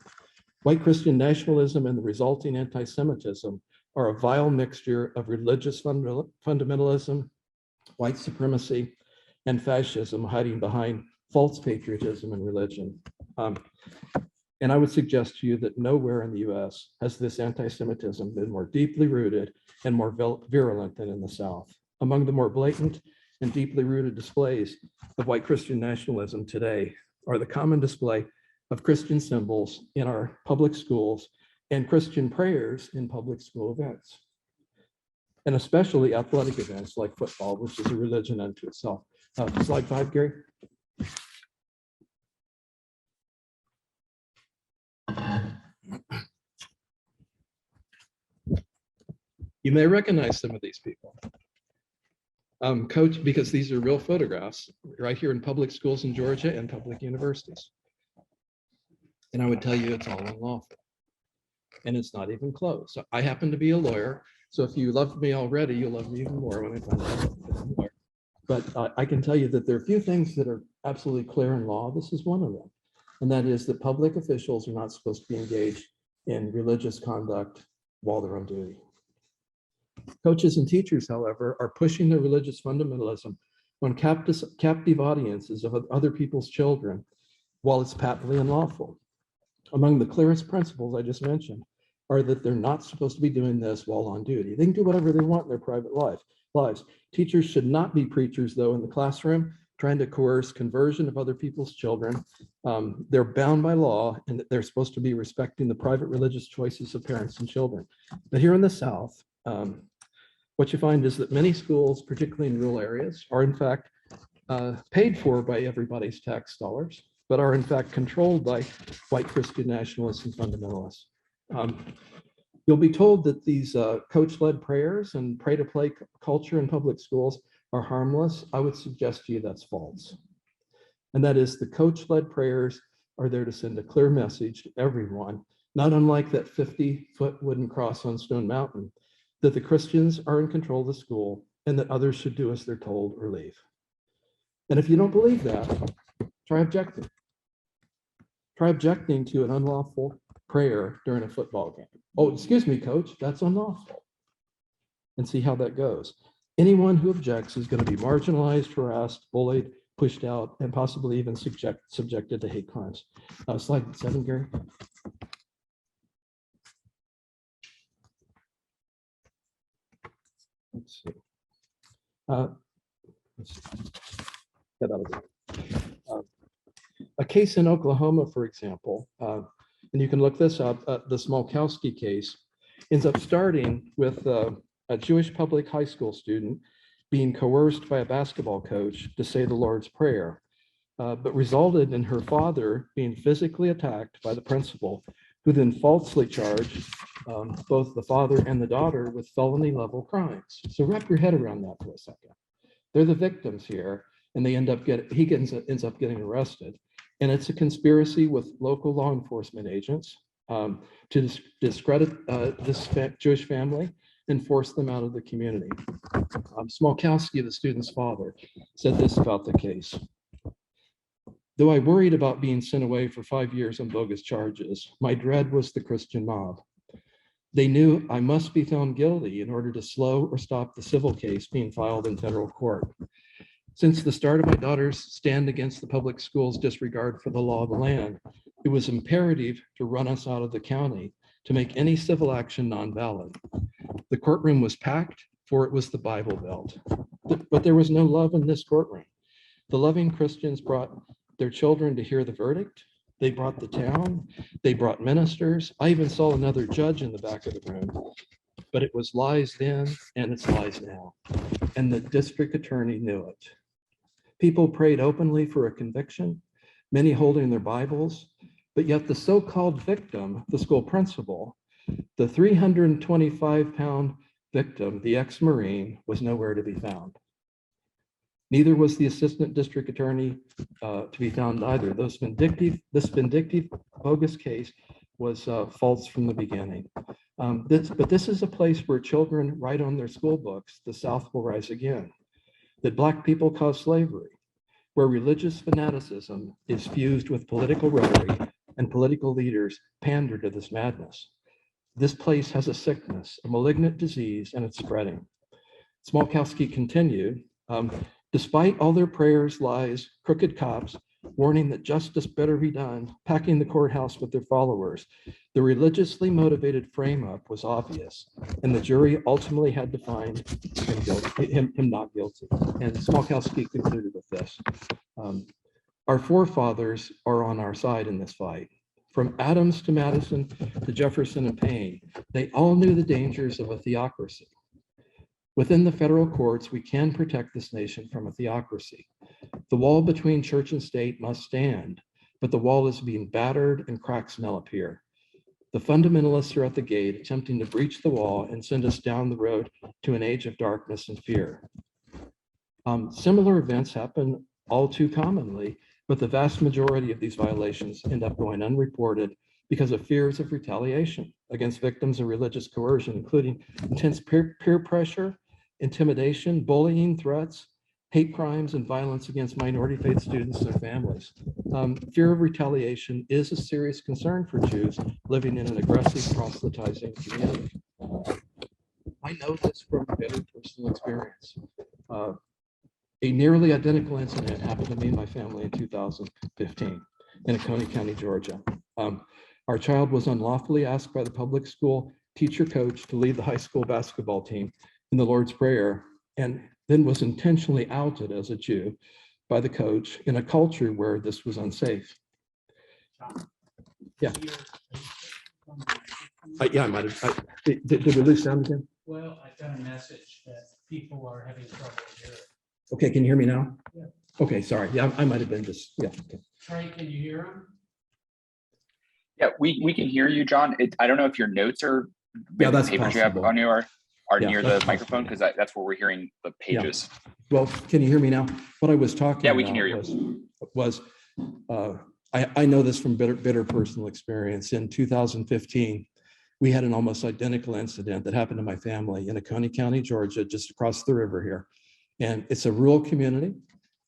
White Christian nationalism and the resulting anti-Semitism are a vile mixture of religious fundamentalism, white supremacy, and fascism hiding behind false patriotism and religion. And I would suggest to you that nowhere in the US has this anti-Semitism been more deeply rooted and more virulent than in the South. Among the more blatant and deeply rooted displays of white Christian nationalism today are the common display of Christian symbols in our public schools and Christian prayers in public school events, and especially athletic events like football, which is a religion unto itself. Slide 5, Gary. You may recognize some of these people. Coach, because these are real photographs right here in public schools in Georgia and public universities. And I would tell you it's all unlawful. And it's not even close. So I happen to be a lawyer. So if you loved me already, you'll love me even more when I find out that I'm a lawyer. But I can tell you that there are a few things that are absolutely clear in law. This is one of them. And that is that public officials are not supposed to be engaged in religious conduct while they're on duty. Coaches and teachers, however, are pushing their religious fundamentalism on captive audiences of other people's children while it's patently unlawful. Among the clearest principles I just mentioned are that they're not supposed to be doing this while on duty. They can do whatever they want in their private lives. Teachers should not be preachers, though, in the classroom, trying to coerce conversion of other people's children. They're bound by law, and they're supposed to be respecting the private religious choices of parents and children. But here in the South, what you find is that many schools, particularly in rural areas, are in fact paid for by everybody's tax dollars, but are in fact controlled by white Christian nationalists and fundamentalists. You'll be told that these coach-led prayers and pray-to-play culture in public schools are harmless. I would suggest to you that's false. And that is, the coach-led prayers are there to send a clear message to everyone, not unlike that 50-foot wooden cross on Stone Mountain, that the Christians are in control of the school and that others should do as they're told or leave. And if you don't believe that, Try objecting. Try objecting to an unlawful prayer during a football game. Oh, excuse me, coach, that's unlawful. And see how that goes. Anyone who objects is going to be marginalized, harassed, bullied, pushed out, and possibly even subjected to hate crimes. Slide 7, Gary. Let's see. Get out of there. A case in Oklahoma, for example, and you can look this up, the Smolkowski case, ends up starting with a Jewish public high school student being coerced by a basketball coach to say the Lord's Prayer, but resulted in her father being physically attacked by the principal, who then falsely charged both the father and the daughter with felony level crimes. So wrap your head around that for a second. They're the victims here, and they ends up getting arrested. And it's a conspiracy with local law enforcement agents to discredit this Jewish family and force them out of the community. Smolkowski, the student's father, said this about the case. Though I worried about being sent away for 5 years on bogus charges, my dread was the Christian mob. They knew I must be found guilty in order to slow or stop the civil case being filed in federal court. Since the start of my daughter's stand against the public schools' disregard for the law of the land, it was imperative to run us out of the county to make any civil action non-valid. The courtroom was packed, for it was the Bible Belt. But there was no love in this courtroom. The loving Christians brought their children to hear the verdict. They brought the town. They brought ministers. I even saw another judge in the back of the room. But it was lies then, and it's lies now. And the district attorney knew it. People prayed openly for a conviction, many holding their Bibles, but yet the so-called victim, the school principal, the 325-pound victim, the ex-Marine, was nowhere to be found. Neither was the assistant district attorney to be found either. This vindictive bogus case was false from the beginning. But this is a place where children write on their school books, the South will rise again, that Black people caused slavery, where religious fanaticism is fused with political rhetoric and political leaders pander to this madness. This place has a sickness, a malignant disease, and it's spreading. Smolkowski continued, despite all their prayers, lies, crooked cops, warning that justice better be done, packing the courthouse with their followers, the religiously motivated frame-up was obvious, and the jury ultimately had to find him not guilty. And Smolkowski concluded with this. Our forefathers are on our side in this fight. From Adams to Madison to Jefferson and Payne, they all knew the dangers of a theocracy. Within the federal courts, we can protect this nation from a theocracy. The wall between church and state must stand, but the wall is being battered and cracks now appear. The fundamentalists are at the gate, attempting to breach the wall and send us down the road to an age of darkness and fear. Similar events happen all too commonly, but the vast majority of these violations end up going unreported because of fears of retaliation against victims of religious coercion, including intense peer pressure, intimidation, bullying, threats, hate crimes, and violence against minority faith students and their families. Fear of retaliation is a serious concern for Jews living in an aggressive proselytizing community. I know this from bitter personal experience. A nearly identical incident happened to me and my family in 2015 in Ecology County, Georgia. Our child was unlawfully asked by the public school teacher coach to lead the high school basketball team in the Lord's Prayer, and then was intentionally outed as a Jew by the coach in a culture where this was unsafe. Yeah. Yeah, I might have. Did we lose sound again? Well, I got a message that people are having trouble hearing. Okay, can you hear me now? Yeah. Okay, sorry. Yeah, I might have been just, yeah. Okay. Trey, can you hear him? Yeah, we can hear you, John. I don't know if your notes are, Yeah, that's papers you have possible. on you are Yeah, near that's the microphone, because possible. that's where we're hearing the pages. Well, can you hear me now? What I was talking Yeah, about we can hear you. was I know this from bitter personal experience. In 2015, we had an almost identical incident that happened to my family in Ecology County, Georgia, just across the river here. And it's a rural community.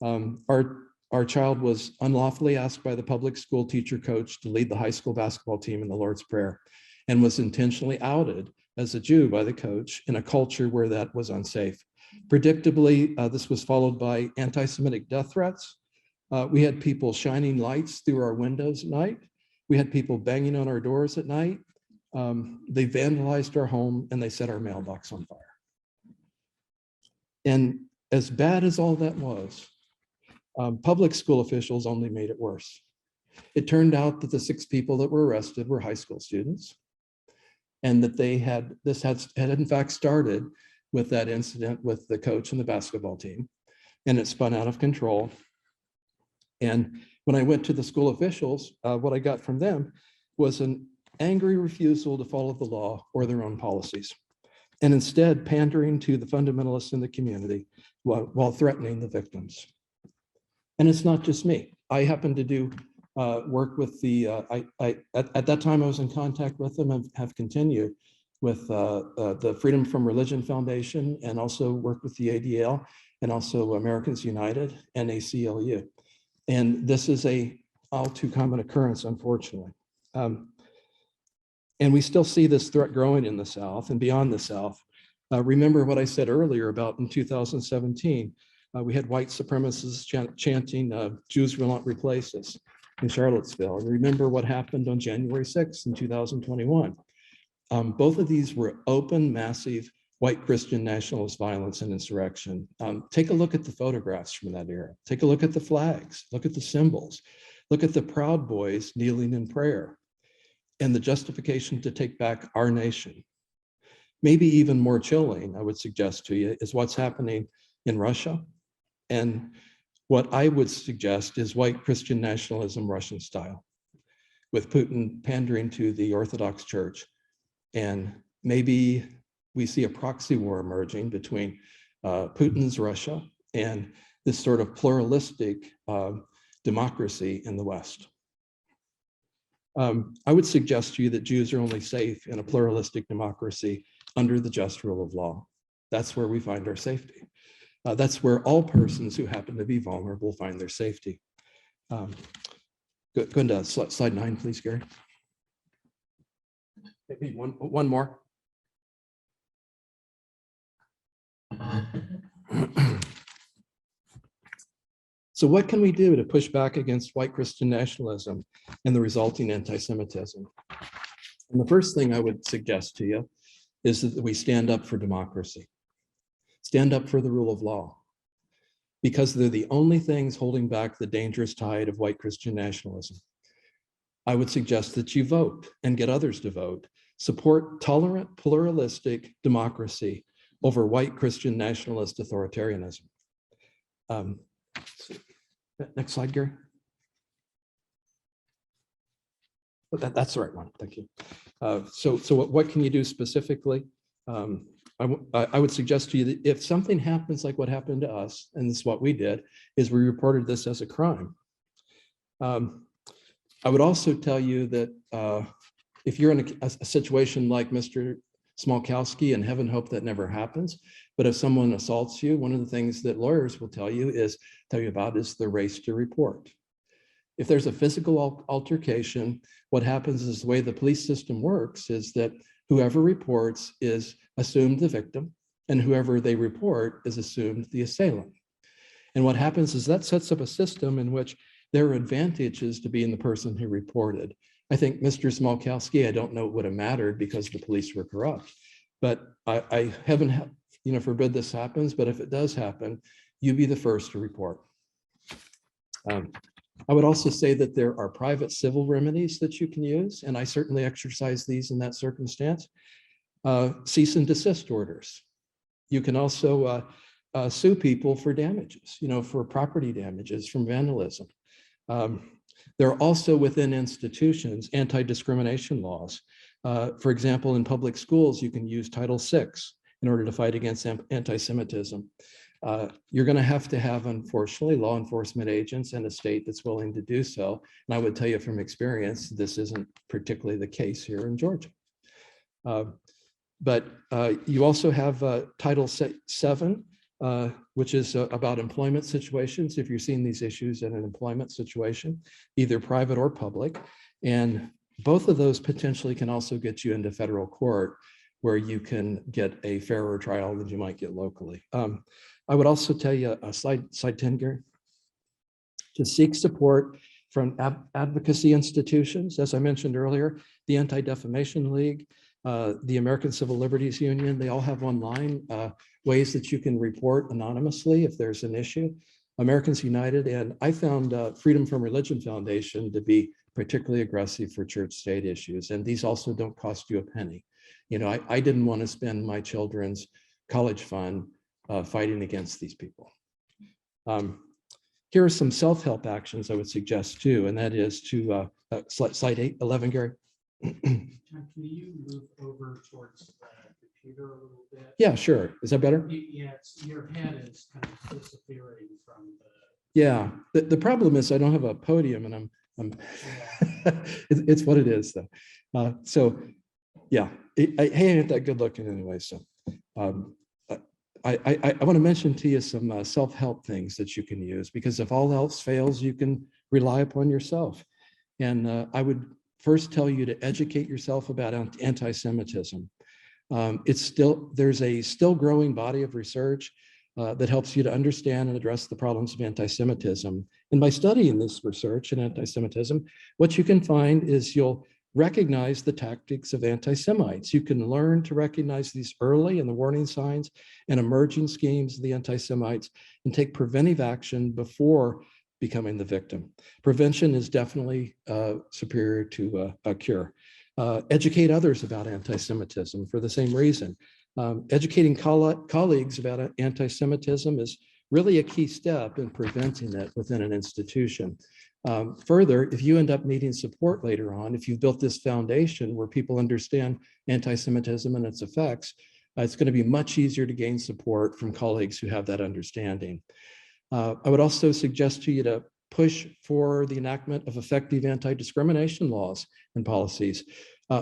Our Our child was unlawfully asked by the public school teacher coach to lead the high school basketball team in the Lord's Prayer and was intentionally outed as a Jew by the coach in a culture where that was unsafe. Predictably, this was followed by anti-Semitic death threats. We had people shining lights through our windows at night. We had people banging on our doors at night. They vandalized our home and they set our mailbox on fire. And as bad as all that was, public school officials only made it worse. It turned out that the 6 people that were arrested were high school students, and that this had in fact started with that incident with the coach and the basketball team, and it spun out of control. And when I went to the school officials, what I got from them was an angry refusal to follow the law or their own policies, and instead pandering to the fundamentalists in the community while threatening the victims. And it's not just me. I happen to do work with the, at that time I was in contact with them and have continued with the Freedom from Religion Foundation, and also work with the ADL and also Americans United and ACLU. And this is a all too common occurrence, unfortunately. And we still see this threat growing in the South and beyond the South. Remember what I said earlier about in 2017, we had white supremacists chanting, Jews will not replace us in Charlottesville. And remember what happened on January 6th in 2021. Both of these were open, massive white Christian nationalist violence and insurrection. Take a look at the photographs from that era. Take a look at the flags, look at the symbols, look at the Proud Boys kneeling in prayer, and the justification to take back our nation. Maybe even more chilling, I would suggest to you, is what's happening in Russia. And what I would suggest is white Christian nationalism Russian style, with Putin pandering to the Orthodox Church. And maybe we see a proxy war emerging between Putin's Russia and this sort of pluralistic democracy in the West. I would suggest to you that Jews are only safe in a pluralistic democracy under the just rule of law. That's where we find our safety. That's where all persons who happen to be vulnerable find their safety. Go into slide 9, please, Gary. Maybe one more. So what can we do to push back against white Christian nationalism and the resulting anti-Semitism? And the first thing I would suggest to you is that we stand up for democracy. Stand up for the rule of law, because they're the only things holding back the dangerous tide of white Christian nationalism. I would suggest that you vote and get others to vote. Support tolerant, pluralistic democracy over white Christian nationalist authoritarianism. Next slide, Gary. That's the right one, thank you. So what can you do specifically? I would suggest to you that if something happens like what happened to us, and this is what we did, is we reported this as a crime. I would also tell you that if you're in a situation like Mr. Smolkowski, and heaven hope that never happens, but if someone assaults you, one of the things that lawyers will tell you about is the race to report. If there's a physical altercation, what happens is the way the police system works is that whoever reports is assumed the victim, and whoever they report is assumed the assailant. And what happens is that sets up a system in which there are advantages to being the person who reported. I think Mr. Smolkowski, I don't know it would have mattered because the police were corrupt, but I haven't, forbid this happens, but if it does happen, you be the first to report. I would also say that there are private civil remedies that you can use, and I certainly exercise these in that circumstance. Cease and desist orders. You can also sue people for damages, for property damages from vandalism. There are also within institutions anti-discrimination laws. For example, in public schools, you can use Title VI in order to fight against anti-Semitism. You're going to have, unfortunately, law enforcement agents and a state that's willing to do so. And I would tell you from experience, this isn't particularly the case here in Georgia. But you also have Title VII which is about employment situations. If you're seeing these issues in an employment situation, either private or public, and both of those potentially can also get you into federal court, where you can get a fairer trial than you might get locally. I would also tell you, slide 10, Gary, to seek support from advocacy institutions. As I mentioned earlier, the Anti-Defamation League, the American Civil Liberties Union, they all have online ways that you can report anonymously if there's an issue. Americans United, and I found Freedom from Religion Foundation to be particularly aggressive for church-state issues, and these also don't cost you a penny. You know, I didn't want to spend my children's college fund fighting against these people. Here are some self-help actions I would suggest too, and that is to slide 11, Gary. Can you move over towards the computer a little bit? Yeah, sure. Is that better? Yeah, your head is kind of disappearing from the. Yeah, the problem is I don't have a podium, and I'm it's what it is though. So yeah, I ain't that good looking anyway. So I want to mention to you some self-help things that you can use, because if all else fails, you can rely upon yourself. And I would first tell you to educate yourself about anti-Semitism. There's a still growing body of research that helps you to understand and address the problems of anti-Semitism. And by studying this research in anti-Semitism, what you can find is you'll recognize the tactics of anti-Semites. You can learn to recognize these early and the warning signs and emerging schemes of the anti-Semites and take preventive action before becoming the victim. Prevention is definitely superior to a cure. Educate others about anti-Semitism for the same reason. Educating colleagues about anti-Semitism is really a key step in preventing it within an institution. Further, if you end up needing support later on, if you've built this foundation where people understand anti-Semitism and its effects, it's going to be much easier to gain support from colleagues who have that understanding. I would also suggest to you to push for the enactment of effective anti-discrimination laws and policies.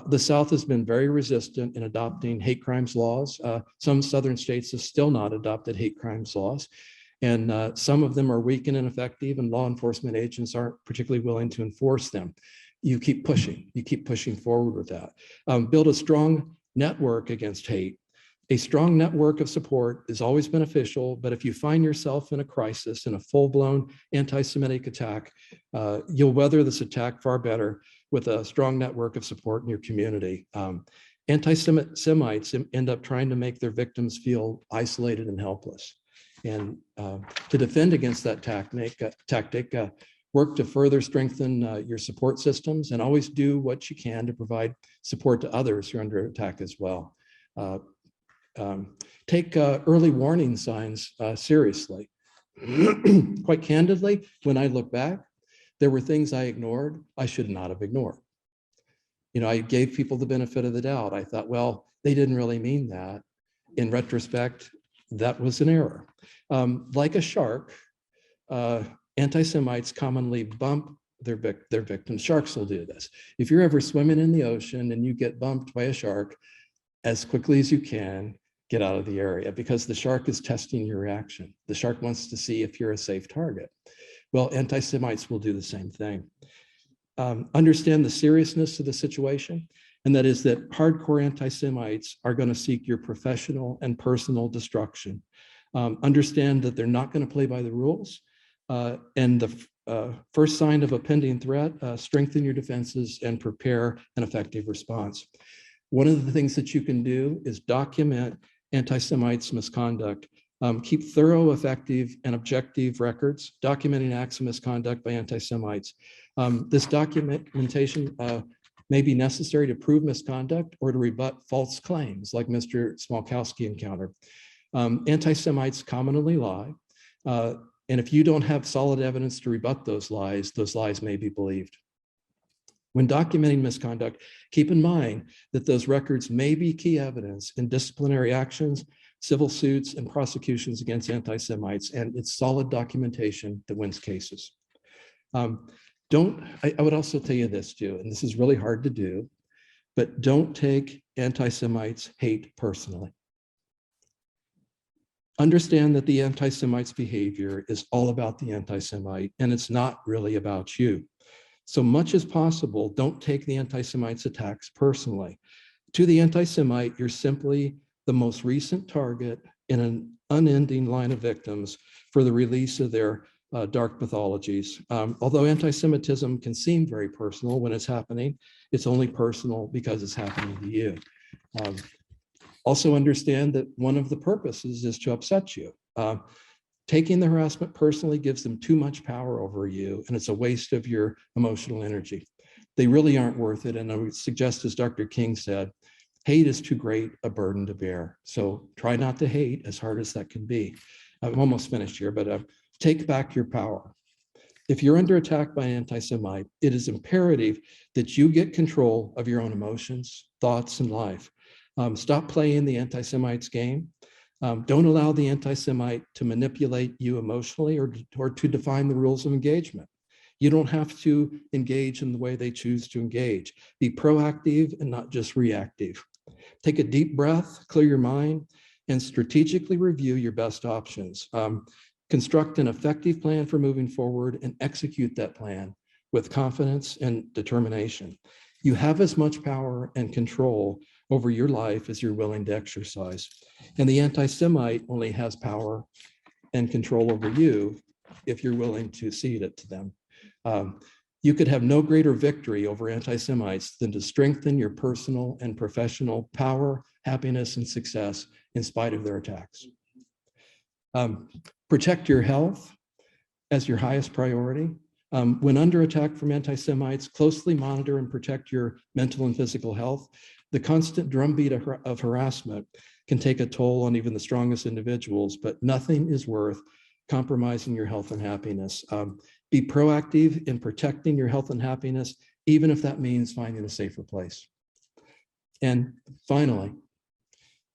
The South has been very resistant in adopting hate crimes laws. Some Southern states have still not adopted hate crimes laws. And some of them are weak and ineffective, and law enforcement agents aren't particularly willing to enforce them. You keep pushing forward with that. Build a strong network against hate. A strong network of support is always beneficial, but if you find yourself in a crisis, in a full-blown anti-Semitic attack, you'll weather this attack far better with a strong network of support in your community. Anti-Semites end up trying to make their victims feel isolated and helpless. And to defend against that tactic, work to further strengthen your support systems, and always do what you can to provide support to others who are under attack as well. Take early warning signs seriously. Quite candidly, when I look back, there were things I ignored I should not have ignored. You know, I gave people the benefit of the doubt. I thought, well, they didn't really mean that. In retrospect, that was an error. Like a shark, anti-Semites commonly bump their victims. Sharks will do this. If you're ever swimming in the ocean and you get bumped by a shark, as quickly as you can, get out of the area, because the shark is testing your reaction. The shark wants to see if you're a safe target. Well, anti-Semites will do the same thing. Understand the seriousness of the situation, and that is that hardcore anti-Semites are going to seek your professional and personal destruction. Understand that they're not going to play by the rules, and the first sign of a pending threat, strengthen your defenses and prepare an effective response. One of the things that you can do is document anti-Semites misconduct. Keep thorough, effective, and objective records documenting acts of misconduct by anti-Semites. This documentation may be necessary to prove misconduct or to rebut false claims like Mr. Smolkowski encountered. Anti-Semites commonly lie, and if you don't have solid evidence to rebut those lies may be believed. When documenting misconduct, keep in mind that those records may be key evidence in disciplinary actions, civil suits, and prosecutions against anti-Semites, and it's solid documentation that wins cases. I would also tell you this too, and this is really hard to do, but don't take anti-Semites' hate personally. Understand that the anti-Semite's behavior is all about the anti-Semite, and it's not really about you. So much as possible, don't take the anti-Semite's attacks personally. To the anti-Semite, you're simply the most recent target in an unending line of victims for the release of their dark pathologies. Although anti-Semitism can seem very personal when it's happening, it's only personal because it's happening to you. Also understand that one of the purposes is to upset you. Taking the harassment personally gives them too much power over you, and it's a waste of your emotional energy. They really aren't worth it, and I would suggest, as Dr. King said, hate is too great a burden to bear. So try not to hate, as hard as that can be. I'm almost finished here, but take back your power. If you're under attack by an anti-Semite, it is imperative that you get control of your own emotions, thoughts, and life. Stop playing the anti-Semite's game. Don't allow the anti-Semite to manipulate you emotionally or to define the rules of engagement. You don't have to engage in the way they choose to engage. Be proactive and not just reactive. Take a deep breath, clear your mind, and strategically review your best options. Construct an effective plan for moving forward and execute that plan with confidence and determination. You have as much power and control over your life as you're willing to exercise. And the anti-Semite only has power and control over you if you're willing to cede it to them. You could have no greater victory over anti-Semites than to strengthen your personal and professional power, happiness, and success in spite of their attacks. Protect your health as your highest priority. When under attack from anti-Semites, closely monitor and protect your mental and physical health. The constant drumbeat of harassment can take a toll on even the strongest individuals, but nothing is worth compromising your health and happiness. Be proactive in protecting your health and happiness, even if that means finding a safer place. And finally,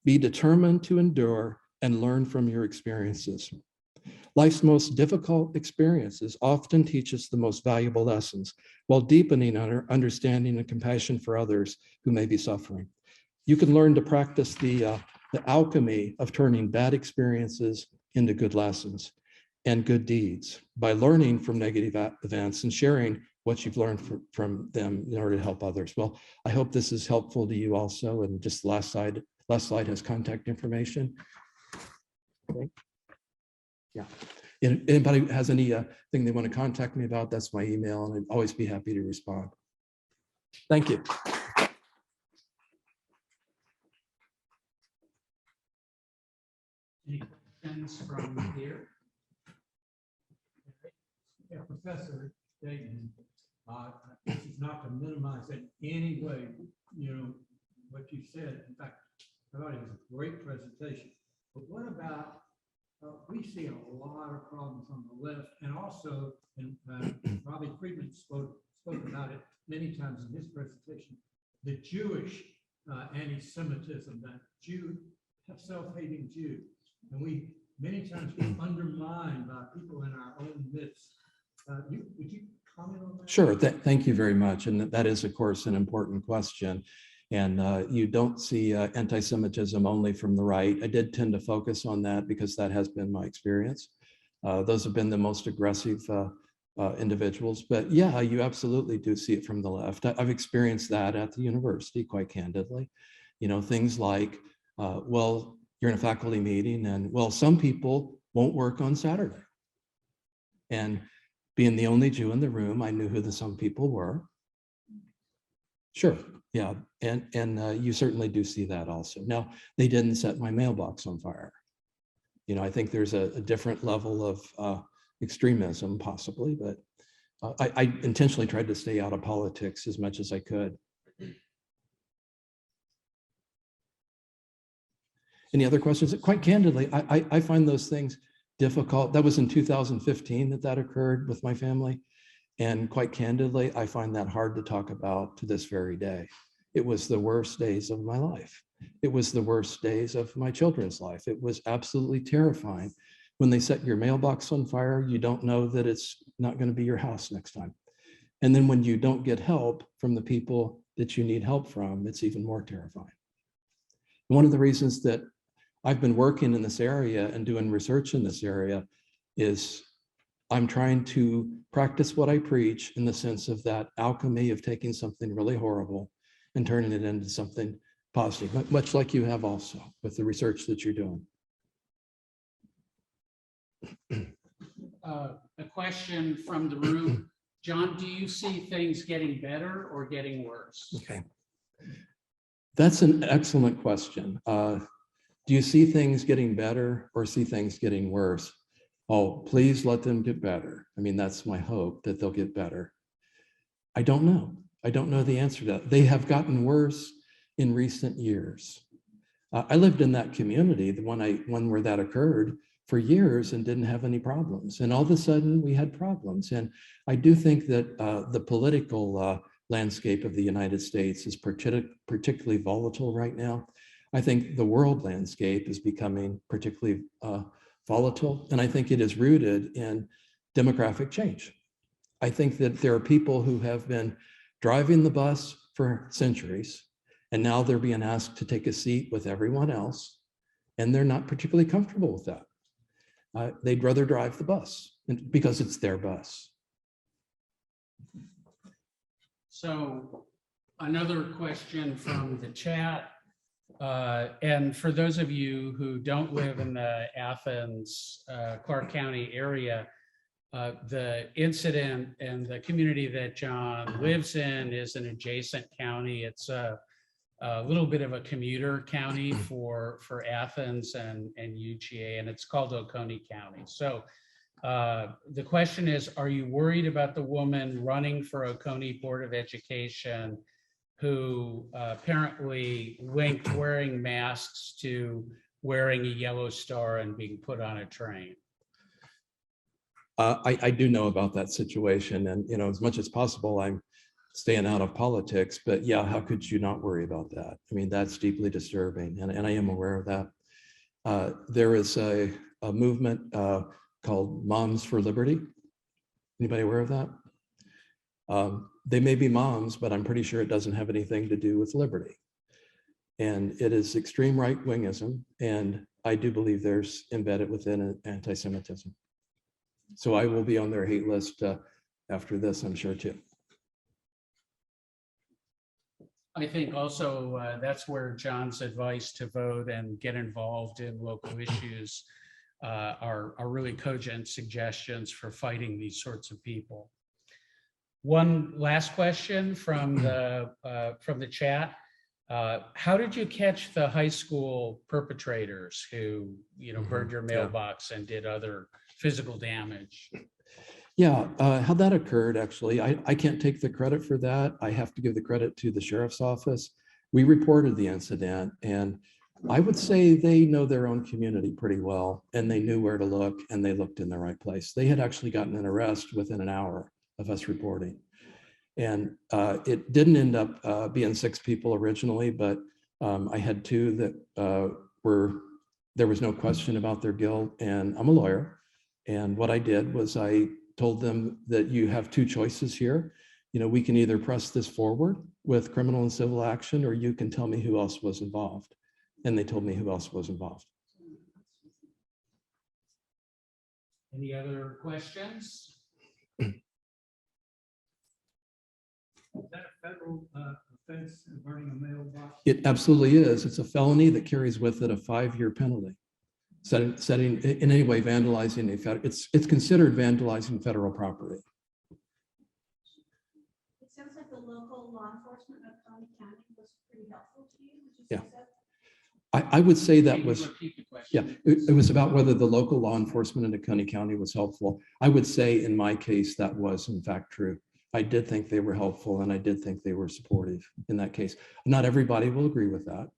be determined to endure and learn from your experiences. Life's most difficult experiences often teach us the most valuable lessons while deepening our understanding and compassion for others who may be suffering. You can learn to practice the alchemy of turning bad experiences into good lessons and good deeds by learning from negative events and sharing what you've learned from them in order to help others. Well, I hope this is helpful to you also. And just the last slide has contact information. Okay. Yeah. And anybody has anything they want to contact me about, that's my email, and I'd always be happy to respond. Thank you. Any questions from here? Yeah, Professor Dayton, this is not to minimize in any way, what you said. In fact, I thought it was a great presentation. But what about, we see a lot of problems on the left, and also, and Robbie Friedman spoke about it many times in his presentation, the Jewish anti-Semitism, that self-hating Jew. And we many times get undermined by people in our own midst. Would you comment on that? Sure. Thank you very much. And that is, of course, an important question. And you don't see anti-Semitism only from the right. I did tend to focus on that because that has been my experience. Those have been the most aggressive individuals. But yeah, you absolutely do see it from the left. I've experienced that at the university, quite candidly. Things like, well, you're in a faculty meeting and, well, some people won't work on Saturday. And being the only Jew in the room, I knew who some people were. Sure, yeah, and you certainly do see that also. Now, they didn't set my mailbox on fire. I think there's a different level of extremism possibly, but I intentionally tried to stay out of politics as much as I could. Any other questions? Quite candidly, I find those things difficult. That was in 2015 that occurred with my family. And quite candidly, I find that hard to talk about to this very day. It was the worst days of my life. It was the worst days of my children's life. It was absolutely terrifying. When they set your mailbox on fire, you don't know that it's not going to be your house next time. And then when you don't get help from the people that you need help from, it's even more terrifying. One of the reasons that I've been working in this area and doing research in this area is I'm trying to practice what I preach in the sense of that alchemy of taking something really horrible and turning it into something positive, much like you have also with the research that you're doing. A question from the room. John, do you see things getting better or getting worse? Okay. That's an excellent question. Do you see things getting better or see things getting worse? Oh, please let them get better. I mean, that's my hope that they'll get better. I don't know. I don't know the answer to that. They have gotten worse in recent years. I lived in that community, the one where that occurred, for years and didn't have any problems. And all of a sudden we had problems. And I do think that the political landscape of the United States is particularly volatile right now. I think the world landscape is becoming particularly volatile. And I think it is rooted in demographic change. I think that there are people who have been driving the bus for centuries, and now they're being asked to take a seat with everyone else, and they're not particularly comfortable with that. They'd rather drive the bus because it's their bus. So another question from the chat. And for those of you who don't live in the Athens, Clark County area, the incident and the community that John lives in is an adjacent county. It's a little bit of a commuter county for Athens and UGA, and it's called Oconee County. So the question is, are you worried about the woman running for Oconee Board of Education who apparently linked wearing masks to wearing a yellow star and being put on a train? I do know about that situation, and as much as possible, I'm staying out of politics, but yeah, how could you not worry about that? I mean, that's deeply disturbing, and I am aware of that. There is a movement called Moms for Liberty. Anybody aware of that? They may be moms, but I'm pretty sure it doesn't have anything to do with liberty. And it is extreme right-wingism, and I do believe there's embedded within anti-Semitism. So I will be on their hate list after this, I'm sure, too. I think also that's where John's advice to vote and get involved in local issues are really cogent suggestions for fighting these sorts of people. One last question from the chat. How did you catch the high school perpetrators who burned your mailbox and did other physical damage? Yeah, how that occurred, actually, I can't take the credit for that. I have to give the credit to the sheriff's office. We reported the incident, and I would say they know their own community pretty well, and they knew where to look, and they looked in the right place. They had actually gotten an arrest within an hour of us reporting. And it didn't end up being 6 people originally, but I had 2 that there was no question about their guilt, and I'm a lawyer. And what I did was I told them that you have 2 choices here. We can either press this forward with criminal and civil action, or you can tell me who else was involved. And they told me who else was involved. Any other questions? Is that a federal offense, burning a mailbox? It absolutely is. It's a felony that carries with it a 5-year penalty. Setting in any way vandalizing it's considered vandalizing federal property. It sounds like the local law enforcement of County County was pretty helpful to you. Would you Yeah. say so? I would say that Can you was, repeat the question? yeah, it was about whether the local law enforcement in Oconee County was helpful. I would say in my case, that was in fact true. I did think they were helpful, and I did think they were supportive in that case. Not everybody will agree with that,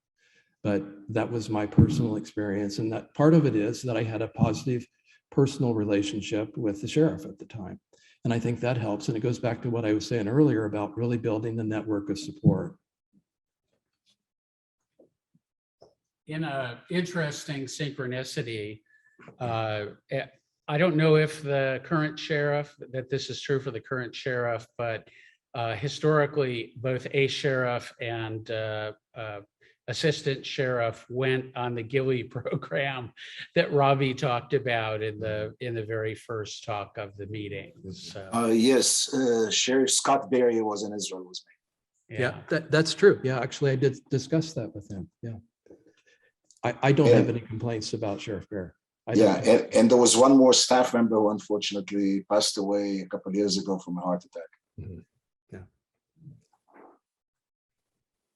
but that was my personal experience. And that part of it is that I had a positive personal relationship with the sheriff at the time. And I think that helps. And it goes back to what I was saying earlier about really building the network of support. In an interesting synchronicity, I don't know if the current sheriff, that this is true for the current sheriff, but historically, both a sheriff and assistant sheriff went on the Gilly program that Robbie talked about in the very first talk of the meeting. So Yes, Sheriff Scott Berry was in Israel with me. Yeah, that's true. Yeah, actually, I did discuss that with him. Yeah. I don't have any complaints about Sheriff Berry. Yeah, and there was one more staff member who unfortunately passed away a couple of years ago from a heart attack. Mhm. Yeah.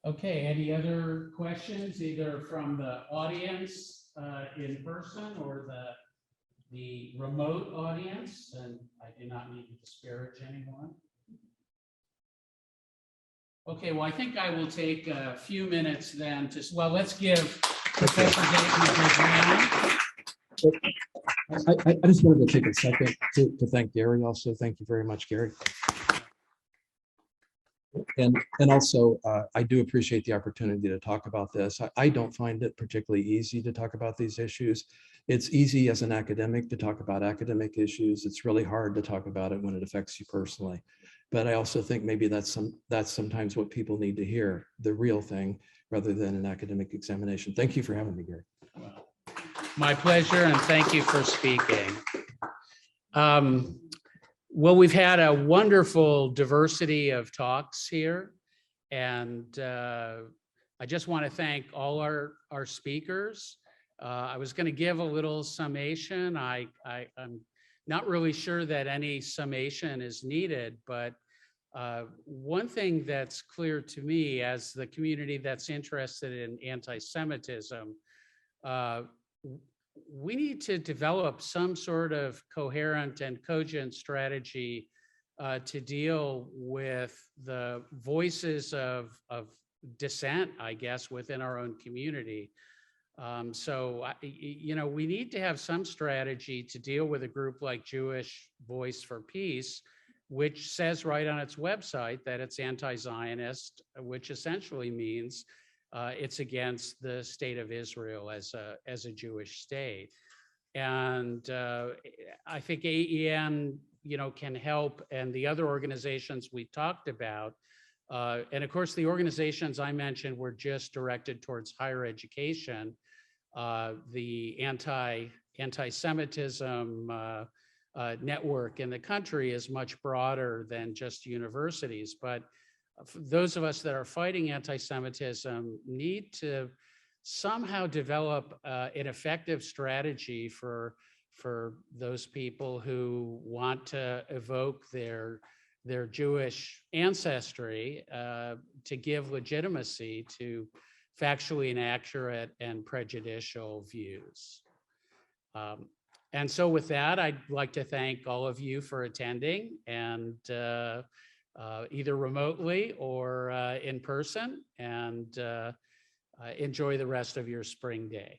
Okay, any other questions, either from the audience in person or the remote audience? And I do not need to disparage anyone. Okay, well, I think I will take a few minutes then to, well, let's give Professor Dayton a big round. I just wanted to take a second to thank Gary also. Thank you very much, Gary. And also, I do appreciate the opportunity to talk about this. I don't find it particularly easy to talk about these issues. It's easy as an academic to talk about academic issues. It's really hard to talk about it when it affects you personally. But I also think maybe that's sometimes what people need to hear, the real thing, rather than an academic examination. Thank you for having me, Gary. My pleasure, and thank you for speaking. Well, we've had a wonderful diversity of talks here, and I just want to thank all our speakers. I was going to give a little summation. I'm not really sure that any summation is needed, but one thing that's clear to me as the community that's interested in anti-Semitism, we need to develop some sort of coherent and cogent strategy to deal with the voices of dissent, I guess, within our own community. So, we need to have some strategy to deal with a group like Jewish Voice for Peace, which says right on its website that it's anti-Zionist, which essentially means it's against the state of Israel as a Jewish state. And I think AEN, can help, and the other organizations we talked about. And of course, the organizations I mentioned were just directed towards higher education. The anti-Semitism network in the country is much broader than just universities. But those of us that are fighting anti-Semitism need to somehow develop an effective strategy for those people who want to evoke their Jewish ancestry to give legitimacy to factually inaccurate and prejudicial views. And so with that, I'd like to thank all of you for attending, and either remotely or in person, and enjoy the rest of your spring day.